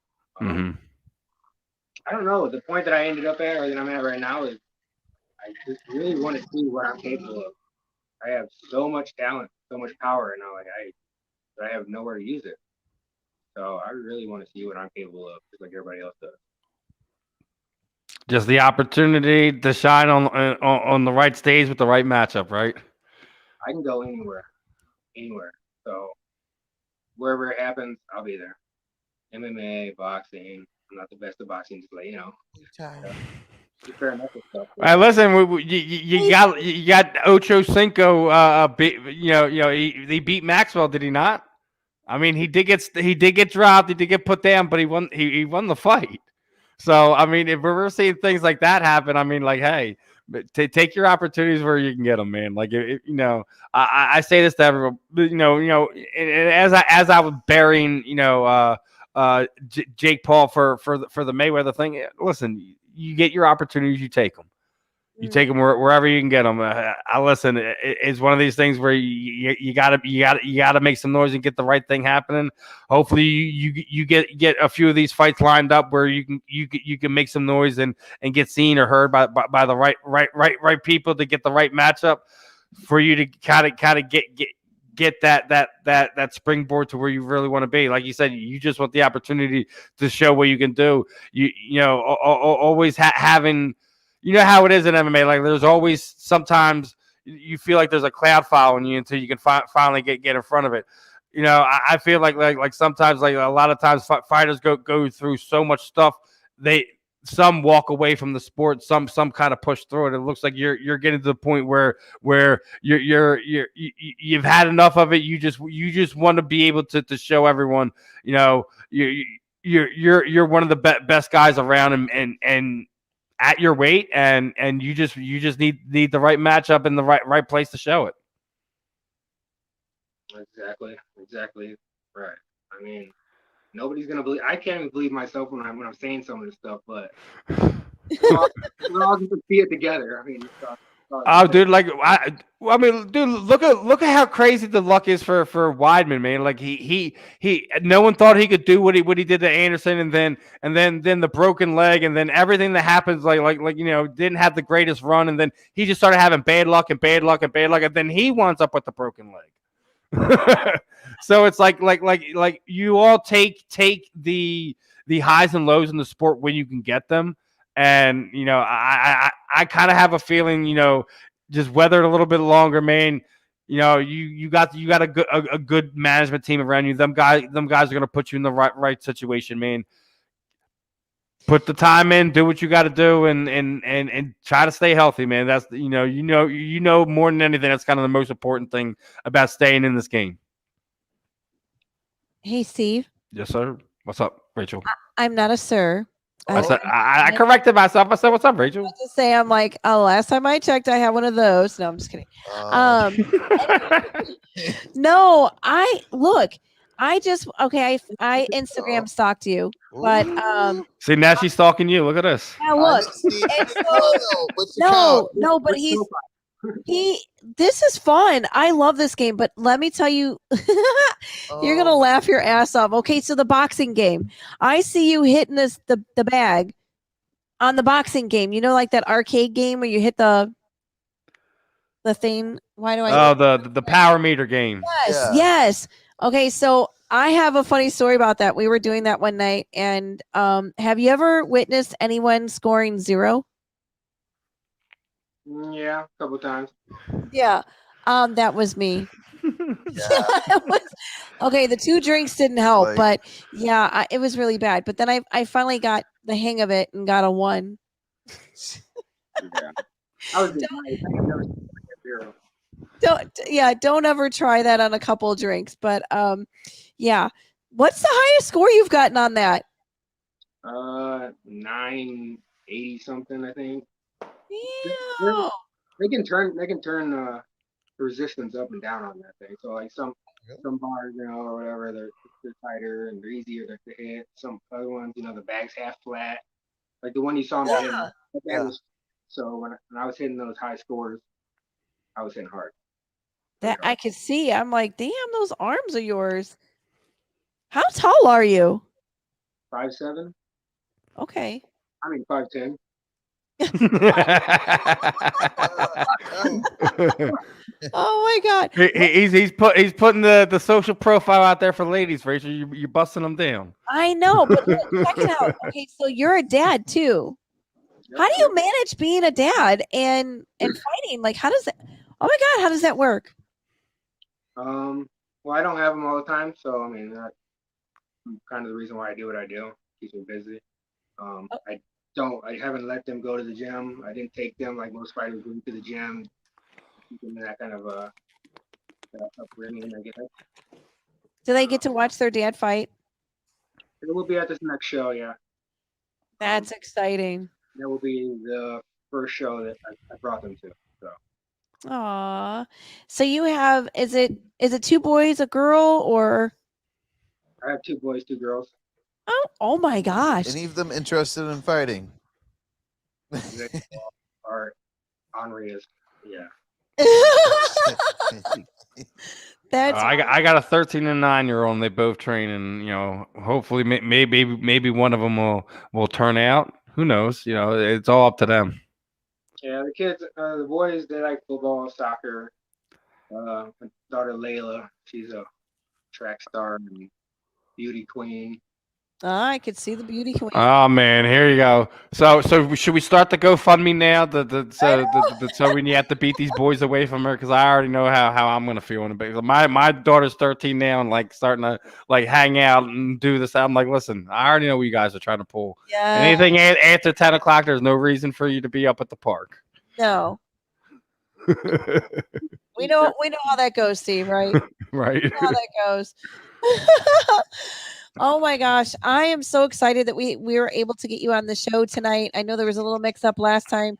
I don't know. The point that I ended up at, or that I'm at right now, is I just really want to see what I'm capable of. I have so much talent, so much power, and I have nowhere to use it. So I really want to see what I'm capable of, just like everybody else does. Just the opportunity to shine on the right stage with the right matchup, right? I can go anywhere. So wherever it happens, I'll be there. MMA, boxing. I'm not the best at boxing, just like fair enough with stuff. All right, listen, you got Ocho Cinco. He beat Maxwell, did he not? I mean, he did get dropped, he did get put down, but he won. He won the fight. So I mean, if we're seeing things like that happen, I mean, like, hey, take your opportunities where you can get them, man. Like you know, I say this to everyone. And as I was burying, Jake Paul for the Mayweather thing. Listen, you get your opportunities, you take them. You take them wherever you can get them. I listen. It's one of these things where you gotta make some noise and get the right thing happening. Hopefully, you get a few of these fights lined up where you can make some noise and get seen or heard by the right people to get the right matchup for you to kind of get that springboard to where you really want to be. Like you said, you just want the opportunity to show what you can do. Always having. You know how it is in MMA. Like there's always sometimes you feel like there's a cloud following you until you can finally get in front of it. I feel like sometimes like a lot of times fighters go through so much stuff. Some walk away from the sport. Some kind of push through it. It looks like you're getting to the point where you've had enough of it. You just want to be able to show everyone. You're one of the best guys around and at your weight, and you just need the right matchup in the right place to show it. Exactly right. I mean, nobody's gonna believe. I can't even believe myself when I'm saying some of this stuff, but we're all gonna see it together. I mean, oh, dude, like I mean, dude, look at how crazy the luck is for Weidman, man. Like he no one thought he could do what he did to Anderson, and then the broken leg, and then everything that happens, like didn't have the greatest run, and then he just started having bad luck, and then he winds up with the broken leg. So it's like you all take the highs and lows in the sport when you can get them. And I kind of have a feeling, just weather it a little bit longer, man. You got a good management team around you. Them guys are gonna put you in the right situation, man. Put the time in, do what you got to do, and try to stay healthy, man. That's more than anything. That's kind of the most important thing about staying in this game. Hey, Steve. Yes, sir. What's up, Racheal? I'm not a sir. I corrected myself. I said, "What's up, Racheal?" To say, I'm like, oh, last time I checked, I had one of those. No, I'm just kidding. No, I Instagram stalked you, but see, now she's stalking you. Look at this. Yeah, look. No, but this is fun. I love this game, but let me tell you, you're gonna laugh your ass off. Okay, so the boxing game. I see you hitting the bag on the boxing game. Like that arcade game where you hit the thing. Why do I? Oh, the power meter game. Yes. Okay, so I have a funny story about that. We were doing that one night, and have you ever witnessed anyone scoring 0? Yeah, a couple times. Yeah, that was me. Okay, the 2 drinks didn't help, but yeah, it was really bad. But then I finally got the hang of it and got a 1. Yeah, I was nice. I never seen 0. Don't ever try that on a couple drinks. But yeah, what's the highest score you've gotten on that? 980 something, I think. Yeah. They can turn the resistance up and down on that thing. So like some bars, or whatever, they're tighter and they're easier to hit. Some other ones, the bag's half flat. Like the one you saw me hitting. So when I was hitting those high scores, I was hitting hard. That I could see. I'm like, damn, those arms are yours. How tall are you? 5'7". Okay. I mean 5'10". Oh my God! He's putting the social profile out there for ladies, Racheal. You're busting them down. I know, but look, check it out. Okay, so you're a dad too. How do you manage being a dad and fighting? Like, how does that? Oh my God, how does that work? Well, I don't have them all the time, so I mean that's kind of the reason why I do what I do. Keeps me busy. I haven't let them go to the gym. I didn't take them like most fighters go to the gym. Keep them in that kind of upbringing, I guess. Do they get to watch their dad fight? It will be at this next show, yeah. That's exciting. That will be the first show that I brought them to. So Aw. So you have is it 2 boys, a girl, or I have 2 boys, 2 girls. oh my gosh. Any of them interested in fighting? They are Henri is yeah. That's I got a 13 and 9-year-old, and they both train, and hopefully maybe one of them will turn out. Who knows? It's all up to them. Yeah, the kids, the boys, they like football, soccer. My daughter Layla, she's a track star and beauty queen. I could see the beauty queen. Oh man, here you go. So should we start the GoFundMe now? So when you have to beat these boys away from her, because I already know how I'm gonna feel in a bit. My daughter's 13 now and like starting to like hang out and do this. I'm like, listen, I already know what you guys are trying to pull. Yeah. Anything after 10 o'clock, there's no reason for you to be up at the park. No. We know how that goes, Steve, right? Right. We know how that goes. Oh my gosh, I am so excited that we were able to get you on the show tonight. I know there was a little mix up last time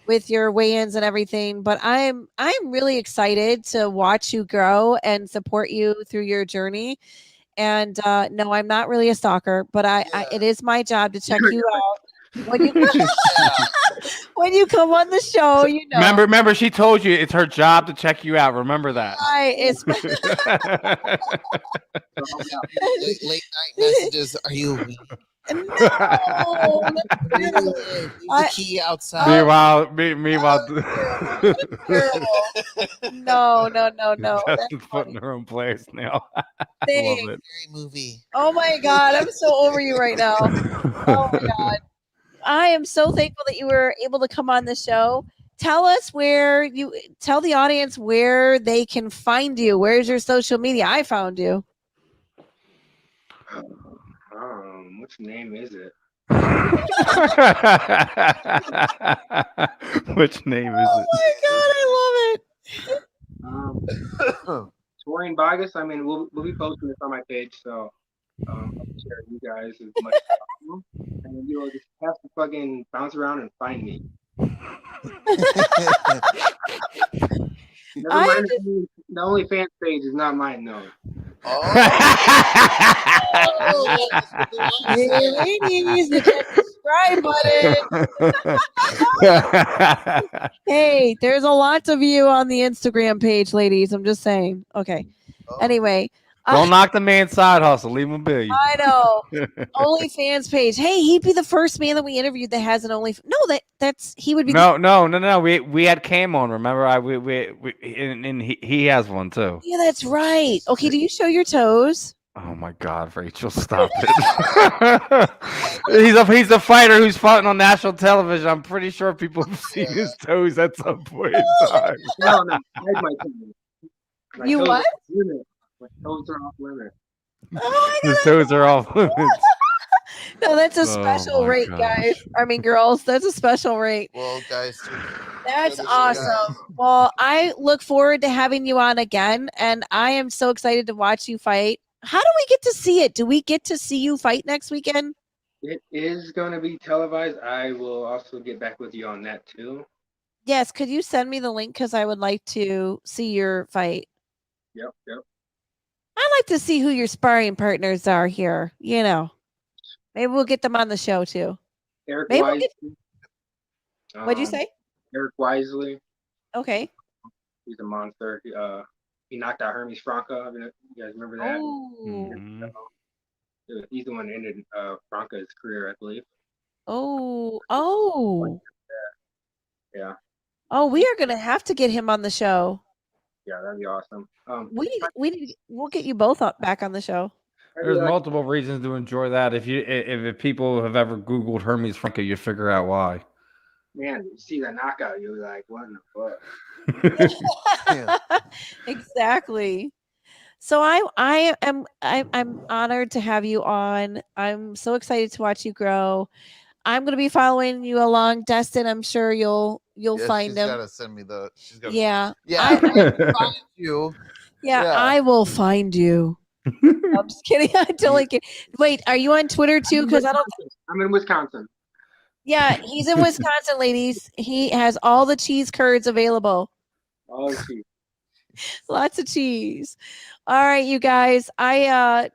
with your weigh-ins and everything, but I'm really excited to watch you grow and support you through your journey. And no, I'm not really a stalker, but it is my job to check you out. When you come on the show, Remember, she told you it's her job to check you out. Remember that. Late night messages. Are you? No, the key outside. Meanwhile. No. That's putting her own place now. I love it. Movie. Oh my God, I'm so over you right now. Oh my God. I am so thankful that you were able to come on the show. Tell the audience where they can find you. Where's your social media? I found you. Which name is it? Which name is it? Oh my God, I love it. Taurean Boggess. I mean, we'll be posting this on my page, so I'll share you guys as much as possible. And just have to fucking bounce around and find me. Never mind, the OnlyFans page is not mine, no. Hey, ladies, hit that subscribe button. Hey, there's a lot of you on the Instagram page, ladies. I'm just saying. Okay. Anyway. Don't knock the man's side hustle. Leave him be. I know. OnlyFans page. Hey, he'd be the first man that we interviewed that has an OnlyFans. No, that's he would be. No. We had Cam on. Remember, and he has one too. Yeah, that's right. Okay, do you show your toes? Oh my God, Racheal, stop it. he's a fighter who's fighting on national television. I'm pretty sure people have seen his toes at some point in time. No, I hide my toes. You what? My toes are off limits. Oh his toes are off limits. No, that's a special rate, guys. I mean, girls, that's a special rate. Well, guys, that's awesome. Well, I look forward to having you on again, and I am so excited to watch you fight. How do we get to see it? Do we get to see you fight next weekend? It is going to be televised. I will also get back with you on that too. Yes. Could you send me the link? Because I would like to see your fight. Yep. I like to see who your sparring partners are here. Maybe we'll get them on the show too. Eric Maybe Wisely. What'd you say? Eric Wisely. Okay. He's a monster. He knocked out Hermes Franca. You guys remember that? Oh. He's the one that ended Franca's career, I believe. Oh. Yeah. Oh, we are gonna have to get him on the show. Yeah, that'd be awesome. We'll get you both back on the show. There's multiple reasons to enjoy that. If people have ever Googled Hermes Franca, you figure out why. Man, you see that knockout, you're like, what in the fuck? Exactly. So I'm honored to have you on. I'm so excited to watch you grow. I'm going to be following you along, Destin. I'm sure you'll find him. She's gotta send me the. Yeah. I will find you. Yeah, I will find you. I'm just kidding. I totally kidding. Wait, are you on Twitter too? Because I don't. I'm in Wisconsin. Yeah, he's in Wisconsin, ladies. He has all the cheese curds available. Oh, shoot. Lots of cheese. All right, you guys. Oh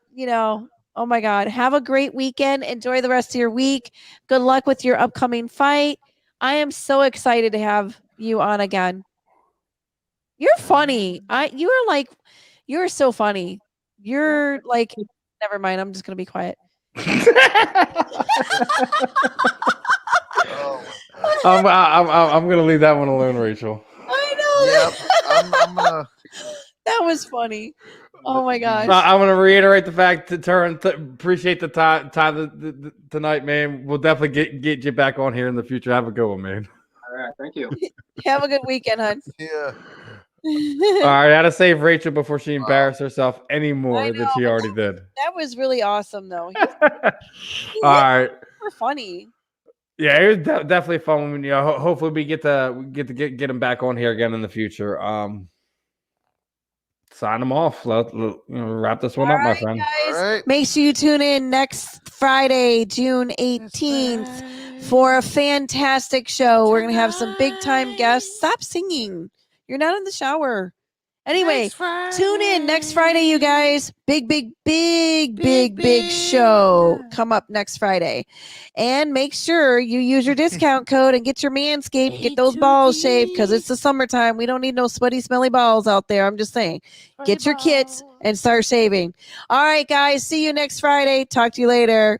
my God. Have a great weekend. Enjoy the rest of your week. Good luck with your upcoming fight. I am so excited to have you on again. You're funny. You're so funny. You're like, never mind. I'm just gonna be quiet. I'm gonna leave that one alone, Racheal. I know. Yep. I'm gonna. That was funny. Oh my gosh. I'm gonna reiterate the fact appreciate the time tonight, man. We'll definitely get you back on here in the future. Have a good one, man. All right, thank you. Have a good weekend, hon. Yeah. All right, I gotta save Racheal before she embarrassed herself anymore than she already did. That was really awesome, though. All right. We're funny. Yeah, it was definitely fun. You know, hopefully we get him back on here again in the future. Sign them off. Wrap this one up, my friend. Guys, All right. make sure you tune in next Friday, June 18th, for a fantastic show. We're gonna have some big time guests. Stop singing. You're not in the shower. Anyway, tune in next Friday, you guys. Big show come up next Friday. And make sure you use your discount code and get your Manscaped, get those balls shaved, because it's the summertime. We don't need no sweaty, smelly balls out there. I'm just saying. Get your kits and start shaving. All right, guys. See you next Friday. Talk to you later.